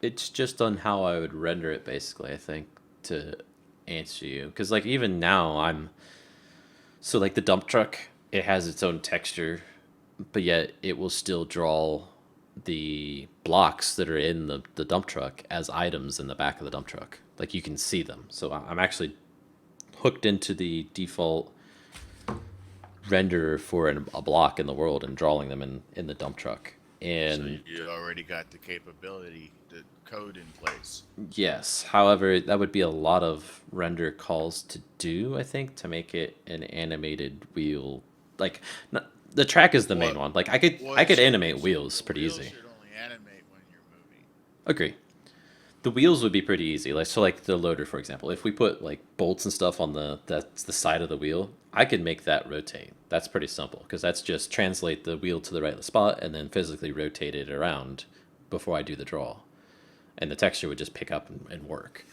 Speaker 1: It's just on how I would render it, basically, I think, to answer you. Because, like, even now, so, like, the dump truck, it has its own texture, but yet it will still draw the blocks that are in the dump truck as items in the back of the dump truck. Like you can see them. So I'm actually hooked into the default renderer for a block in the world and drawing them in the dump truck. And
Speaker 3: so you already got the capability, the code in place.
Speaker 1: yes, however, that would be a lot of render calls to do, I think, to make it an animated wheel. Like, the track is the main one. Like, I could animate wheels pretty easy.
Speaker 3: Should only animate when you're moving.
Speaker 1: Agree. The wheels would be pretty easy. Like, so like the loader, for example, if we put like bolts and stuff on that's the side of the wheel, I could make that rotate. That's pretty simple because that's just translate the wheel to the right spot and then physically rotate it around before I do the draw, and the texture would just pick up and work.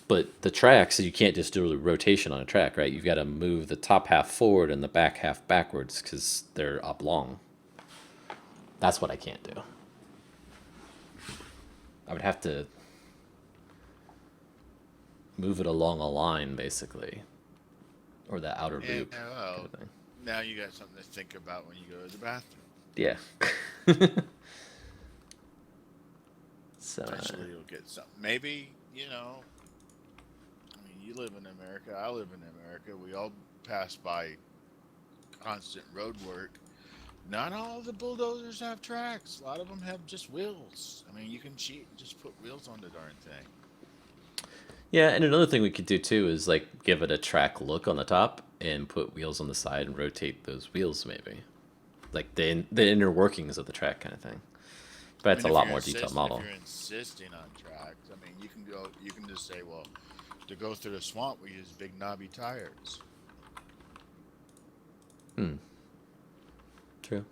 Speaker 1: But the tracks, you can't just do a rotation on a track, right? You've got to move the top half forward and the back half backwards because they're oblong. That's what I can't do. I would have to move it along a line, basically, or the outer loop.
Speaker 3: Well, kind of now you got something to think about when you go to the bathroom.
Speaker 1: Yeah. So
Speaker 3: eventually you'll get something. Maybe, you know, I mean, you live in America, I live in America. We all pass by constant road work. Not all the bulldozers have tracks. A lot of them have just wheels. I mean, you can cheat and just put wheels on the darn thing.
Speaker 1: yeah, and another thing we could do too is like give it a track look on the top and put wheels on the side and rotate those wheels, maybe like the inner workings of the track kind of thing. But it's a lot more detailed model.
Speaker 3: If you're insisting on tracks, I mean, you can just say, well, to go through the swamp, we use big knobby tires.
Speaker 1: True.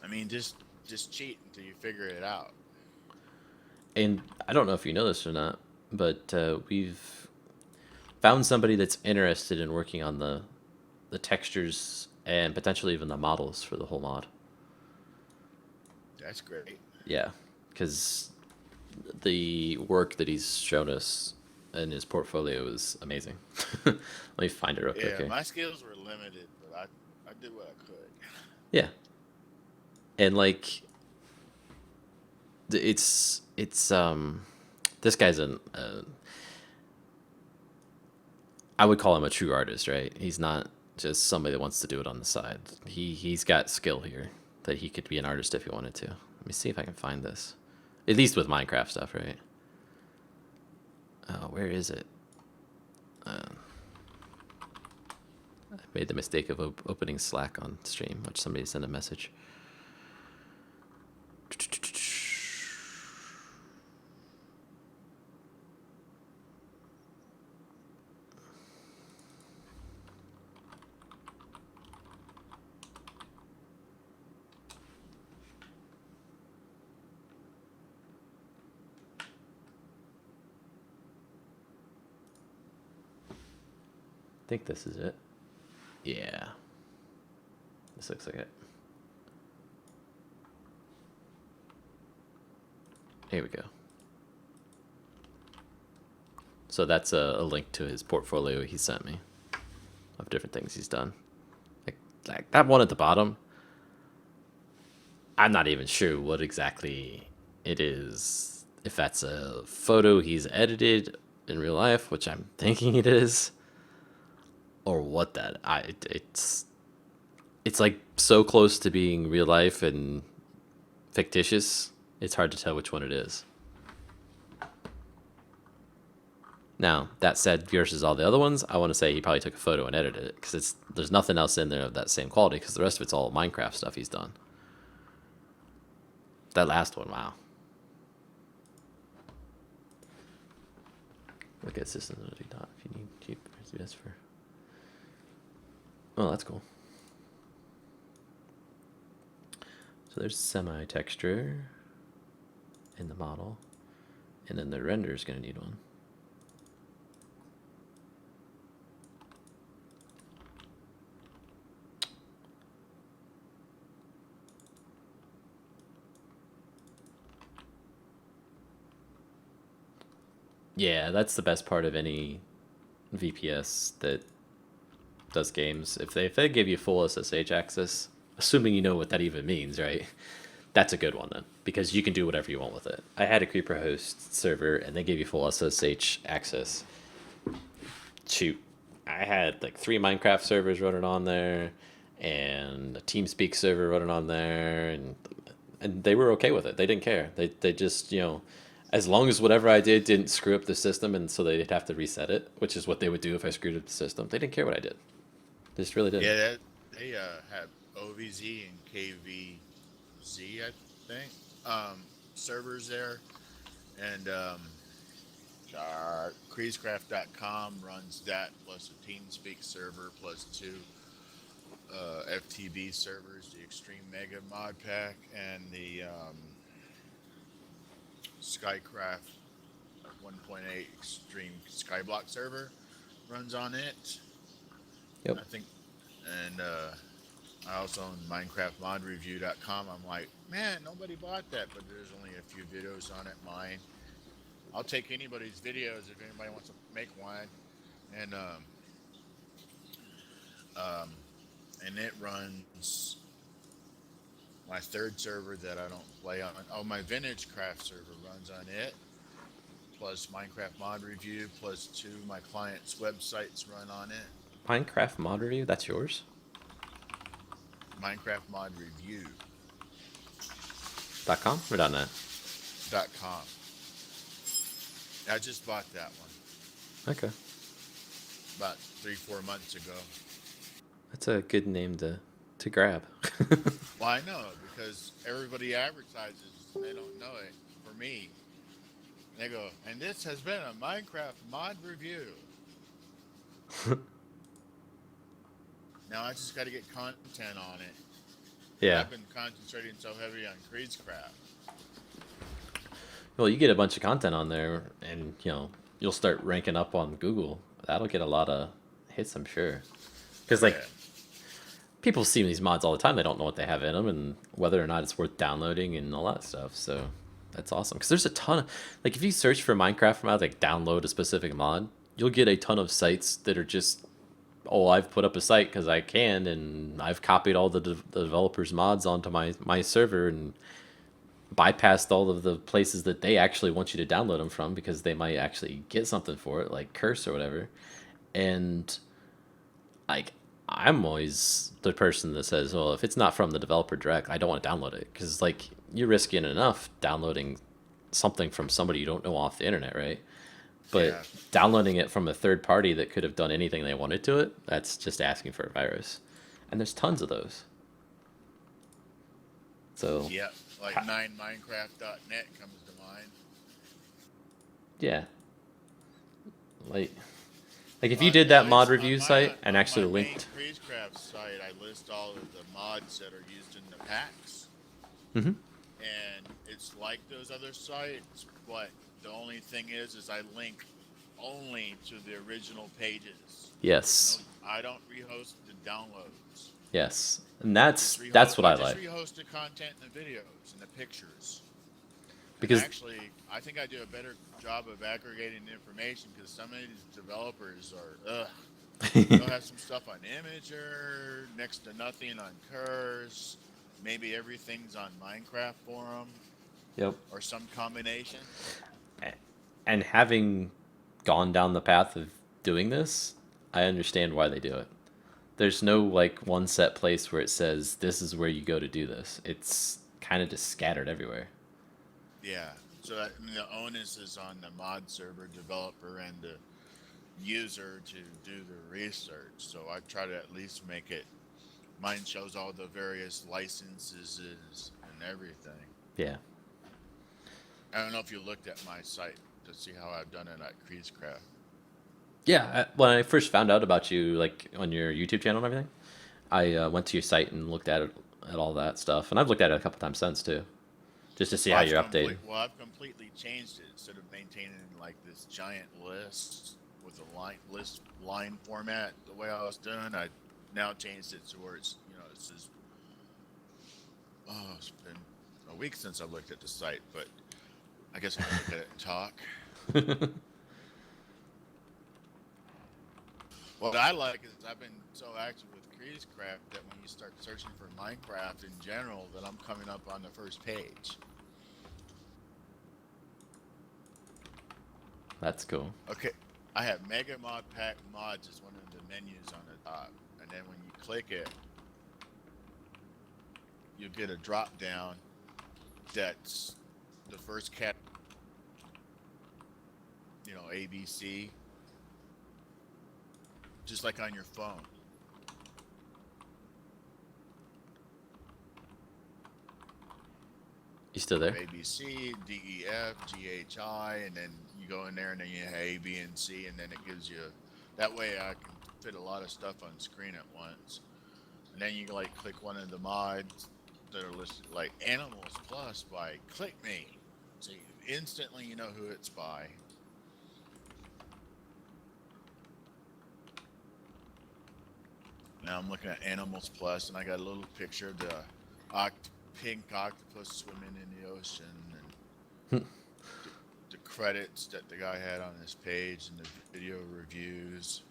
Speaker 3: I mean, just cheat until you figure it out.
Speaker 1: And I don't know if you know this or not, but we've found somebody that's interested in working on the textures and potentially even the models for the whole mod.
Speaker 3: That's great.
Speaker 1: Yeah, because the work that he's shown us in his portfolio is amazing. Let me find it real quick.
Speaker 3: Yeah, my skills were limited, but I did what I could.
Speaker 1: Yeah, and like it's this guy's I would call him a true artist, right? He's not just somebody that wants to do it on the side. He's got skill here that he could be an artist if he wanted to. Let me see if I can find this. At least with Minecraft stuff, right? Oh, where is it? I made the mistake of opening Slack on stream, which somebody sent a message. I think this is it. Yeah. This looks like it. Here we go. So that's a link to his portfolio he sent me of different things he's done. Like that one at the bottom, I'm not even sure what exactly it is. If that's a photo he's edited in real life, which I'm thinking it is, or what that it's like so close to being real life and fictitious, it's hard to tell which one it is. Now, that said, versus all the other ones, I want to say he probably took a photo and edited it, because there's nothing else in there of that same quality, because the rest of it's all Minecraft stuff he's done. That last one, wow. Look at system if you need cheap best for. Oh, that's cool. So there's semi-texture in the model, and then the render is going to need one. Yeah, that's the best part of any VPS that does games. If they give you full SSH access, assuming you know what that even means, right? That's a good one then, because you can do whatever you want with it. I had a creeper host server, and they gave you full SSH access. Shoot, I had like 3 Minecraft servers running on there, and a TeamSpeak server running on there, and they were okay with it. They didn't care. They just, you know, as long as whatever I did didn't screw up the system, and so they'd have to reset it, which is what they would do if I screwed up the system. They didn't care what I did. They just really didn't.
Speaker 3: Yeah, they have OVZ and KVZ, I think, servers there, and TSCraft.com runs that plus a TeamSpeak server plus 2 FTB servers, the Extreme Mega Mod Pack and the Skycraft 1.8 Extreme Skyblock server runs on it.
Speaker 1: Yep.
Speaker 3: I think, and I also own MinecraftModReview.com. I'm like, man, nobody bought that, but there's only a few videos on it. Mine. I'll take anybody's videos if anybody wants to make one, and it runs my 3rd server that I don't play on. Oh, my Vintage Craft server runs on it, plus Minecraft Mod Review, plus 2 my clients' websites run on it.
Speaker 1: Minecraft Mod Review, that's yours?
Speaker 3: Minecraft Mod Review.
Speaker 1: .com or .net?
Speaker 3: .com. I just bought that one.
Speaker 1: Okay.
Speaker 3: About 3-4 months ago.
Speaker 1: That's a good name to grab.
Speaker 3: Well, I know, because everybody advertises and they don't know it. For me, they go, and this has been a Minecraft Mod Review. Now I just got to get content on it.
Speaker 1: Yeah.
Speaker 3: I've been concentrating so heavy on Creedscraft.
Speaker 1: Well, you get a bunch of content on there, and you know you'll start ranking up on Google. That'll get a lot of hits, I'm sure. Because like people see these mods all the time. They don't know what they have in them, and whether or not it's worth downloading and all that stuff. So that's awesome. Because there's a ton of like if you search for Minecraft mods, like download a specific mod, you'll get a ton of sites that are just, oh, I've put up a site because I can, and I've copied all the developers' mods onto my server and bypassed all of the places that they actually want you to download them from because they might actually get something for it, like Curse or whatever. And like I'm always the person that says, well, if it's not from the developer direct, I don't want to download it because like you're risking enough downloading something from somebody you don't know off the internet, right? But downloading it from a third party that could have done anything they wanted to it, that's just asking for a virus. And there's tons of those. So
Speaker 3: yeah, like 9minecraft.net comes to mind.
Speaker 1: Yeah. Like if you did that mod review site and actually linked
Speaker 3: Creedscraft site, I list all of the mods that are used in the packs.
Speaker 1: Mm-hmm.
Speaker 3: And it's like those other sites, but the only thing is I link only to the original pages.
Speaker 1: Yes.
Speaker 3: No, I don't rehost the downloads.
Speaker 1: Yes. And that's what I like.
Speaker 3: I just rehost the content and the videos and the pictures.
Speaker 1: Because
Speaker 3: and actually, I think I do a better job of aggregating information because some of these developers are, they'll have some stuff on Imager, next to nothing on Curse, maybe everything's on Minecraft Forum.
Speaker 1: Yep.
Speaker 3: Or some combination.
Speaker 1: And having gone down the path of doing this, I understand why they do it. There's no like one set place where it says this is where you go to do this. It's kind of just scattered everywhere.
Speaker 3: Yeah. So that, I mean, the onus is on the mod server developer and the user to do the research. So I try to at least make it. Mine shows all the various licenses and everything.
Speaker 1: Yeah.
Speaker 3: I don't know if you looked at my site to see how I've done it at Creedscraft.
Speaker 1: Yeah, when I first found out about you, like on your YouTube channel and everything, I went to your site and looked at it, at all that stuff, and I've looked at it a couple times since too, just to see how you're updating.
Speaker 3: Well, I've completely changed it. Instead of maintaining like this giant list with a line format, the way I was doing, I now changed it to where it's it says. Oh, it's been a week since I looked at the site, but I guess I'll look at it and talk. What I like is I've been so active with TSCraft that when you start searching for Minecraft in general, that I'm coming up on the first page.
Speaker 1: That's cool.
Speaker 3: Okay, I have Mega Mod Pack Mods as one of the menus on the top, and then when you click it, you get a drop down that's the first cat, you know, ABC, just like on your phone.
Speaker 1: You still there?
Speaker 3: ABC, DEF, GHI, and then you go in there and then you have A, B, and C, and then it gives you, that way I can fit a lot of stuff on screen at once. And then you like click one of the mods that are listed, like Animals Plus by Click Me. So instantly you know who it's by. Now I'm looking at Animals Plus, and I got a little picture of the pink octopus swimming in the ocean, and the credits that the guy had on his page, and the video reviews.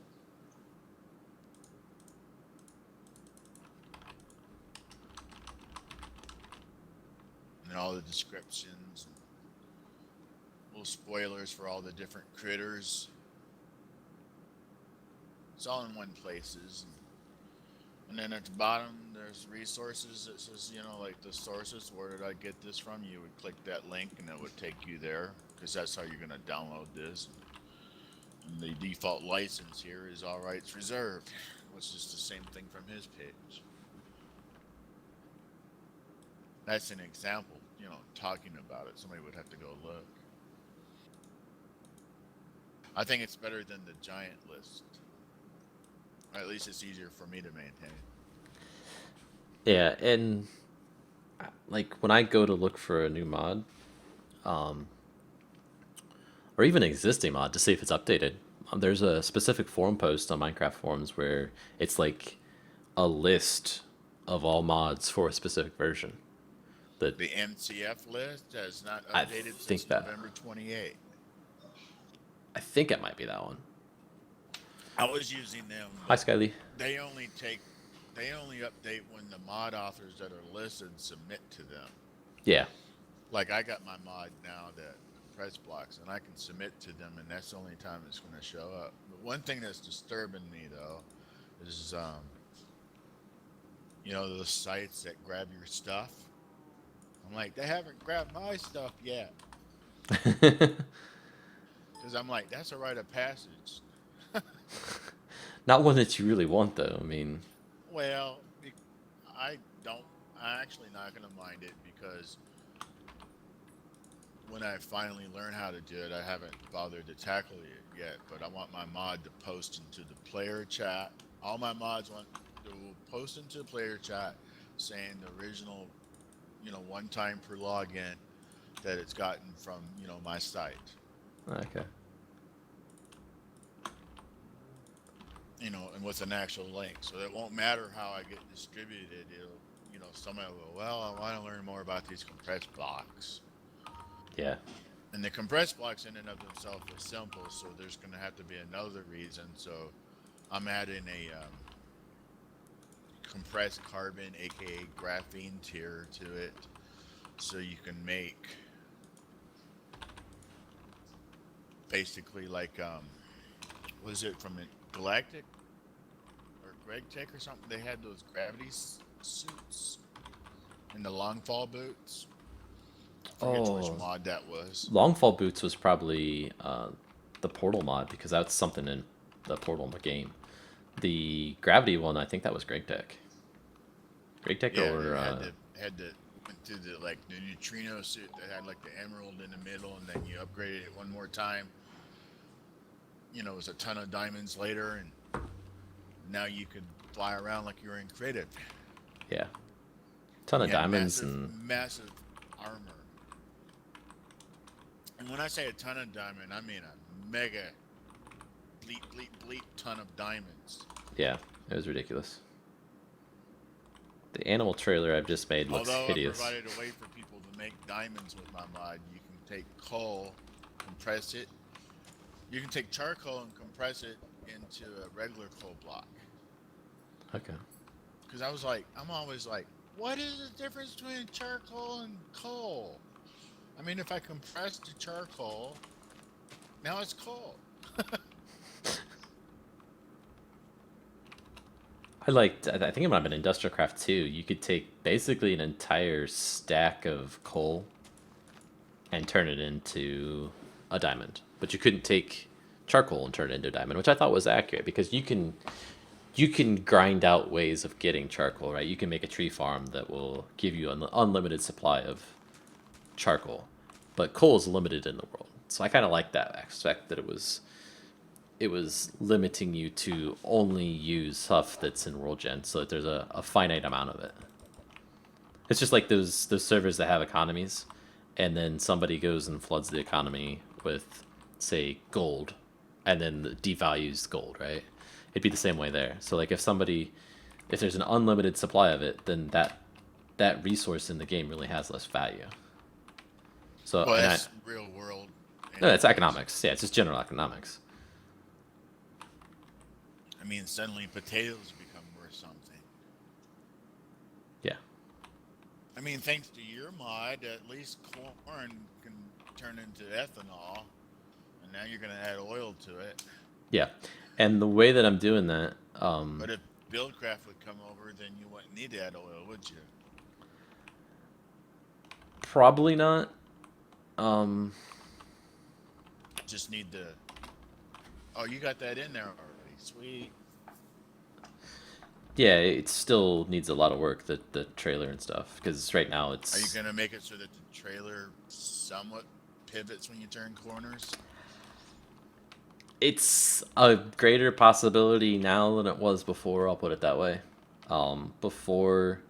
Speaker 3: And all the descriptions, and little spoilers for all the different critters. It's all in one places. And then at the bottom, there's resources that says, you know, like the sources. Where did I get this from? You would click that link and it would take you there, because that's how you're going to download this. And the default license here is all rights reserved, which is the same thing from his page. That's an example, you know, talking about it. Somebody would have to go look. I think it's better than the giant list. Or at least it's easier for me to maintain.
Speaker 1: Yeah, and like when I go to look for a new mod, or even an existing mod to see if it's updated, there's a specific forum post on Minecraft forums where it's like a list of all mods for a specific version.
Speaker 3: The MCF list has not updated since November 28th.
Speaker 1: I think it might be that one.
Speaker 3: I was using them.
Speaker 1: Hi, Skyly.
Speaker 3: They only update when the mod authors that are listed submit to them.
Speaker 1: Yeah.
Speaker 3: Like I got my mod now that press blocks, and I can submit to them, and that's the only time it's going to show up. But one thing that's disturbing me though is, you know, those sites that grab your stuff. I'm like, they haven't grabbed my stuff yet. Because I'm like, that's a rite of passage.
Speaker 1: Not one that you really want, though. I mean,
Speaker 3: well, I'm actually not going to mind it, because when I finally learn how to do it, I haven't bothered to tackle it yet, but I want my mod to post into the player chat. All my mods want to post into the player chat saying the original, you know, 1 time per login that it's gotten from, you know, my site.
Speaker 1: okay.
Speaker 3: You know, and with an actual link, so it won't matter how I get distributed. It'll, you know, somebody will, well, I want to learn more about these compressed blocks.
Speaker 1: Yeah.
Speaker 3: And the compressed blocks in and of themselves are simple, so there's going to have to be another reason. So I'm adding a compressed carbon, aka graphene tier, to it, so you can make basically like what is it from it? Galactic or Greg Tech or something? They had those gravity suits and the long fall boots. I forget which mod that was.
Speaker 1: Longfall boots was probably the Portal mod, because that's something in the Portal game. The gravity one, I think that was Greg Tech. Greg Tech,
Speaker 3: yeah,
Speaker 1: or
Speaker 3: had the went to the like the neutrino suit that had like the emerald in the middle, and then you upgraded it one more time. You know, it was a ton of diamonds later, and now you could fly around like you were in creative.
Speaker 1: Yeah. Ton of diamonds
Speaker 3: massive armor. And when I say a ton of diamond, I mean a mega bleep ton of diamonds.
Speaker 1: Yeah, it was ridiculous. The animal trailer I've just made looks hideous.
Speaker 3: Although I provided a way for people to make diamonds with my mod. You can take coal, compress it. You can take charcoal and compress it, into a regular coal block.
Speaker 1: Okay.
Speaker 3: Because I'm always like, what is the difference between charcoal and coal? I mean, if I compress the charcoal, now it's coal.
Speaker 1: I think it might have been Industrial Craft 2. You could take basically an entire stack of coal and turn it into a diamond. But you couldn't take charcoal and turn it into a diamond, which I thought was accurate because you can grind out ways of getting charcoal, right? You can make a tree farm that will give you an unlimited supply of charcoal. But coal is limited in the world. So I kind of like that aspect that it was limiting you to only use stuff that's in world gen, so that there's a finite amount of it. It's just like those servers that have economies, and then somebody goes and floods the economy with, say, gold, and then devalues gold, right? It'd be the same way there. So like if there's an unlimited supply of it, then that resource in the game really has less value. So
Speaker 3: well, that's real world.
Speaker 1: No, it's economics. Yeah, it's just general economics.
Speaker 3: I mean, suddenly potatoes become worth something.
Speaker 1: Yeah.
Speaker 3: I mean, thanks to your mod, at least corn can turn into ethanol, and now you're going to add oil to it.
Speaker 1: Yeah, and the way that I'm doing that.
Speaker 3: But if Buildcraft would come over, then you wouldn't need to add oil, would you?
Speaker 1: Probably not.
Speaker 3: Just need to. Oh, you got that in there already. Sweet.
Speaker 1: Yeah, it still needs a lot of work, the trailer and stuff, because right now it's...
Speaker 3: Are you going to make it so that the trailer somewhat pivots when you turn corners?
Speaker 1: It's a greater possibility now than it was before, I'll put it that way. Before,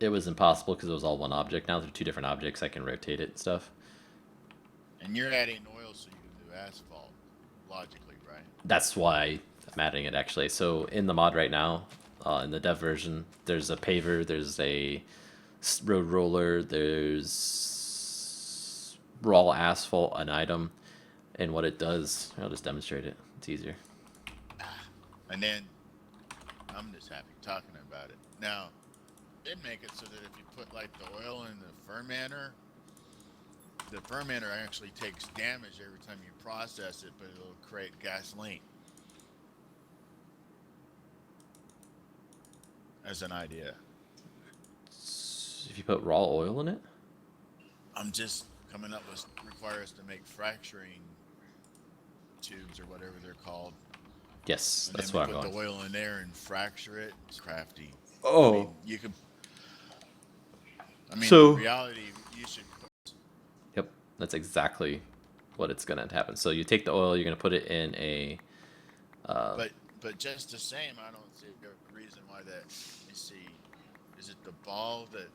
Speaker 1: it was impossible because it was all one object. Now they're two different objects, I can rotate it and stuff.
Speaker 3: And you're adding oil so you can do asphalt, logically, right?
Speaker 1: That's why I'm adding it, actually. So in the mod right now, in the dev version, there's a paver, there's a road roller, there's raw asphalt, an item, and what it does, I'll just demonstrate it. It's easier.
Speaker 3: And then, I'm just happy talking about it. Now, did make it so that if you put like the oil in the fermenter actually takes damage every time you process it, but it'll create gasoline. As an idea.
Speaker 1: If you put raw oil in it?
Speaker 3: I'm just coming up with require us to make fracturing tubes or whatever they're called.
Speaker 1: Yes,
Speaker 3: and
Speaker 1: that's
Speaker 3: then
Speaker 1: what
Speaker 3: we
Speaker 1: I'm
Speaker 3: put
Speaker 1: going.
Speaker 3: the oil in there and fracture it. It's crafty.
Speaker 1: Oh.
Speaker 3: I mean, you could. I mean,
Speaker 1: So,
Speaker 3: in reality, you should.
Speaker 1: Yep, that's exactly what it's gonna happen. So you take the oil, you're gonna put it in a.
Speaker 3: But just the same, I don't see a reason why that. You see, is it the ball that,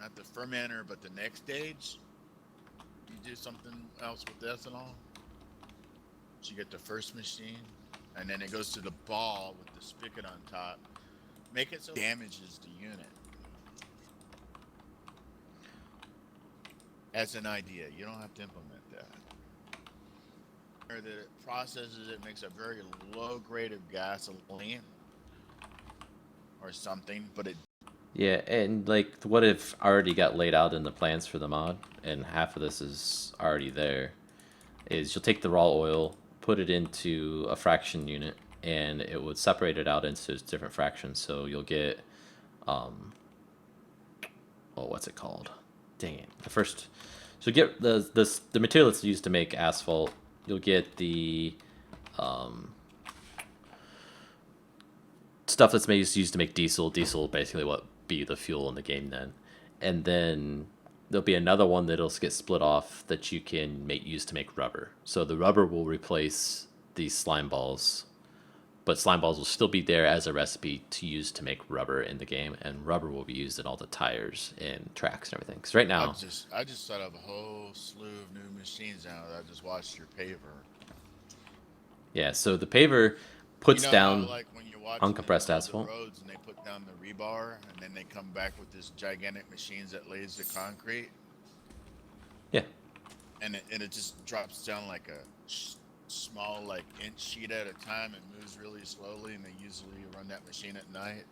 Speaker 3: not the fermenter, but the next stage? You do something else with ethanol. So you get the first machine, and then it goes to the ball with the spigot on top. Make it so it damages the unit. As an idea, you don't have to implement that. Or that it processes it, makes a very low grade of gasoline or something, but it.
Speaker 1: Yeah, and like what if already got laid out in the plans for the mod, and half of this is already there, is you'll take the raw oil, put it into a fraction unit, and it would separate it out into different fractions. So you'll get, what's it called? Dang it! So you get the material that's used to make asphalt. You'll get the stuff that's used to make diesel. Diesel will basically what be the fuel in the game then, and then there'll be another one that'll get split off that you can use to make rubber. So the rubber will replace these slime balls, but slime balls will still be there as a recipe to use to make rubber in the game, and rubber will be used in all the tires and tracks and everything. Because right now,
Speaker 3: I just thought of a whole slew of new machines now that I just watched your paver.
Speaker 1: Yeah, so the paver puts down
Speaker 3: how, like, when you're
Speaker 1: uncompressed
Speaker 3: the
Speaker 1: asphalt.
Speaker 3: roads and they put down the rebar, and then they come back with this gigantic machines that lays the concrete.
Speaker 1: Yeah.
Speaker 3: And it just drops down like a small, like inch sheet at a time. It moves really slowly, and they usually run that machine at night.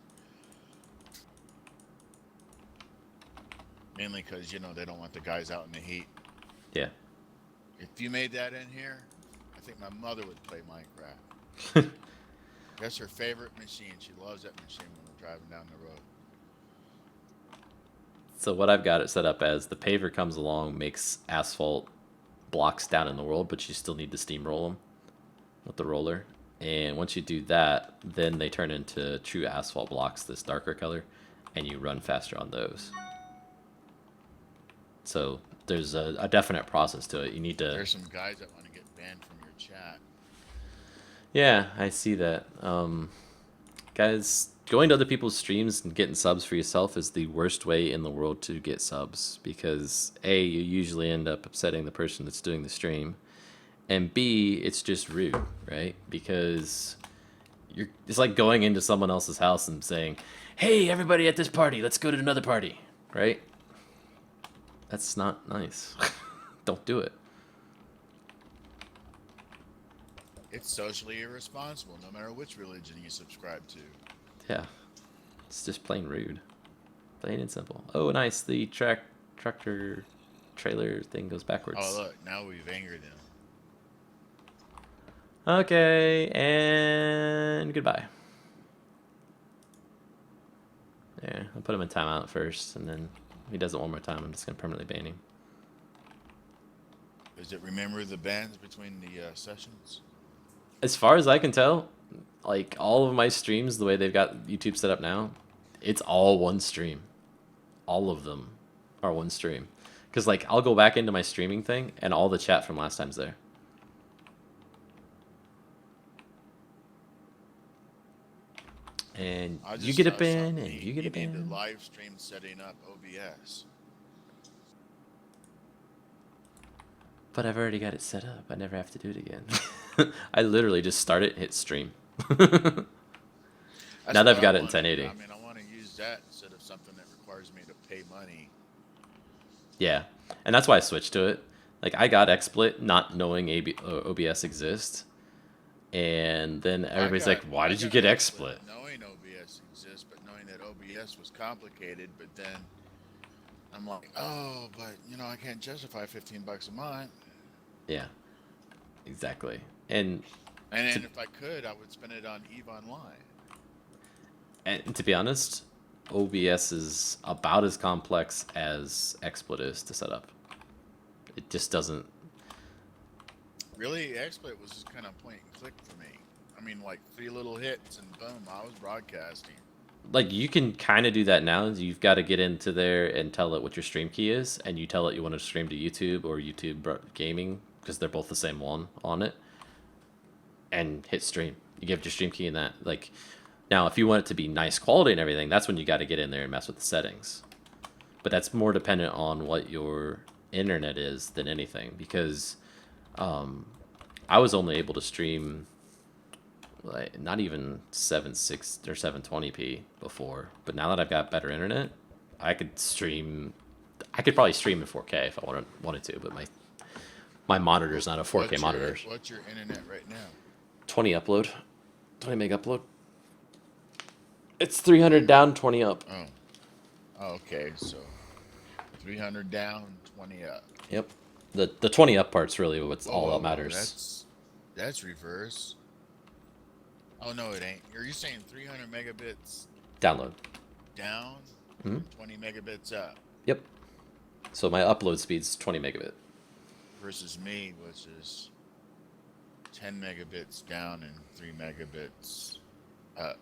Speaker 3: Mainly because, you know, they don't want the guys out in the heat.
Speaker 1: Yeah.
Speaker 3: If you made that in here, I think my mother would play Minecraft. That's her favorite machine. She loves that machine when we're driving down the road.
Speaker 1: So what I've got it set up as, the paver comes along, makes asphalt blocks down in the world, but you still need to steamroll them with the roller. And once you do that, then they turn into true asphalt blocks, this darker color, and you run faster on those. So there's a definite process to it. You need to...
Speaker 3: There's some guys that want to get banned from your chat.
Speaker 1: Yeah, I see that. Guys, going to other people's streams and getting subs for yourself is the worst way in the world to get subs, because A, you usually end up upsetting the person that's doing the stream, and B, it's just rude, right? Because it's like going into someone else's house and saying, hey, everybody at this party, let's go to another party, right? That's not nice. Don't do it.
Speaker 3: It's socially irresponsible, no matter which religion you subscribe to.
Speaker 1: Yeah. It's just plain rude. Plain and simple. Oh, nice. The tractor trailer thing goes backwards.
Speaker 3: Oh, look. Now we've angered him.
Speaker 1: Okay, and goodbye. There, I'll put him in timeout first, and then if he does it one more time, I'm just going to permanently ban him.
Speaker 3: Does it remember the bans between the sessions?
Speaker 1: As far as I can tell, like, all of my streams, the way they've got YouTube set up now, it's all one stream. All of them are one stream. Because, like, I'll go back into my streaming thing, and all the chat from last time's there. And you get a ban, and you get a ban.
Speaker 3: You need the live stream setting up OBS.
Speaker 1: But I've already got it set up. I never have to do it again. I literally just start it, hit stream. Now that I've got it in 1080.
Speaker 3: I mean, I want to use that instead of something that requires me to pay money.
Speaker 1: Yeah, and that's why I switched to it. Like, I got XSplit not knowing OBS exists. And then everybody's like, why did you get XSplit?
Speaker 3: Knowing OBS exists, but knowing that OBS was complicated, but then I'm like, oh, but, you know, I can't justify $15 a month.
Speaker 1: Yeah, exactly. And
Speaker 3: if I could, I would spend it on EVE Online.
Speaker 1: And to be honest, OBS is about as complex as XSplit is to set up. It just doesn't...
Speaker 3: Really, XSplit was just kind of point and click for me. I mean, like 3 little hits and boom, I was broadcasting.
Speaker 1: Like, you can kind of do that now. You've got to get into there and tell it what your stream key is, and you tell it you want to stream to YouTube or YouTube Gaming, because they're both the same one on it, and hit stream. You give your stream key in that. Like, now, if you want it to be nice quality and everything, that's when you got to get in there and mess with the settings. But that's more dependent on what your internet is than anything, because I was only able to stream like not even 760 or 720p before, but now that I've got better internet, I could probably stream in 4K if I wanted to, but my monitor's not a 4K monitor.
Speaker 3: What's your internet right now?
Speaker 1: 20 meg upload. It's 300 down, 20 up.
Speaker 3: Oh, okay, so 300 down, 20 up.
Speaker 1: Yep. The 20 up part's really what's all that matters.
Speaker 3: That's reverse. Oh no, it ain't. Are you saying 300 megabits
Speaker 1: download
Speaker 3: down, 20 megabits up?
Speaker 1: Yep. So my upload speed's 20 megabit.
Speaker 3: Versus me, which is 10 megabits down and 3 megabits up.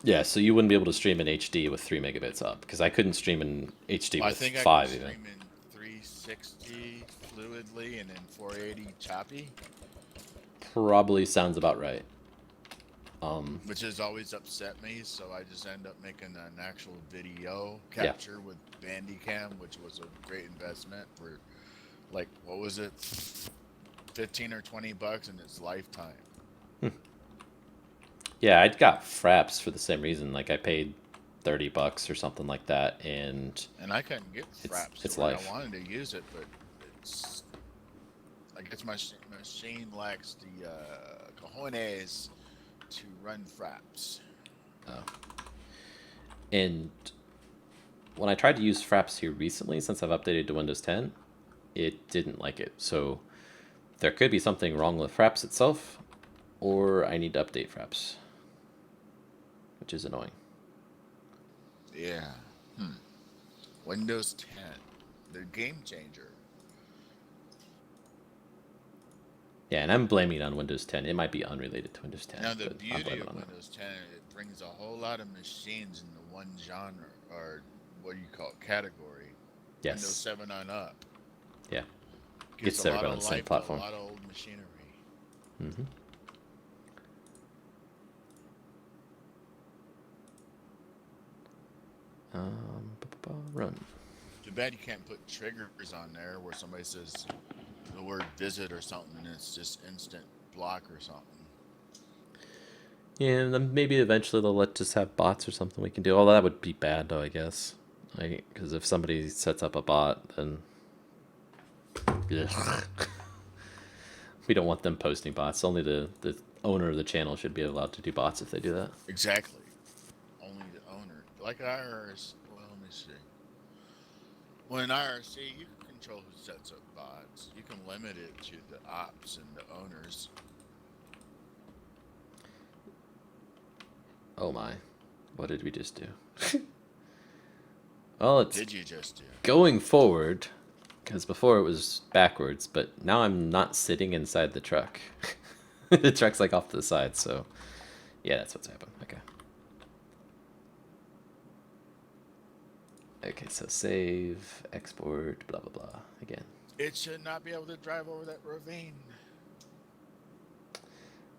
Speaker 1: Yeah, so you wouldn't be able to stream in HD with 3 megabits up, because I couldn't stream in HD with 5 even.
Speaker 3: I can stream in 360 fluidly and then 480 choppy.
Speaker 1: Probably sounds about right.
Speaker 3: Which has always upset me, so I just end up making an actual video capture with Bandicam, which was a great investment for, like, what was it, 15 or 20 bucks in its lifetime.
Speaker 1: Yeah, I got Fraps for the same reason. Like, I paid $30 or something like that, and
Speaker 3: I couldn't get Fraps
Speaker 1: it's
Speaker 3: when
Speaker 1: life.
Speaker 3: I wanted to use it, but I guess my machine lacks the cojones to run fraps.
Speaker 1: Oh. And when I tried to use fraps here recently, since I've updated to Windows 10, it didn't like it. So there could be something wrong with fraps itself, or I need to update fraps, which is annoying.
Speaker 3: Yeah. Windows 10, the game changer.
Speaker 1: Yeah, and I'm blaming it on Windows 10. It might be unrelated to Windows 10.
Speaker 3: Now the
Speaker 1: but I'm
Speaker 3: beauty
Speaker 1: blaming
Speaker 3: of
Speaker 1: it on
Speaker 3: Windows 10, it brings a whole lot of machines into one genre, or what do you call it, category.
Speaker 1: Yes.
Speaker 3: Windows 7 on up.
Speaker 1: Yeah.
Speaker 3: Gives
Speaker 1: Gets
Speaker 3: a
Speaker 1: everyone
Speaker 3: lot
Speaker 1: on
Speaker 3: of
Speaker 1: the same
Speaker 3: life to
Speaker 1: platform.
Speaker 3: a lot of old machinery.
Speaker 1: Mm-hmm. Run.
Speaker 3: Too bad you can't put triggers on there where somebody says the word visit or something and it's just instant block or something.
Speaker 1: Yeah, and then maybe eventually they'll let just have bots or something we can do. Although that would be bad, though, I guess. Because if somebody sets up a bot, then we don't want them posting bots. Only the owner of the channel should be allowed to do bots if they do that.
Speaker 3: Exactly. Only the owner. Like IRS. Well, let me see. Well, in IRC, you can control who sets up bots. You can limit it to the ops and the owners.
Speaker 1: Oh my. What did we just do? Well, it's
Speaker 3: Did you just do?
Speaker 1: going forward, because before it was backwards, but now I'm not sitting inside the truck. The truck's like off to the side, so yeah, that's what's happened. Okay. Okay, so save, export, blah, blah, blah, again.
Speaker 3: It should not be able to drive over that ravine.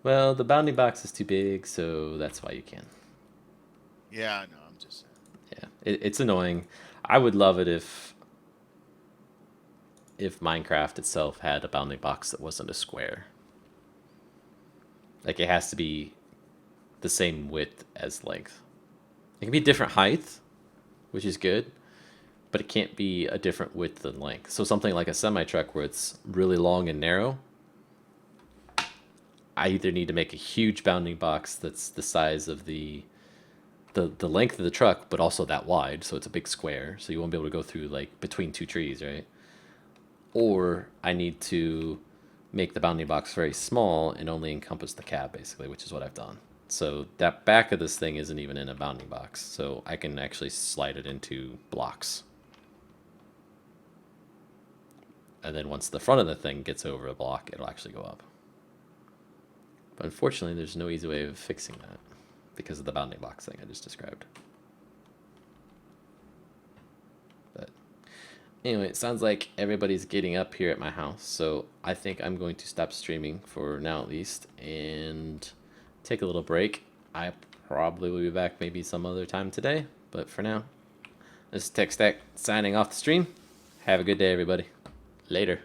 Speaker 1: Well, the bounding box is too big, so that's why you can.
Speaker 3: Yeah, I know. I'm just saying.
Speaker 1: Yeah, it's annoying. I would love it if Minecraft itself had a bounding box that wasn't a square. Like, it has to be the same width as length. It can be different height, which is good, but it can't be a different width and length. So something like a semi-truck where it's really long and narrow, I either need to make a huge bounding box that's the size of the length of the truck, but also that wide, so it's a big square, so you won't be able to go through, like, between two trees, right? Or I need to make the bounding box very small and only encompass the cab, basically, which is what I've done. So that back of this thing isn't even in a bounding box, so I can actually slide it into blocks. And then once the front of the thing gets over a block, it'll actually go up. But unfortunately, there's no easy way of fixing that because of the bounding box thing I just described. But anyway, it sounds like everybody's getting up here at my house, so I think I'm going to stop streaming for now at least and take a little break. I probably will be back maybe some other time today, but for now, this is Techstack signing off the stream. Have a good day, everybody. Later.